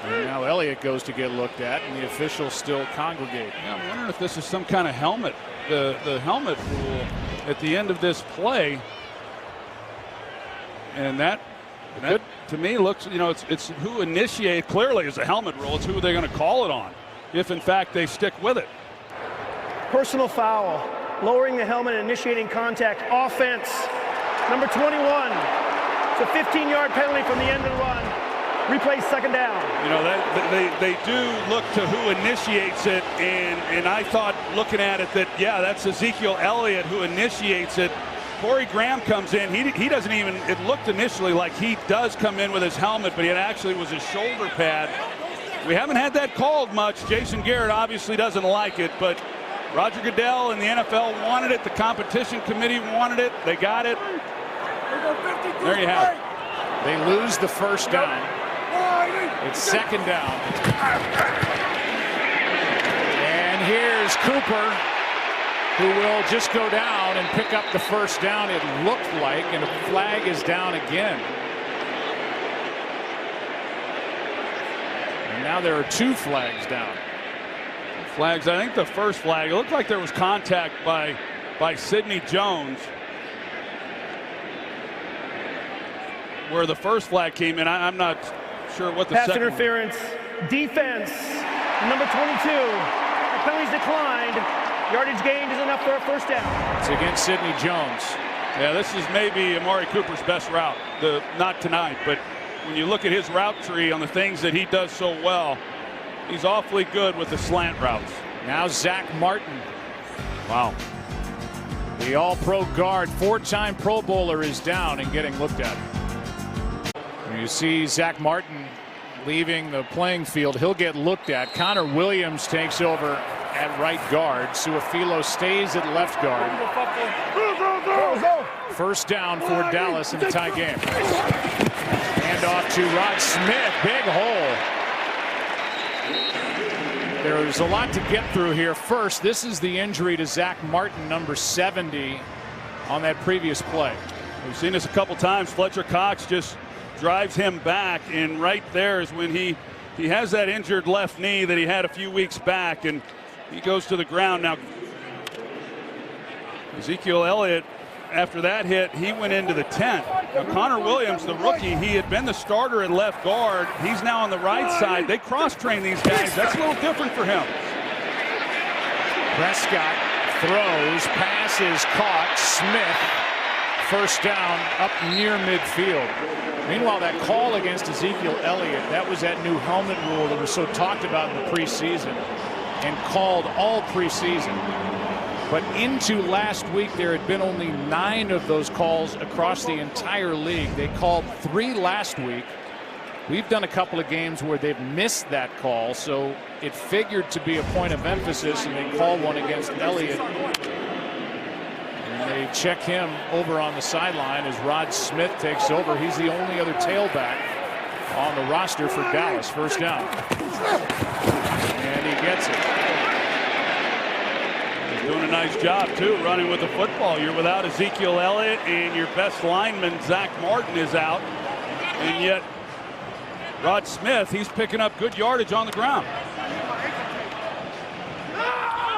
And now Elliott goes to get looked at, and the officials still congregate. Yeah, I'm wondering if this is some kind of helmet. The helmet rule at the end of this play. And that to me looks, you know, it's who initiate, clearly is a helmet rule. It's who they're going to call it on, if in fact they stick with it. Personal foul, lowering the helmet and initiating contact, offense. Number 21. It's a 15-yard penalty from the end of the run. Replay 2nd down. You know, they do look to who initiates it, and I thought, looking at it, that yeah, that's Ezekiel Elliott who initiates it. Corey Graham comes in. He doesn't even, it looked initially like he does come in with his helmet, but it actually was his shoulder pad. We haven't had that called much. Jason Garrett obviously doesn't like it, but Roger Goodell and the NFL wanted it. The competition committee wanted it. They got it. There you have it. They lose the first down. It's 2nd down. And here's Cooper, who will just go down and pick up the first down, it looked like, and a flag is down again. And now there are 2 flags down. Flags, I think the first flag, it looked like there was contact by Sidney Jones. Where the first flag came in, I'm not sure what the pass second interference, defense, number 22. The penalties declined. Yardage gained is enough for a first down. It's against Sidney Jones. Yeah, this is maybe Amari Cooper's best route. Not tonight, but when you look at his route tree on the things that he does so well, he's awfully good with the slant routes. Now Zach Martin. Wow. The all-pro guard, 4-time Pro Bowler, is down and getting looked at. And you see Zach Martin leaving the playing field. He'll get looked at. Connor Williams takes over at right guard. Suafilo stays at left guard. First down for Dallas in the tie game. Hand off to Rod Smith. Big hole. There's a lot to get through here. First, this is the injury to Zach Martin, number 70, on that previous play. We've seen this a couple times. Fletcher Cox just drives him back, and right there is when he has that injured left knee that he had a few weeks back, and he goes to the ground. Now, Ezekiel Elliott, after that hit, he went into the tent. Now, Connor Williams, the rookie, he had been the starter at left guard. He's now on the right side. They cross-train these guys. That's a little different for him. Prescott throws, pass is caught. Smith, first down up near midfield. Meanwhile, that call against Ezekiel Elliott, that was that new helmet rule that was so talked about in the preseason and called all preseason. But into last week, there had been only 9 of those calls across the entire league. They called 3 last week. We've done a couple of games where they've missed that call, so it figured to be a point of emphasis, and they called one against Elliott. And they check him over on the sideline as Rod Smith takes over. He's the only other tailback on the roster for Dallas. First down. And he gets it. Doing a nice job, too, running with the football. You're without Ezekiel Elliott, and your best lineman, Zach Martin, is out. And yet, Rod Smith, he's picking up good yardage on the ground.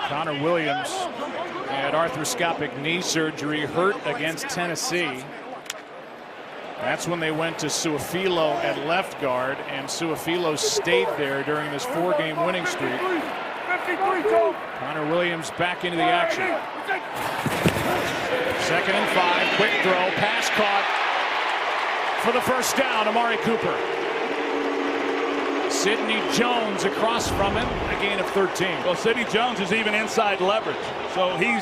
Connor Williams had arthroscopic knee surgery, hurt against Tennessee. That's when they went to Suafilo at left guard, and Suafilo stayed there during this 4-game winning streak. Connor Williams back into the action. 2nd and 5, quick throw, pass caught for the first down. Amari Cooper. Sidney Jones across from him, a gain of 13. Well, Sidney Jones is even inside leverage, so he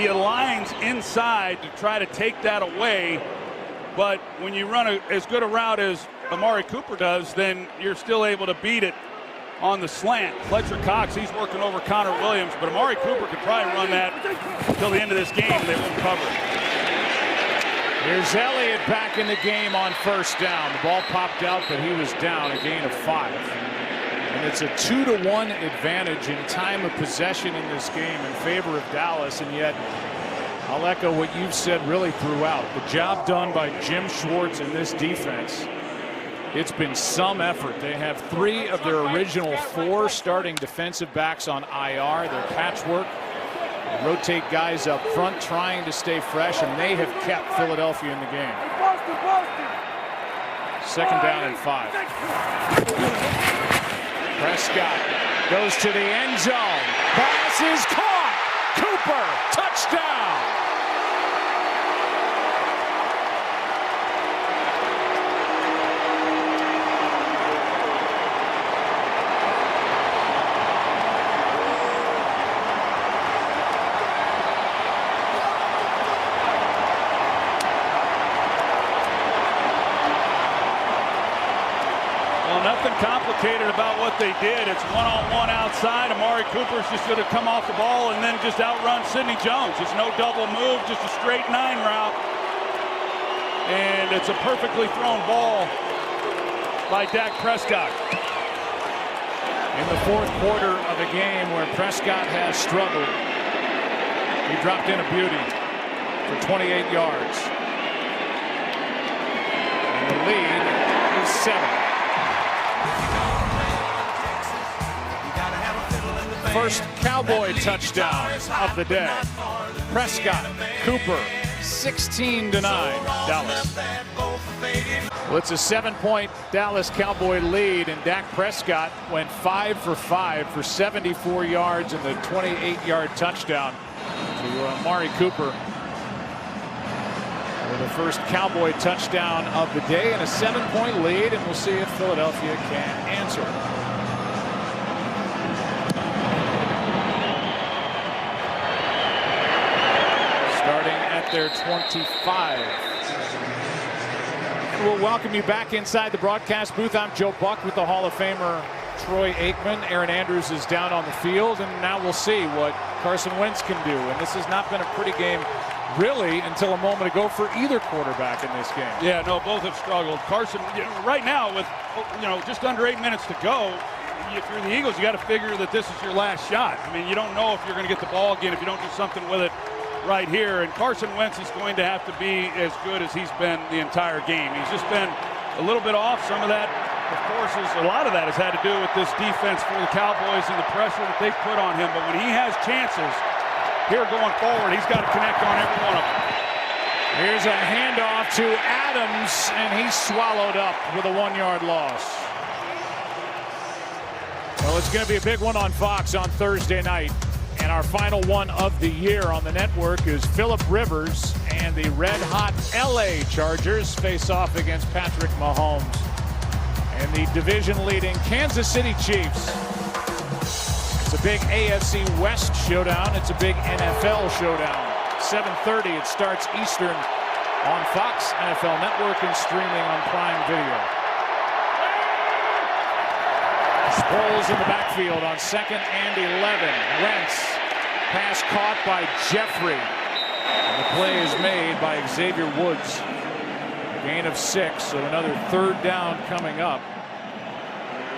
aligns inside to try to take that away. But when you run as good a route as Amari Cooper does, then you're still able to beat it on the slant. Fletcher Cox, he's working over Connor Williams, but Amari Cooper could probably run that until the end of this game, and they won't cover it. Here's Elliott back in the game on first down. The ball popped out, but he was down, a gain of 5. And it's a 2-to-1 advantage in time of possession in this game in favor of Dallas, and yet I'll echo what you've said really throughout. The job done by Jim Schwartz in this defense, it's been some effort. They have 3 of their original 4 starting defensive backs on IR. Their patchwork. They rotate guys up front trying to stay fresh, and they have kept Philadelphia in the game. 2nd down and 5. Prescott goes to the end zone. Pass is caught. Cooper, touchdown. Nothing complicated about what they did. It's one-on-one outside. Amari Cooper's just going to come off the ball and then just outrun Sidney Jones. It's no double move, just a straight 9 route. And it's a perfectly thrown ball by Dak Prescott. In the 4th quarter of a game where Prescott has struggled, he dropped in a beauty for 28 yards. And the lead is 7. First Cowboy touchdown of the day. Prescott, Cooper, 16-9 Dallas. Well, it's a 7-point Dallas Cowboy lead, and Dak Prescott went 5 for 5 for 74 yards and the 28-yard touchdown to Amari Cooper for the first Cowboy touchdown of the day, and a 7-point lead, and we'll see if Philadelphia can answer. Starting at their 25. And we'll welcome you back inside the broadcast booth. I'm Joe Buck with the Hall of Famer Troy Aikman. Aaron Andrews is down on the field, and now we'll see what Carson Wentz can do. And this has not been a pretty game really until a moment ago for either quarterback in this game. Yeah, no, both have struggled. Carson, right now with just under 8 minutes to go, if you're the Eagles, you got to figure that this is your last shot. I mean, you don't know if you're going to get the ball again if you don't do something with it right here. And Carson Wentz is going to have to be as good as he's been the entire game. He's just been a little bit off. Some of that, of course, a lot of that has had to do with this defense for the Cowboys and the pressure that they've put on him. But when he has chances here going forward, he's got to connect on every one of them. Here's a handoff to Adams, and he's swallowed up with a 1-yard loss. Well, it's going to be a big one on Fox on Thursday night. And our final one of the year on the network is Phillip Rivers and the red-hot LA Chargers face off against Patrick Mahomes and the division-leading Kansas City Chiefs. It's a big AFC West showdown. It's a big NFL showdown. 7:30 it starts Eastern on Fox, NFL Network, and streaming on Prime Video. Sproles in the backfield on 2nd and 11. Wentz, pass caught by Jeffrey. And the play is made by Xavier Woods. A gain of 6, so another 3rd down coming up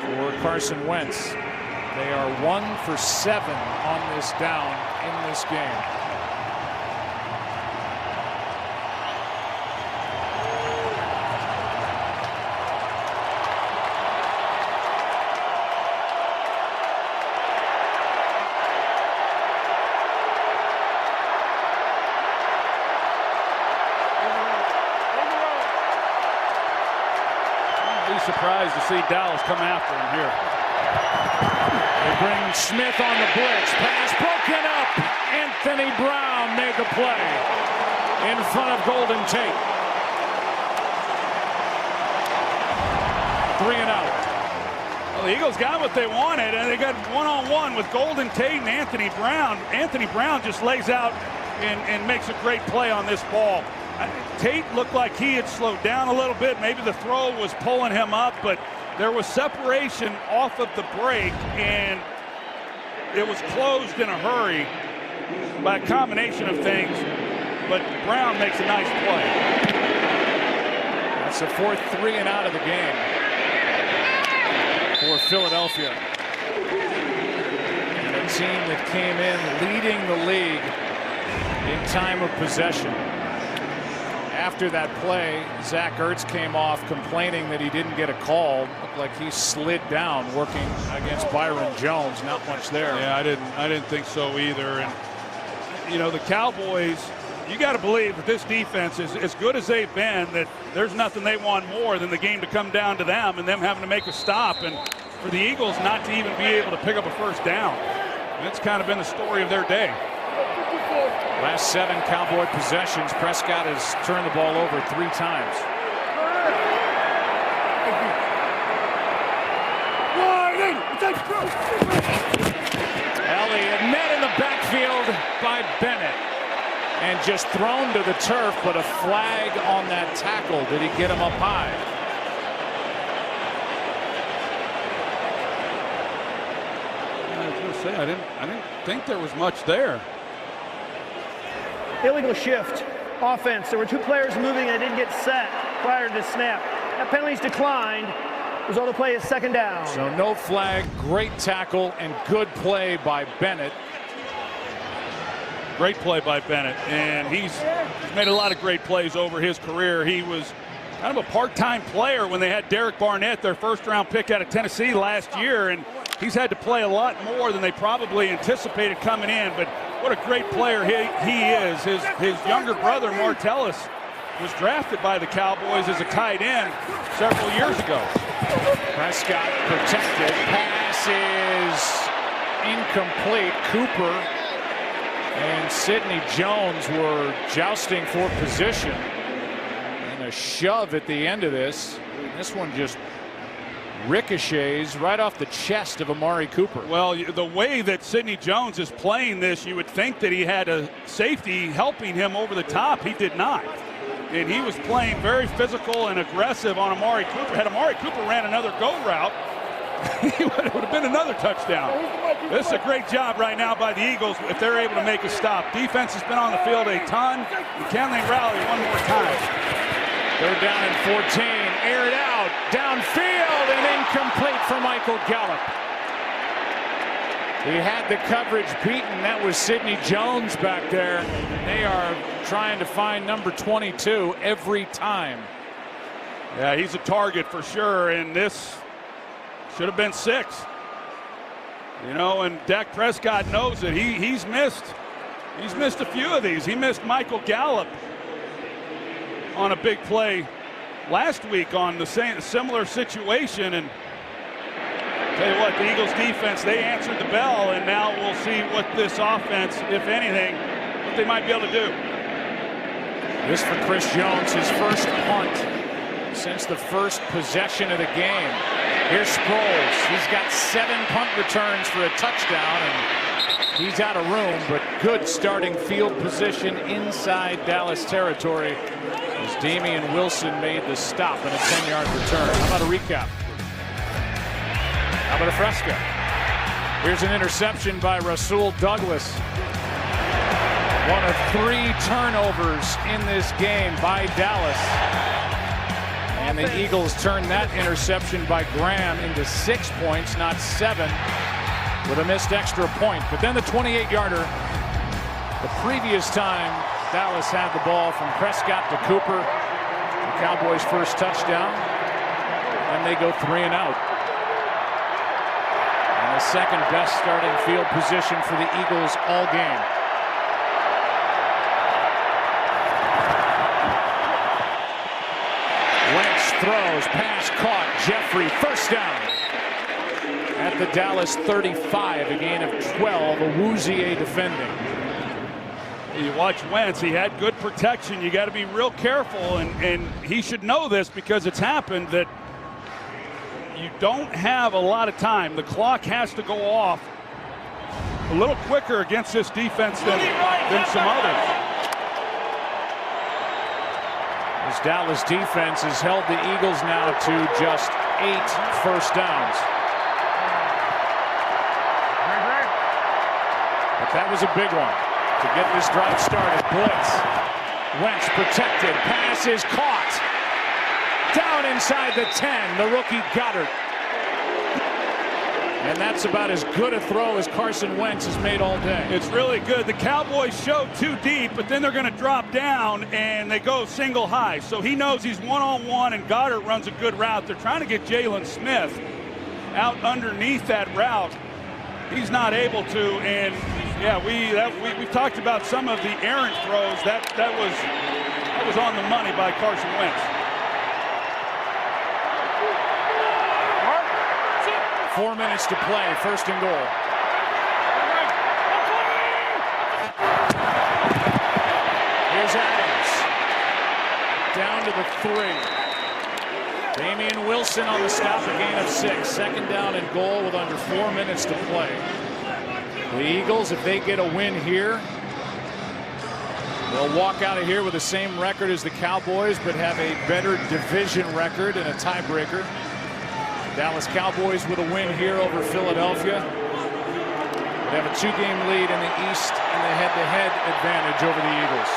for Carson Wentz. They are 1 for 7 on this down in this game. Surprised to see Dallas come after him here. They bring Smith on the blitz. Pass broken up. Anthony Brown made the play in front of Golden Tate. 3 and out. Well, the Eagles got what they wanted, and they got one-on-one with Golden Tate and Anthony Brown. Anthony Brown just lays out and makes a great play on this ball. Tate looked like he had slowed down a little bit. Maybe the throw was pulling him up, but there was separation off of the break, and it was closed in a hurry by a combination of things, but Brown makes a nice play. That's the 4th 3 and out of the game for Philadelphia. And a team that came in leading the league in time of possession. After that play, Zach Ertz came off complaining that he didn't get a call. Looked like he slid down working against Byron Jones. Not much there. Yeah, I didn't think so either. And the Cowboys, you got to believe that this defense is as good as they've been, that there's nothing they want more than the game to come down to them and them having to make a stop, and for the Eagles not to even be able to pick up a 1st down. And it's kind of been the story of their day. Last 7 Cowboy possessions, Prescott has turned the ball over 3 times. Elliott met in the backfield by Bennett and just thrown to the turf, but a flag on that tackle. Did he get him up high? I was going to say, I didn't think there was much there. Illegal shift, offense. There were 2 players moving and they didn't get set prior to the snap. That penalty's declined. Result of play is 2nd down. So no flag, great tackle, and good play by Bennett. Great play by Bennett, and he's made a lot of great plays over his career. He was kind of a part-time player when they had Derek Barnett, their 1st-round pick out of Tennessee last year, and he's had to play a lot more than they probably anticipated coming in, but what a great player he is. His younger brother, Martellus, was drafted by the Cowboys as a tight end several years ago. Prescott protected. Pass is incomplete. Cooper and Sidney Jones were jousting for position. And a shove at the end of this. This one just ricochets right off the chest of Amari Cooper. Well, the way that Sidney Jones is playing this, you would think that he had a safety helping him over the top. He did not. And he was playing very physical and aggressive on Amari Cooper. Had Amari Cooper ran another go route, it would have been another touchdown. This is a great job right now by the Eagles if they're able to make a stop. Defense has been on the field a ton. Can they rally one more time? They're down in 14. Aired out. Downfield and incomplete for Michael Gallup. He had the coverage beaten. That was Sidney Jones back there. They are trying to find number 22 every time. Yeah, he's a target for sure, and this should have been 6. You know, and Dak Prescott knows it. He's missed a few of these. He missed Michael Gallup on a big play last week on the similar situation, and tell you what, the Eagles defense, they answered the bell, and now we'll see what this offense, if anything, what they might be able to do. This for Chris Jones, his first punt since the first possession of the game. Here's Sproles. He's got 7 punt returns for a touchdown, and he's out of room, but good starting field position inside Dallas territory as Damian Wilson made the stop and a 10-yard return. How about a recap? How about a fresco? Here's an interception by Rasul Douglas. One of 3 turnovers in this game by Dallas. And the Eagles turned that interception by Graham into 6 points, not 7, with a missed extra point. But then the 28-yarder, the previous time Dallas had the ball from Prescott to Cooper, the Cowboys' first touchdown, and they go 3 and out. And the second best starting field position for the Eagles all game. Wentz throws, pass caught, Jeffrey, first down. At the Dallas 35, a gain of 12, Awuzie defending. You watch Wentz, he had good protection. You got to be real careful, and he should know this because it's happened that you don't have a lot of time. The clock has to go off a little quicker against this defense than some others. This Dallas defense has held the Eagles now to just 8 first downs. But that was a big one to get this drive started. Blitz. Wentz protected. Pass is caught. Down inside the 10. The rookie Goddard. And that's about as good a throw as Carson Wentz has made all day. It's really good. The Cowboys show too deep, but then they're going to drop down and they go single high. So he knows he's one-on-one, and Goddard runs a good route. They're trying to get Jalen Smith out underneath that route. He's not able to, and yeah, we've talked about some of the errant throws. That was on the money by Carson Wentz. 4 minutes to play, first and goal. Here's Adams. Down to the 3. Damian Wilson on the stop, a gain of 6. Second down and goal with under 4 minutes to play. The Eagles, if they get a win here, they'll walk out of here with the same record as the Cowboys, but have a better division record and a tiebreaker. Dallas Cowboys with a win here over Philadelphia. They have a 2-game lead in the East and the head-to-head advantage over the Eagles.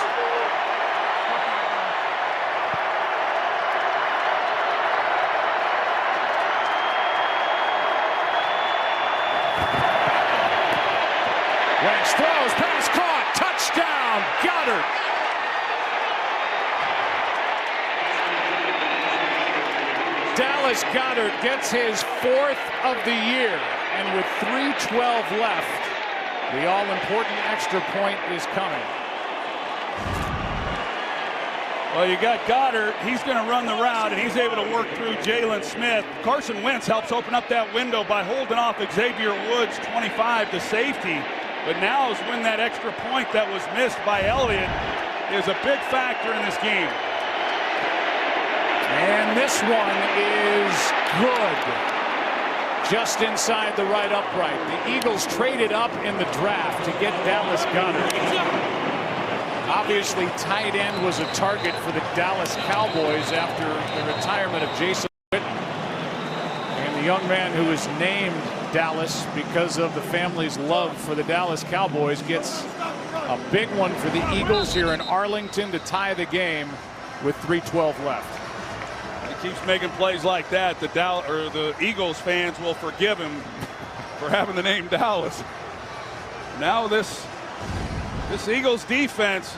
Wentz throws, pass caught, touchdown, Goddard. Dallas Goddard gets his 4th of the year, and with 3:12 left, the all-important extra point is coming. Well, you got Goddard. He's going to run the route, and he's able to work through Jalen Smith. Carson Wentz helps open up that window by holding off Xavier Woods, 25, to safety. But now is when that extra point that was missed by Elliott is a big factor in this game. And this one is good. Just inside the right upright. The Eagles traded up in the draft to get Dallas Goddard. Obviously, tight end was a target for the Dallas Cowboys after the retirement of Jason Witten. And The young man who is named Dallas because of the family's love for the Dallas Cowboys gets a big one for the Eagles here in Arlington to tie the game with 3:12 left. He keeps making plays like that. The Eagles fans will forgive him for having the name Dallas. Now this Eagles defense,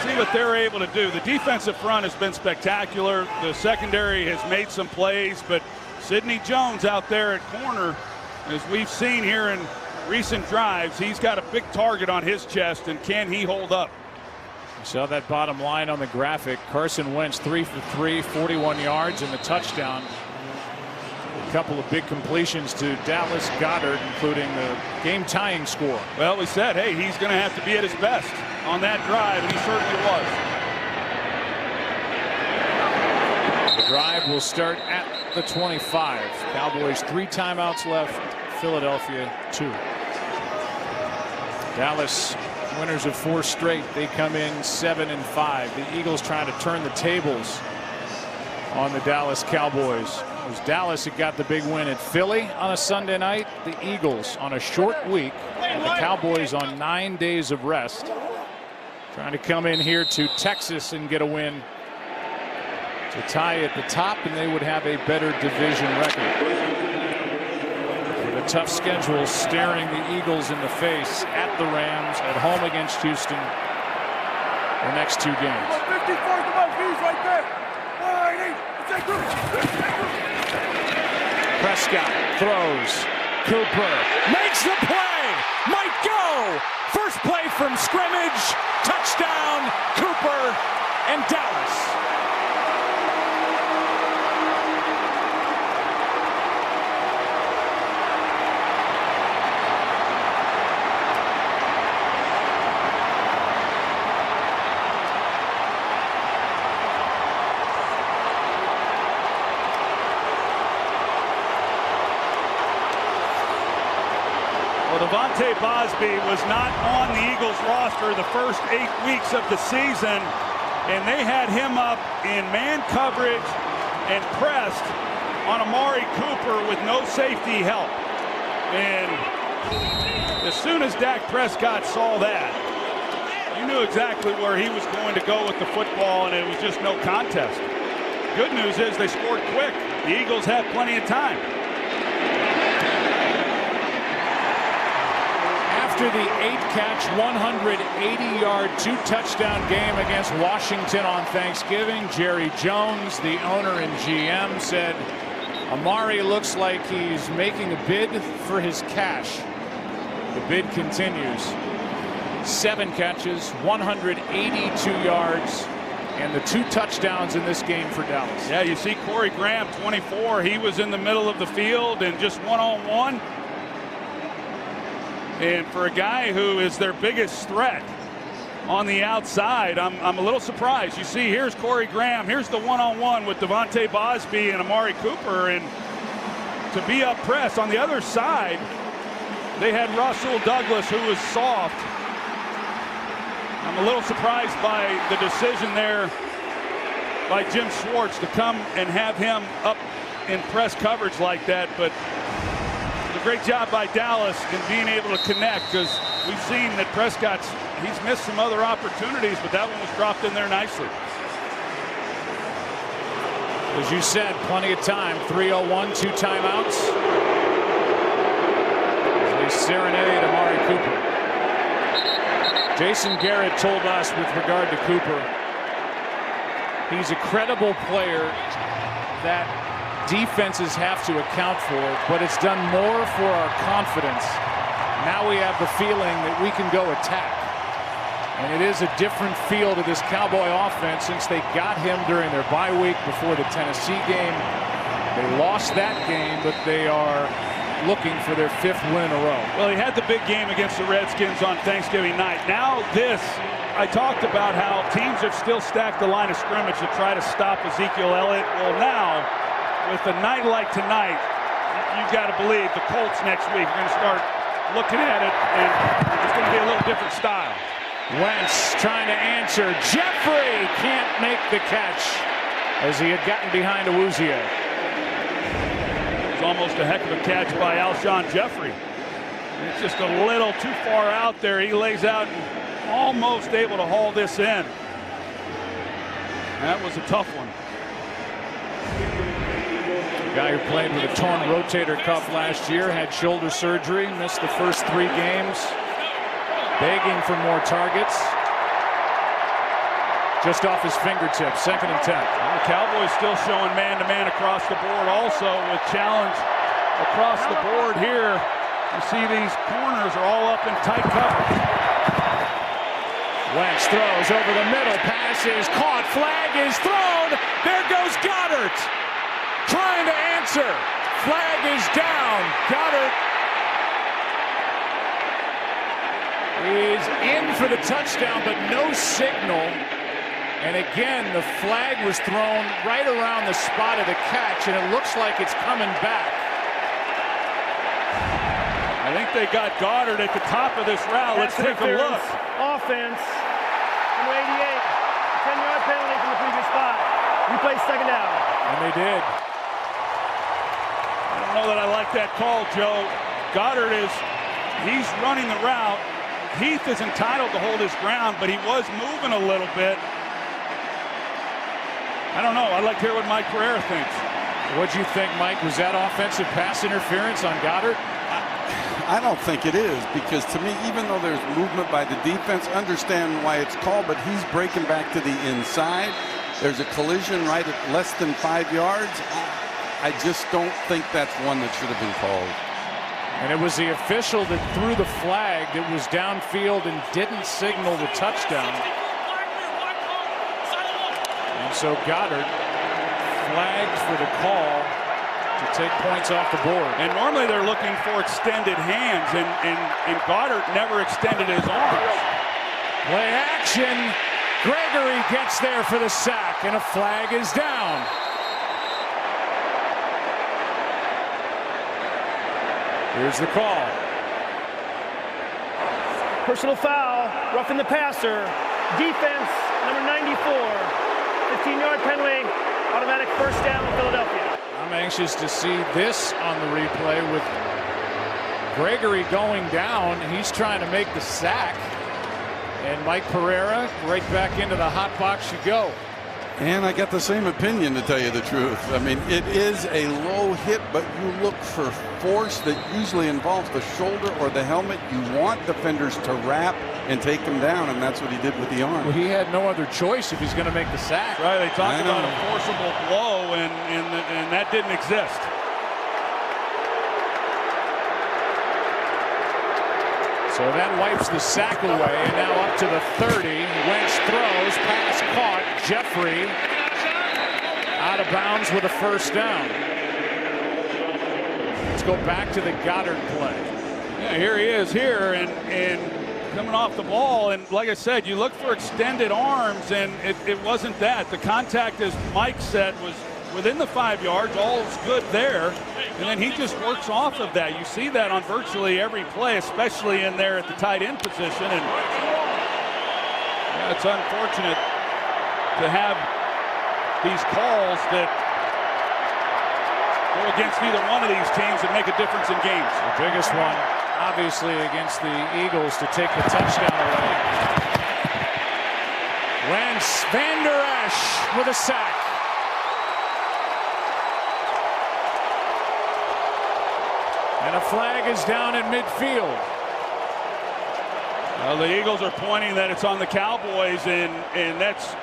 see what they're able to do. The defensive front has been spectacular. The secondary has made some plays, but Sidney Jones out there at corner, as we've seen here in recent drives, he's got a big target on his chest, and can he hold up? You saw that bottom line on the graphic. Carson Wentz 3 for 3, 41 yards and the touchdown. A couple of big completions to Dallas Goedert, including the game-tying score. Well, we said, hey, he's going to have to be at his best on that drive, and he certainly was. The drive will start at the 25. Cowboys 3 timeouts left. Philadelphia 2. Dallas winners of 4 straight. They come in 7-5. The Eagles trying to turn the tables on the Dallas Cowboys. It was Dallas that got the big win at Philly on a Sunday night. The Eagles on a short week. And the Cowboys on 9 days of rest. Trying to come in here to Texas and get a win to tie at the top, and they would have a better division record. With a tough schedule staring the Eagles in the face at the Rams, at home against Houston, the next 2 games. Prescott throws. Cooper makes the play. Might go. First play from scrimmage. Touchdown. Cooper and Dallas. Devontae Bosby was not on the Eagles roster the first 8 weeks of the season, and they had him up in man coverage and pressed on Amari Cooper with no safety help. And as soon as Dak Prescott saw that, you knew exactly where he was going to go with the football, and it was just no contest. Good news is they scored quick. The Eagles have plenty of time. After the 8-catch, 180-yard, 2-touchdown game against Washington on Thanksgiving, Jerry Jones, the owner and GM, said Amari looks like he's making a bid for his cash. The bid continues. 7 catches, 182 yards, and the 2 touchdowns in this game for Dallas. Yeah, you see Corey Graham, 24. He was in the middle of the field and just one-on-one. And for a guy who is their biggest threat on the outside, I'm a little surprised. You see, here's Corey Graham. Here's the one-on-one with Devontae Bosby and Amari Cooper. And to be up press on the other side, they had Russell Douglas, who was soft. I'm a little surprised by the decision there by Jim Schwartz to come and have him up in press coverage like that. But great job by Dallas in being able to connect, because we've seen that he's missed some other opportunities, but that one was dropped in there nicely. As you said, plenty of time. 3:01, 2 timeouts. They serenade Amari Cooper. Jason Garrett told us with regard to Cooper, he's a credible player that defenses have to account for, but it's done more for our confidence. Now we have the feeling that we can go attack. And it is a different feel to this Cowboy offense since they got him during their bye week before the Tennessee game. They lost that game, but they are looking for their 5th win in a row. Well, he had the big game against the Redskins on Thanksgiving night. Now this, I talked about how teams have still stacked the line of scrimmage to try to stop Ezekiel Elliott. Well, now, with a night like tonight, you've got to believe the Colts next week are going to start looking at it, and it's going to be a little different style. Wentz trying to answer. Jeffrey can't make the catch as he had gotten behind Awuzie. almost a heck of a catch by Alshon Jeffrey. It's just a little too far out there. He lays out and almost able to haul this in. That was a tough one. The guy who played with a torn rotator cuff last year, had shoulder surgery, missed the first 3 games, begging for more targets. Just off his fingertips, 2nd and 10. Well, the Cowboys still showing man-to-man across the board also with challenge across the board here. You see these corners are all up in tight coverage. Wentz throws over the middle, pass is caught, flag is thrown. There goes Goddard, trying to answer. Flag is down. Goddard is in for the touchdown, but no signal. And again, the flag was thrown right around the spot of the catch, and it looks like it's coming back. I think they got Goddard at the top of this route. Let's take a look. Offense, number 88, 10-yard penalty from the previous spot. Replay 2nd down. And they did. I don't know that I like that call, Joe. Goddard he's running the route. Heath is entitled to hold his ground, but he was moving a little bit. I don't know. I'd like to hear what Mike Pereira thinks. What do you think, Mike? Was that offensive pass interference on Goddard? I don't think it is, because to me, even though there's movement by the defense, understand why it's called, but he's breaking back to the inside. There's a collision right at less than 5 yards. I just don't think that's one that should have been called. And it was the official that threw the flag that was downfield and didn't signal the touchdown. And so Goddard flagged for the call to take points off the board. And normally they're looking for extended hands, and Goddard never extended his arms. Play action. Gregory gets there for the sack, and a flag is down. Here's the call. Personal foul, roughing the passer. Defense, number 94. 15-yard penalty, automatic 1st down in Philadelphia. I'm anxious to see this on the replay with Gregory going down. He's trying to make the sack. And Mike Pereira, right back into the hot box you go. And I got the same opinion, to tell you the truth. I mean, it is a low hit, but you look for force that usually involves the shoulder or the helmet. You want defenders to wrap and take him down, and that's what he did with the arm. Well, he had no other choice if he's going to make the sack. Right, they talked about a forcible blow, and that didn't exist. So that wipes the sack away, and now up to the 30. Wentz throws, pass caught. Jeffrey out of bounds with a 1st down. Let's go back to the Goddard play. Yeah, here he is here, and coming off the ball. And like I said, you look for extended arms, and it wasn't that. The contact, as Mike said, was within the 5 yards. All's good there. And then he just works off of that. You see that on virtually every play, especially in there at the tight end position. And yeah, it's unfortunate to have these calls that go against either one of these teams and make a difference in games. The biggest one, obviously, against the Eagles to take the touchdown away. Wentz, Van Der Esch with a sack. And a flag is down at midfield. Well, the Eagles are pointing that it's on the Cowboys, and that's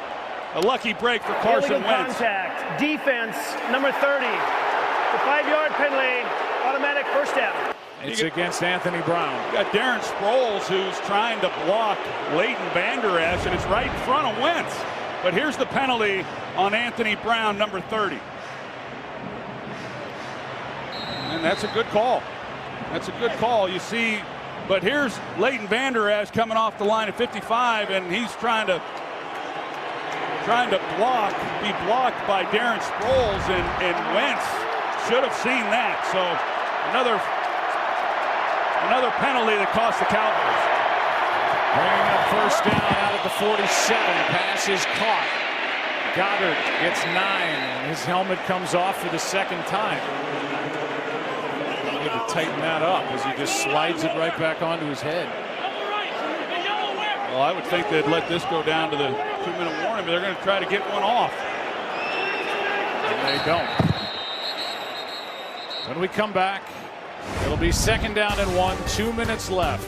a lucky break for Carson Wentz. Contact. Defense, number 30. The 5-yard penalty, automatic 1st down. It's against Anthony Brown. You got Darren Sproles, who's trying to block Leighton Vander Esch, and it's right in front of Wentz. But here's the penalty on Anthony Brown, number 30. And that's a good call. That's a good call. You see, but here's Leighton Vander Esch coming off the line at 55, and he's trying to be blocked by Darren Sproles, and Wentz should have seen that. So another penalty that cost the Cowboys. Bringing up 1st down out at the 47. Pass is caught. Goddard gets 9. His helmet comes off for the 2nd time. to tighten that up as he just slides it right back onto his head. Well, I would think they'd let this go down to the 2-minute warning, but they're going to try to get one off. And they don't. When we come back, it'll be 2nd down and 1, 2 minutes left.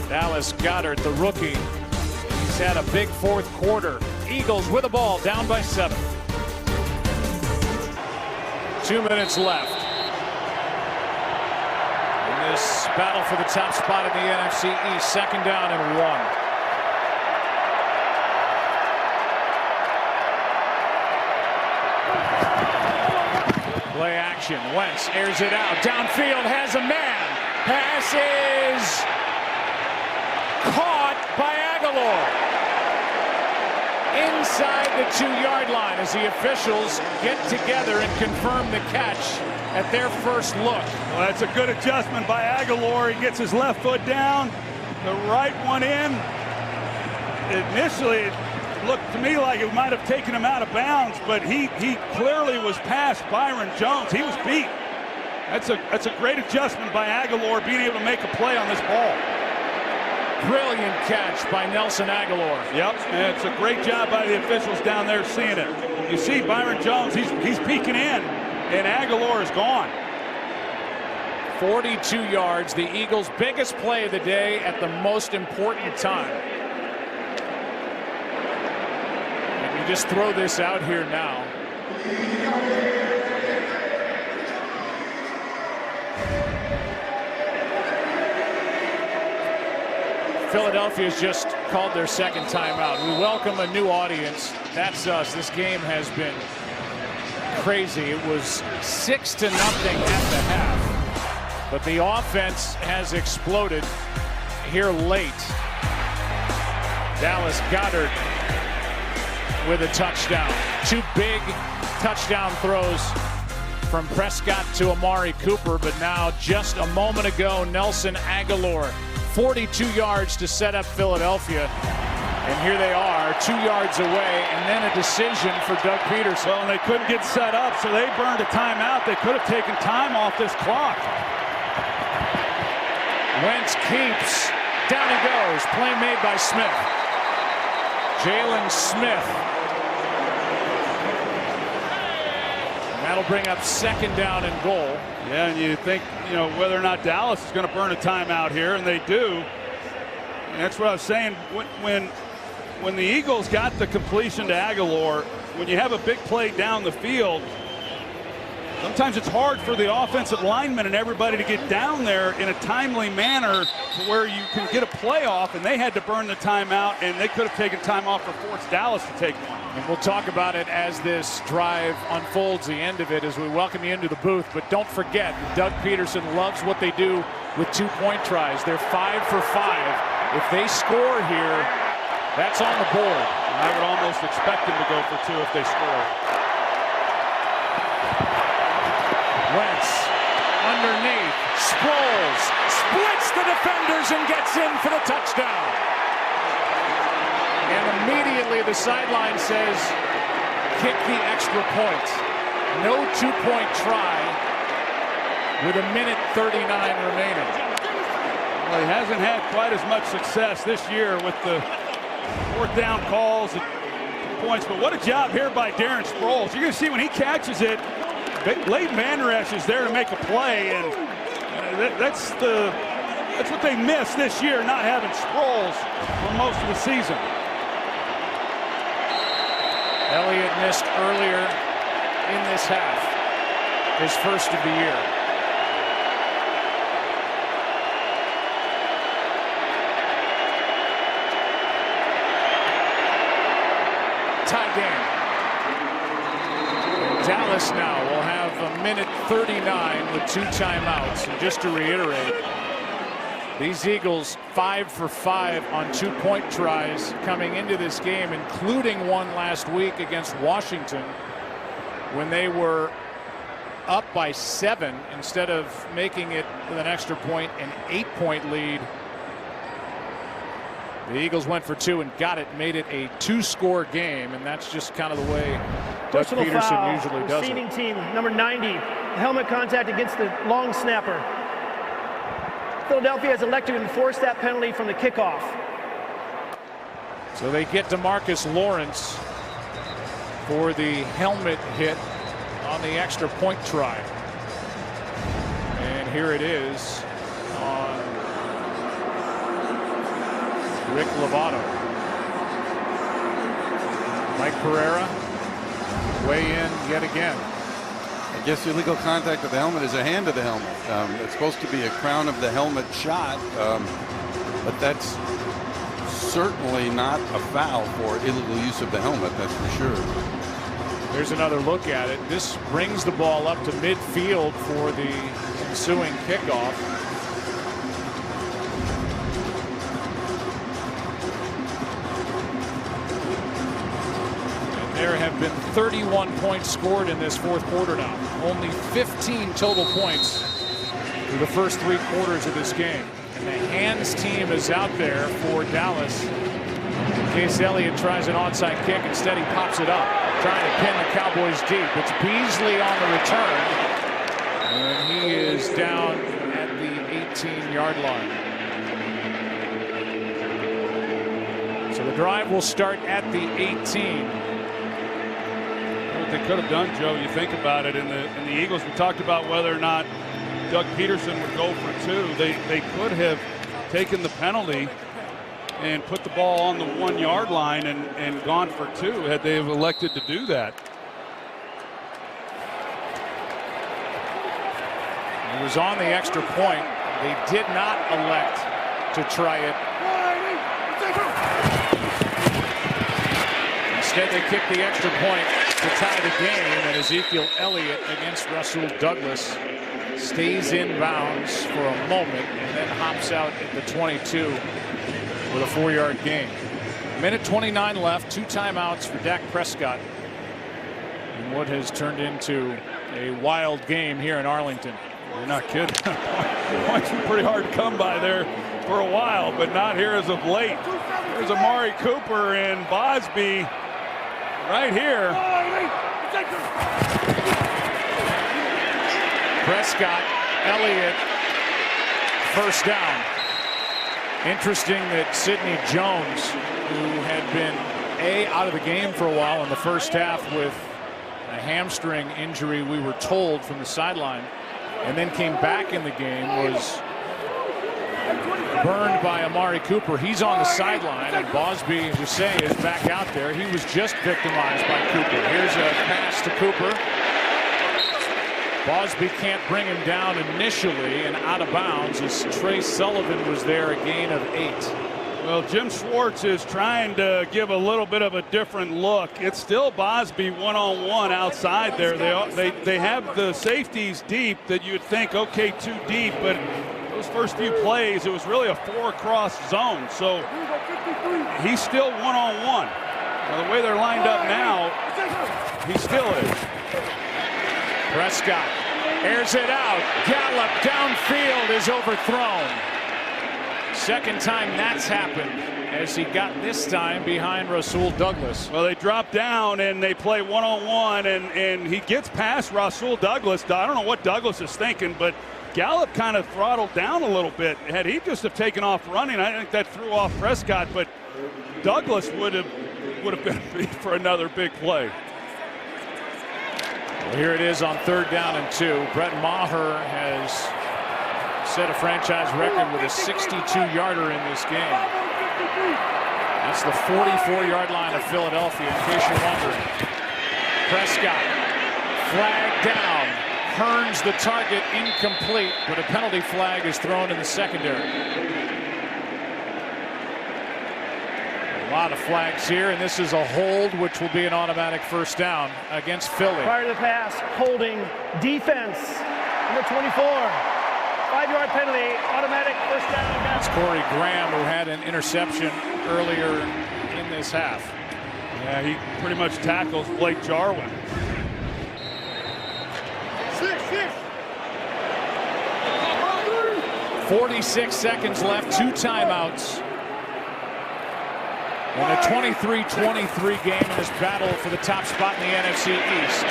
Dallas Goedert, the rookie, he's had a big 4th quarter. Eagles with the ball, down by 7. 2 minutes left. In this battle for the top spot in the NFC East, 2nd down and 1. Play action. Wentz airs it out. Downfield, has a man. Pass is caught by Aguilar. Inside the 2-yard line as the officials get together and confirm the catch at their first look. Well, that's a good adjustment by Aguilar. He gets his left foot down, the right one in. Initially, it looked to me like it might have taken him out of bounds, but he clearly was past Byron Jones. He was beat. That's a great adjustment by Aguilar, being able to make a play on this ball. Brilliant catch by Nelson Aguilar. Yep, and it's a great job by the officials down there seeing it. You see Byron Jones, he's peeking in, and Aguilar is gone. 42 yards, the Eagles' biggest play of the day at the most important time. And you just throw this out here now. Philadelphia's just called their 2nd timeout. We welcome a new audience. That's us. This game has been crazy. It was 6-0 at the half. But the offense has exploded here late. Dallas Goedert with a touchdown. 2 big touchdown throws from Prescott to Amari Cooper. But now, just a moment ago, Nelson Aguilar, 42 yards to set up Philadelphia. And here they are, 2 yards away, and then a decision for Doug Peterson. Well, and they couldn't get set up, so they burned a timeout. They could have taken time off this clock. Wentz keeps. Down he goes. Play made by Smith. Jalen Smith. And that'll bring up 2nd down and goal. Yeah, and you think, whether or not Dallas is going to burn a timeout here, and they do. And that's what I was saying. When the Eagles got the completion to Aguilar, when you have a big play down the field, sometimes it's hard for the offensive linemen and everybody to get down there in a timely manner to where you can get a play off, and they had to burn the timeout, and they could have taken time off for force Dallas to take one. And we'll talk about it as this drive unfolds, the end of it, as we welcome you into the booth. But don't forget, Doug Peterson loves what they do with 2-point tries. They're 5 for 5. If they score here, that's on the board. I would almost expect them to go for 2 if they score. Wentz underneath, Sproles splits the defenders and gets in for the touchdown. And immediately the sideline says, kick the extra point. No 2-point try with 1:39 remaining. Well, he hasn't had quite as much success this year with the 4th down calls and points, but what a job here by Darren Sproles. You're going to see when he catches it, Leighton Vander Esch is there to make a play, and that's what they missed this year, not having Sproles for most of the season. Elliott missed earlier in this half, his first of the year. Tie game. Dallas now will have 1:39 with 2 timeouts. And just to reiterate, these Eagles 5 for 5 on 2-point tries coming into this game, including one last week against Washington when they were up by 7 instead of making it with an extra point, an 8-point lead. The Eagles went for 2 and got it, made it a 2-score game, and that's just kind of the way Personal Peterson foul, usually does receiving it. team, number 90. Helmet contact against the long snapper. Philadelphia has elected to enforce that penalty from the kickoff. So they get DeMarcus Lawrence for the helmet hit on the extra point try. And here it is on Rick Lovato. Mike Pereira weigh in yet again. I guess illegal contact with the helmet is a hand to the helmet. It's supposed to be a crown of the helmet shot, but that's certainly not a foul for illegal use of the helmet, that's for sure. There's another look at it. This brings the ball up to midfield for the ensuing kickoff. And there have been 31 points scored in this fourth quarter now. Only 15 total points through the first 3 quarters of this game. And the hands team is out there for Dallas. Case Elliott tries an onside kick. Instead, he pops it up, trying to pin the Cowboys deep. It's Beasley on the return. And he is down at the 18-yard line. So the drive will start at the 18. What they could have done, Joe, you think about it, in the Eagles, we talked about whether or not Doug Peterson would go for 2. They could have taken the penalty and put the ball on the 1-yard line and gone for 2 had they have elected to do that. He was on the extra point. They did not elect to try it. Instead, they kicked the extra point to tie the game, and Ezekiel Elliott against Rasul Douglas stays in bounds for a moment and then hops out at the 22 with a 4-yard gain. Minute 29 left, 2 timeouts for Dak Prescott in what has turned into a wild game here in Arlington. You're not kidding. Points were pretty hard to come by there for a while, but not here as of late. There's Amari Cooper and Bosby right here. Prescott, Elliott, first down. Interesting that Sidney Jones, who had been out of the game for a while in the first half with a hamstring injury, we were told, from the sideline, and then came back in the game, was burned by Amari Cooper. He's on the sideline, and Bosby, as you say, is back out there. He was just victimized by Cooper. Here's a pass to Cooper. Bosby can't bring him down initially, and out of bounds as Trey Sullivan was there, a gain of 8. Well, Jim Schwartz is trying to give a little bit of a different look. It's still Bosby one-on-one outside there. They have the safeties deep that you'd think, okay, 2 deep, but those first few plays, it was really a 4-across zone. So he's still one-on-one. Well, the way they're lined up now, he still is. Prescott airs it out. Gallup downfield is overthrown. Second time that's happened, as he got this time behind Rasul Douglas. Well, they drop down and they play one-on-one, and he gets past Rasul Douglas. I don't know what Douglas is thinking, but Gallup kind of throttled down a little bit. Had he just have taken off running, I think that threw off Prescott, but Douglas would have been beat for another big play. Well, here it is on 3rd down and 2. Brett Maher has set a franchise record with a 62-yarder in this game. That's the 44-yard line of Philadelphia, in case you're wondering. Prescott, flag down. Hearns the target, incomplete, but a penalty flag is thrown in the secondary. A lot of flags here, and this is a hold, which will be an automatic first down against Philly. Prior to the pass, holding, defense, number 24. 5-yard penalty, automatic first down. That's Corey Graham, who had an interception earlier in this half. Yeah, he pretty much tackles Blake Jarwin. 46 seconds left, 2 timeouts. In a 23-23 game in this battle for the top spot in the NFC East.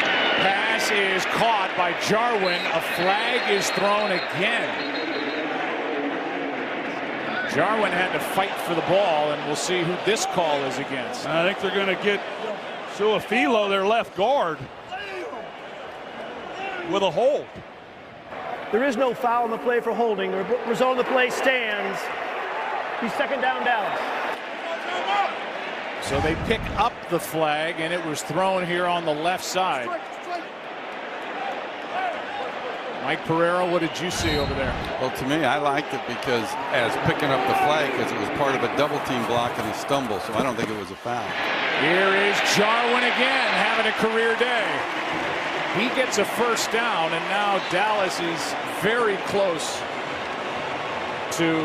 Pass is caught by Jarwin. A flag is thrown again. Jarwin had to fight for the ball, and we'll see who this call is against. I think they're going to get Suafilo, their left guard, with a hold. There is no foul on the play for holding. The result of the play stands. He's second down, Dallas. So they pick up the flag, and it was thrown here on the left side. Mike Pereira, what did you see over there? Well, to me, I liked it because as picking up the flag, because it was part of a double team block and a stumble, so I don't think it was a foul. Here is Jarwin again, having a career day. He gets a first down, and now Dallas is very close to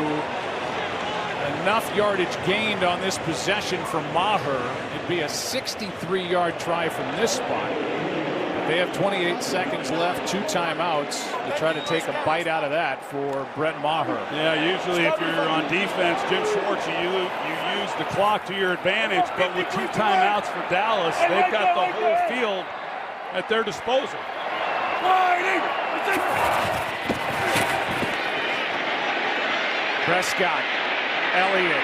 enough yardage gained on this possession from Maher. It'd be a 63-yard try from this spot. They have 28 seconds left, 2 timeouts to try to take a bite out of that for Brett Maher. Yeah, usually if you're on defense, Jim Schwartz, you use the clock to your advantage, but with 2 timeouts for Dallas, they've got the whole field at their disposal. Prescott, Elliott,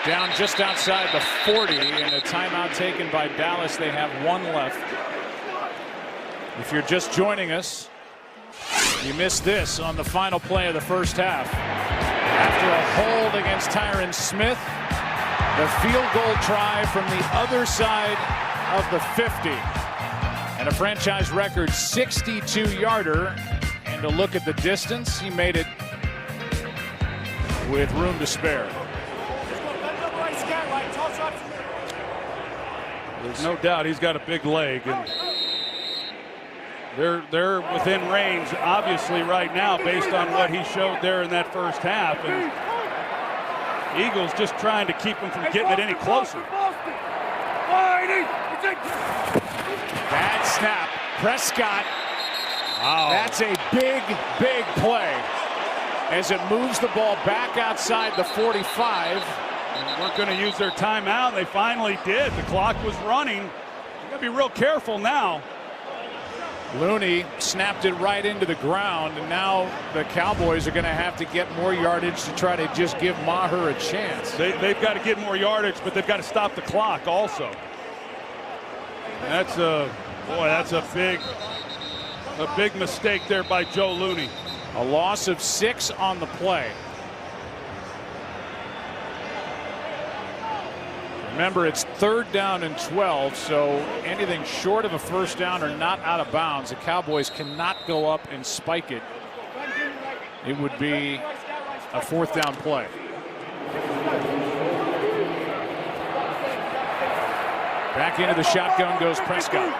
down just outside the 40, and a timeout taken by Dallas. They have 1 left. If you're just joining us, you missed this on the final play of the first half. After a hold against Tyron Smith, the field goal try from the other side of the 50. And a franchise record 62-yarder. And to look at the distance, he made it with room to spare. There's no doubt he's got a big leg, and they're within range, obviously, right now, based on what he showed there in that first half. And Eagles just trying to keep him from getting it any closer. Bad snap. Prescott. Wow. That's a big, big play as it moves the ball back outside the 45. And we're going to use their timeout. They finally did. The clock was running. You got to be real careful now. Looney snapped it right into the ground, and now the Cowboys are going to have to get more yardage to try to just give Maher a chance. They've got to get more yardage, but they've got to stop the clock also. That's a big mistake there by Joe Looney. A loss of 6 on the play. Remember, it's 3rd down and 12, so anything short of a first down or not out of bounds, the Cowboys cannot go up and spike it. It would be a 4th down play. Back into the shotgun goes Prescott.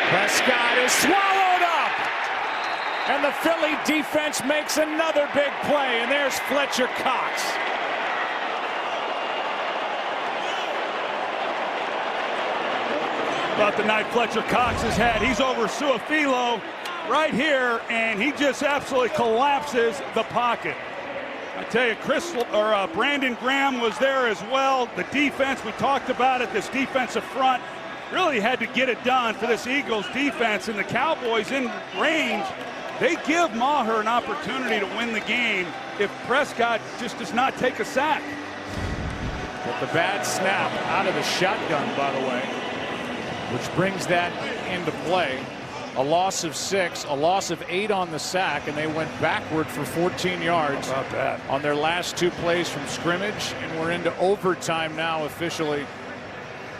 Prescott is swallowed up. And the Philly defense makes another big play, and there's Fletcher Cox. About the night Fletcher Cox has had. He's over Suafilo right here, and he just absolutely collapses the pocket. I tell you, Brandon Graham was there as well. The defense, we talked about it, this defensive front really had to get it done for this Eagles defense, and the Cowboys in range. They give Maher an opportunity to win the game if Prescott just does not take a sack. But the bad snap out of the shotgun, by the way, which brings that into play. A loss of 6, a loss of 8 on the sack, and they went backward for 14 yards on their last 2 plays from scrimmage, and we're into overtime now officially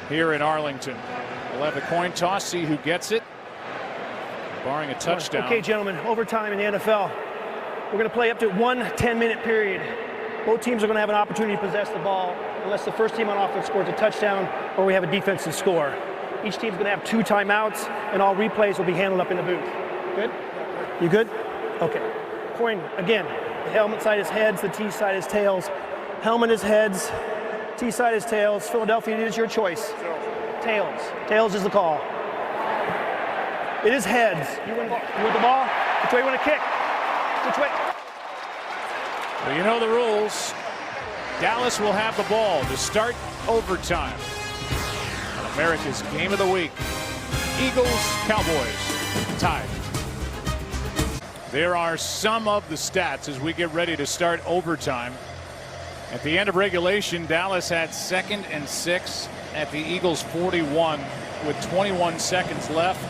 here in Arlington. We'll have the coin toss, see who gets it, barring a touchdown. Okay, gentlemen, overtime in the NFL. We're going to play up to 1 10-minute period. Both teams are going to have an opportunity to possess the ball unless the first team on offense scores a touchdown or we have a defensive score. Each team's going to have 2 timeouts, and all replays will be handled up in the booth. Good? You good? Okay. Coin, again, the helmet side is heads, the T side is tails. Helmet is heads, T side is tails. Philadelphia, it is your choice. Tails. Tails is the call. It is heads. You want the ball? Which way you want to kick? Which way? Well, you know the rules. Dallas will have the ball to start overtime. On America's Game of the Week. Eagles, Cowboys, tied. There are some of the stats as we get ready to start overtime. At the end of regulation, Dallas had 2nd and 6 at the Eagles 41 with 21 seconds left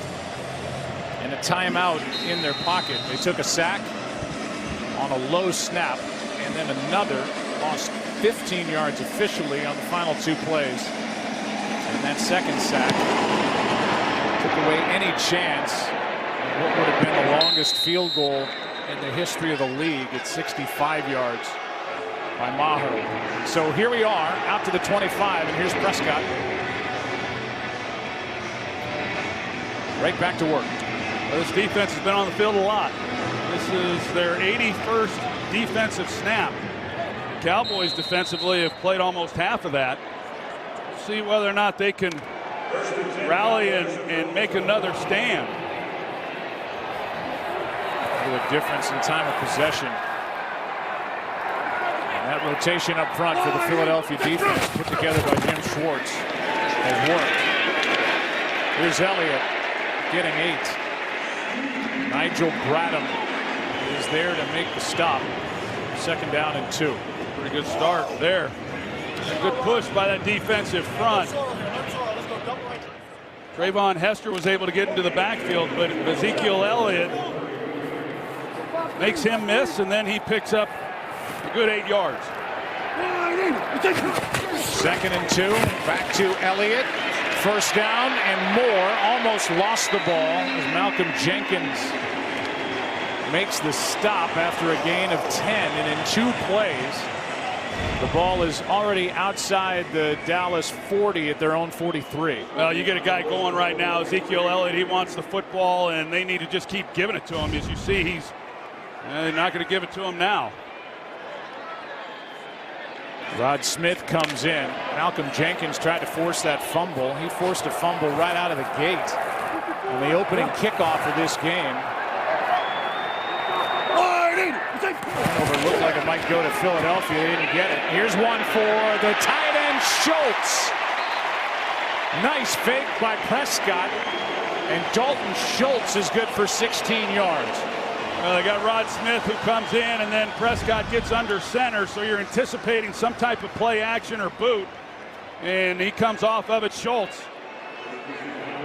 and a timeout in their pocket. They took a sack on a low snap and then another, lost 15 yards officially on the final 2 plays. And that second sack took away any chance of what would have been the longest field goal in the history of the league at 65 yards by Maher. So here we are out to the 25, and here's Prescott. Right back to work. Well, this defense has been on the field a lot. This is their 81st defensive snap. The Cowboys defensively have played almost half of that. See whether or not they can rally and make another stand. A difference in time of possession. And that rotation up front for the Philadelphia defense put together by Jim Schwartz has worked. Here's Elliott getting 8. Nigel Bradham is there to make the stop. 2nd down and 2. Pretty good start there. A good push by that defensive front. Trayvon Hester was able to get into the backfield, but Ezekiel Elliott makes him miss, and then he picks up a good 8 yards. 2nd and 2. Back to Elliott. 1st down and more. Almost lost the ball as Malcolm Jenkins makes the stop after a gain of 10. And in 2 plays, the ball is already outside the Dallas 40 at their own 43. Well, you get a guy going right now, Ezekiel Elliott. He wants the football, and they need to just keep giving it to him. As you see, he's they're not going to give it to him now. Rod Smith comes in. Malcolm Jenkins tried to force that fumble. He forced a fumble right out of the gate on the opening kickoff of this game. Turnover looked like it might go to Philadelphia. He didn't get it. Here's one for the tight end, Schultz. Nice fake by Prescott. And Dalton Schultz is good for 16 yards. Well, they got Rod Smith who comes in, and then Prescott gets under center, so you're anticipating some type of play action or boot, and he comes off of it. Schultz.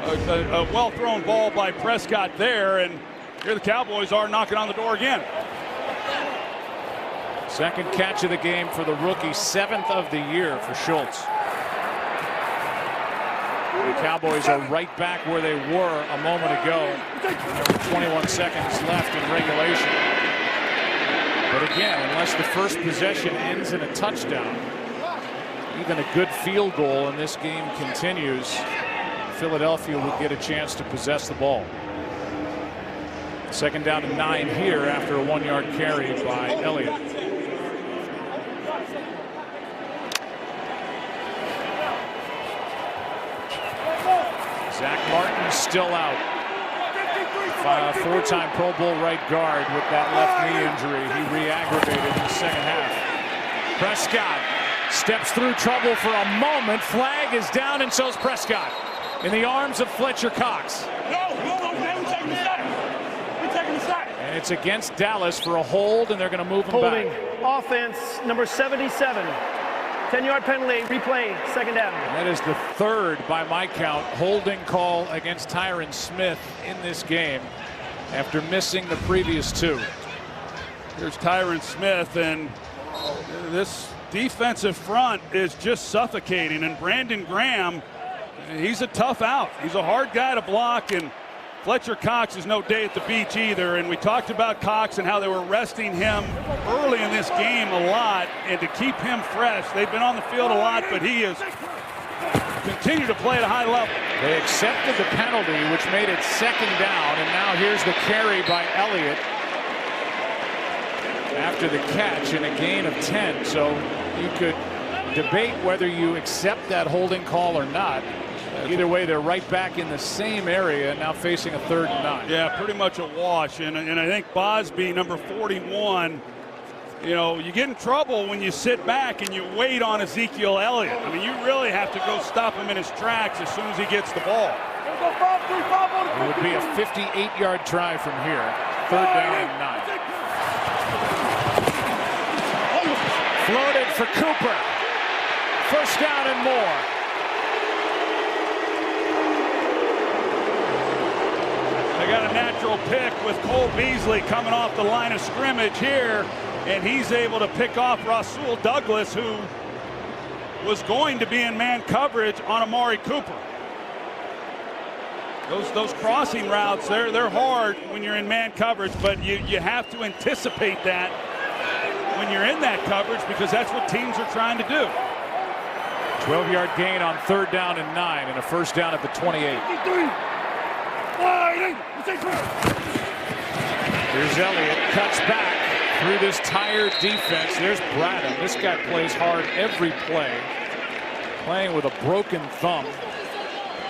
A well-thrown ball by Prescott there, and here the Cowboys are knocking on the door again. 2nd catch of the game for the rookie, 7th of the year for Schultz. The Cowboys are right back where they were a moment ago. There were 21 seconds left in regulation. But again, unless the first possession ends in a touchdown, even a good field goal and this game continues, Philadelphia would get a chance to possess the ball. 2nd down and 9 here after a 1-yard carry by Elliott. Zach Martin still out. 4-time Pro Bowl right guard with that left knee injury. He re-aggravated in the 2nd half. Prescott steps through trouble for a moment. Flag is down, and so's Prescott in the arms of Fletcher Cox. We're taking the sack. And it's against Dallas for a hold, and they're going to move him Holding. back. Offense, number 77. 10-yard penalty, replay, 2nd down. And that is the 3rd by my count holding call against Tyron Smith in this game after missing the previous 2. Here's Tyron Smith, and this defensive front is just suffocating, and Brandon Graham, he's a tough out. He's a hard guy to block, and Fletcher Cox is no day at the beach either. And we talked about Cox and how they were resting him early in this game a lot, and to keep him fresh. They've been on the field a lot, but he has continued to play at a high level. They accepted the penalty, which made it 2nd down, and now here's the carry by Elliott after the catch and a gain of 10. So you could debate whether you accept that holding call or not, Either way, they're right back in the same area, now facing a 3rd and 9. Yeah, pretty much a wash. And I think Bosby, number 41, you get in trouble when you sit back and you wait on Ezekiel Elliott. I mean, you really have to go stop him in his tracks as soon as he gets the ball. It would be a 58-yard try from here. 3rd down and 9. Floated for Cooper. 1st down and more. They got a natural pick with Cole Beasley coming off the line of scrimmage here, and he's able to pick off Rasul Douglas, who was going to be in man coverage on Amari Cooper. Those crossing routes, they're hard when you're in man coverage, but you have to anticipate that when you're in that coverage, because that's what teams are trying to do. 12-yard gain on 3rd down and 9, and a 1st down at the 28. Here's Elliott, cuts back through this tired defense. There's Bradham. This guy plays hard every play, playing with a broken thumb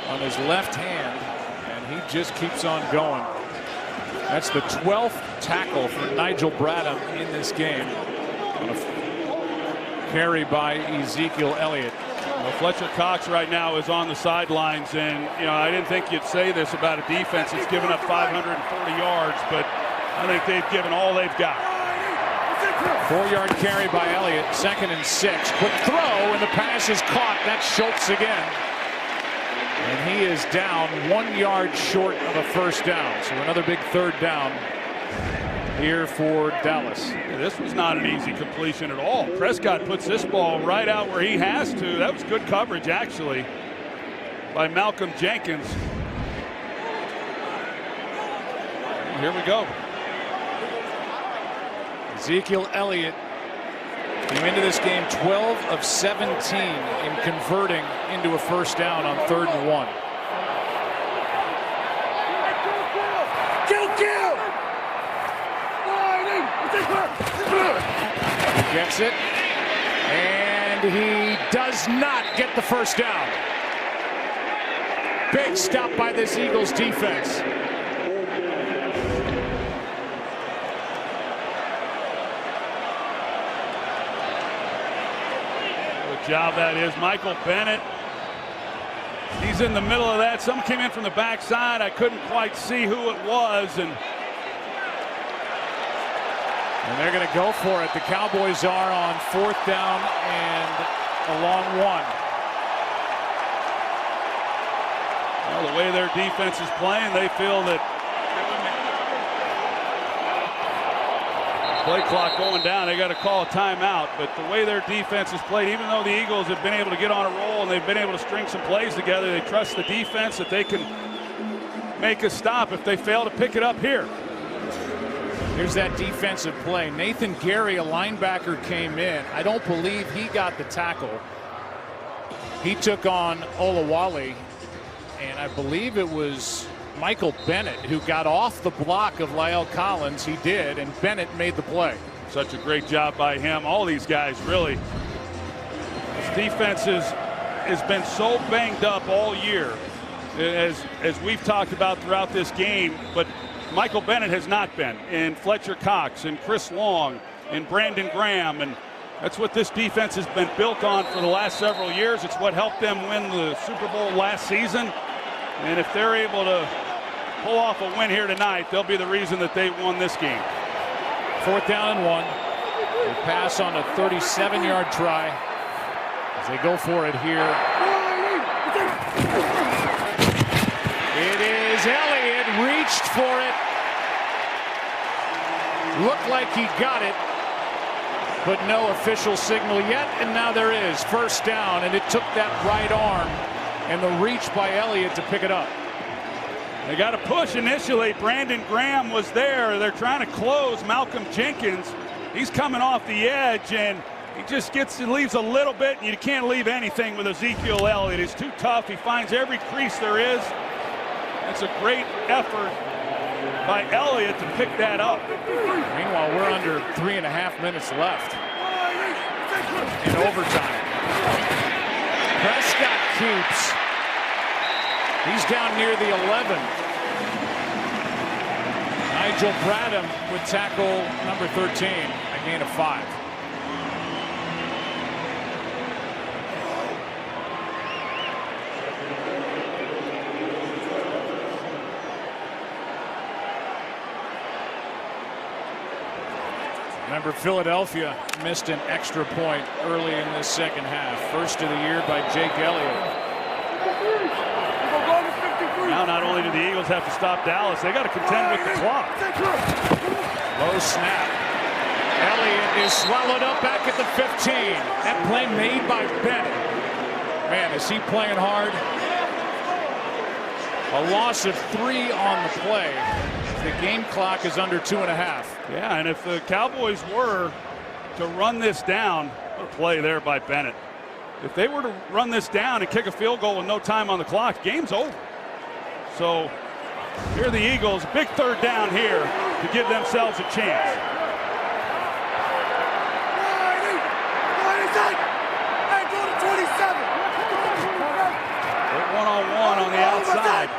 on his left hand, and he just keeps on going. That's the 12th tackle for Nigel Bradham in this game. On a carry by Ezekiel Elliott. Well, Fletcher Cox right now is on the sidelines, and I didn't think you'd say this about a defense that's given up 540 yards, but I think they've given all they've got. 4-yard carry by Elliott, 2nd and 6. Quick throw, and the pass is caught. That's Schultz again. And he is down 1 yard short of a 1st down. So another big 3rd down here for Dallas. Yeah, this was not an easy completion at all. Prescott puts this ball right out where he has to. That was good coverage, actually, by Malcolm Jenkins. Here we go. Ezekiel Elliott came into this game 12 of 17 in converting into a 1st down on 3rd and 1. He gets it, and he does not get the 1st down. Big stop by this Eagles defense. Good job that is. Michael Bennett, he's in the middle of that. Some came in from the backside. I couldn't quite see who it was, and they're going to go for it. The Cowboys are on 4th down and a long 1. Well, the way their defense is playing, they feel that play clock going down, they got to call a timeout. But the way their defense is played, even though the Eagles have been able to get on a roll and they've been able to string some plays together, they trust the defense that they can make a stop if they fail to pick it up here. Here's that defensive play. Nathan Gary, a linebacker, came in. I don't believe he got the tackle. He took on Olawale, and I believe it was Michael Bennett who got off the block of La'el Collins. He did, and Bennett made the play. Such a great job by him. All these guys, really. This defense has been so banged up all year, as we've talked about throughout this game, but Michael Bennett has not been, and Fletcher Cox and Chris Long and Brandon Graham, and that's what this defense has been built on for the last several years. It's what helped them win the Super Bowl last season, and if they're able to pull off a win here tonight, they'll be the reason that they won this game. 4th down and 1. They pass on a 37-yard try as they go for it here. It is Elliott, reached for it. Looked like he got it, but no official signal yet, and now there is 1st down, and it took that right arm and the reach by Elliott to pick it up. They got to push initially. Brandon Graham was there. They're trying to close Malcolm Jenkins. He's coming off the edge, and he just leaves a little bit, and you can't leave anything with Ezekiel Elliott. He's too tough. He finds every crease there is. It's a great effort by Elliott to pick that up. Meanwhile, we're under 3.5 minutes left in overtime. Prescott keeps He's down near the 11. Nigel Bradham with tackle number 13, a gain of 5. Remember, Philadelphia missed an extra point early in this second half. First of the year by Jake Elliott. Now not only do the Eagles have to stop Dallas, they got to contend with the clock. Low snap. Elliott is swallowed up back at the 15. That play made by Bennett. Man, is he playing hard? A loss of 3 on the play. The game clock is under 2.5. Yeah, and if the Cowboys were to run this down, what a play there by Bennett. If they were to run this down and kick a field goal with no time on the clock, game's over. So here are the Eagles, big third down here to give themselves a chance. Hey, go to 27. They're one-on-one on the outside.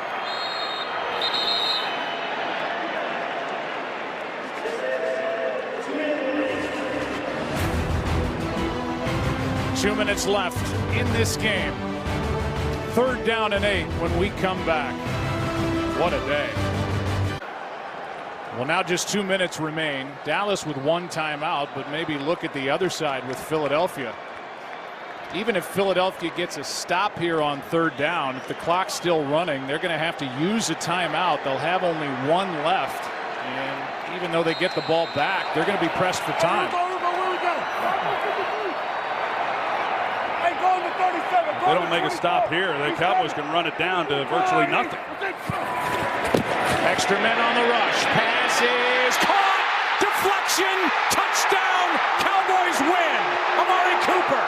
2 minutes left in this game. 3rd down and 8 when we come back. What a day. Well, now just 2 minutes remain. Dallas with 1 timeout, but maybe look at the other side with Philadelphia. Even if Philadelphia gets a stop here on 3rd down, if the clock's still running, they're going to have to use a timeout. They'll have only 1 left. And even though they get the ball back, they're going to be pressed for time. If they don't make a stop here, the Cowboys can run it down to virtually nothing. Extra men on the rush. Pass is caught. Deflection. Touchdown. Cowboys win. Amari Cooper.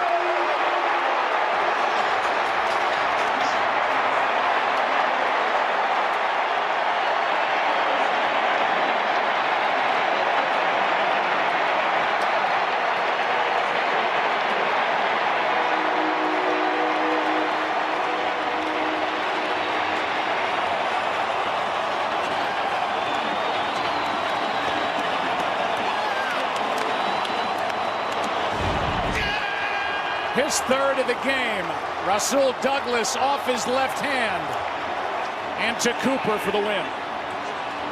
His 3rd of the game. Rasul Douglas off his left hand. And to Cooper for the win.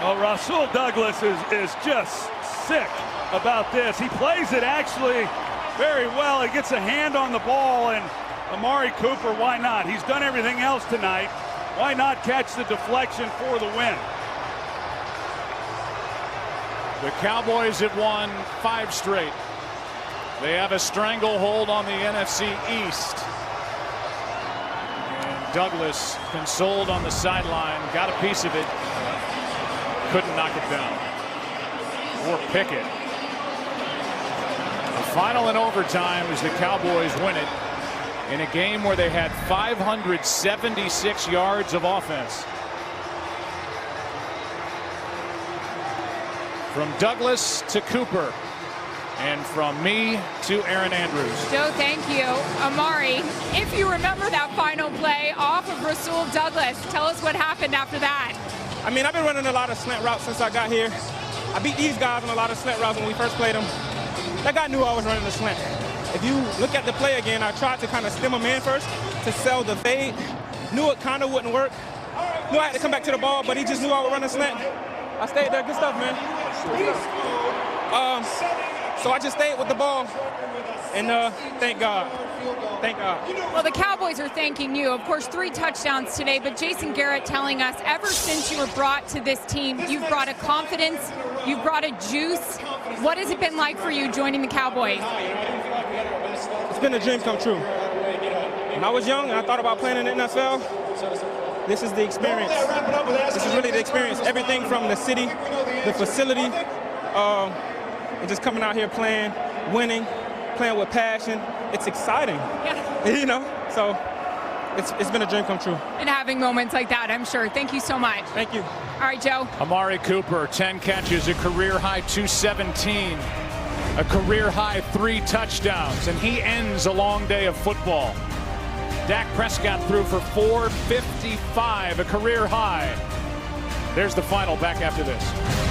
Well, Rasul Douglas is just sick about this. He plays it actually very well. He gets a hand on the ball, and Amari Cooper, why not? He's done everything else tonight. Why not catch the deflection for the win? The Cowboys have won 5 straight. They have a stranglehold on the NFC East. And Douglas consoled on the sideline, got a piece of it, couldn't knock it down. Or Pickett. The final in overtime as the Cowboys win it in a game where they had 576 yards of offense. From Douglas to Cooper. And from me to Aaron Andrews. Joe, thank you. Amari, if you remember that final play off of Rasul Douglas, tell us what happened after that. I mean, I've been running a lot of slant routes since I got here. I beat these guys on a lot of slant routes when we first played them. That guy knew I was running the slant. If you look at the play again, I tried to kind of stem him in first to sell the fade. Knew it kind of wouldn't work. Knew I had to come back to the ball, but he just knew I would run the slant. I stayed there. Good stuff, man. So I just stayed with the ball, and thank God. Thank God. Well, the Cowboys are thanking you. Of course, 3 touchdowns today, but Jason Garrett telling us ever since you were brought to this team, you've brought a confidence, you've brought a juice. What has it been like for you joining the Cowboys? It's been a dream come true. When I was young and I thought about playing in the NFL, this is the experience. This is really the experience. Everything from the city, the facility, and just coming out here playing, winning, playing with passion. It's exciting. Yeah. You know, so it's been a dream come true. And having moments like that, I'm sure. Thank you so much. Thank you. All right, Joe. Amari Cooper, 10 catches, a career-high 217, a career-high 3 touchdowns, and he ends a long day of football. Dak Prescott threw for 455, a career high. There's the final back after this.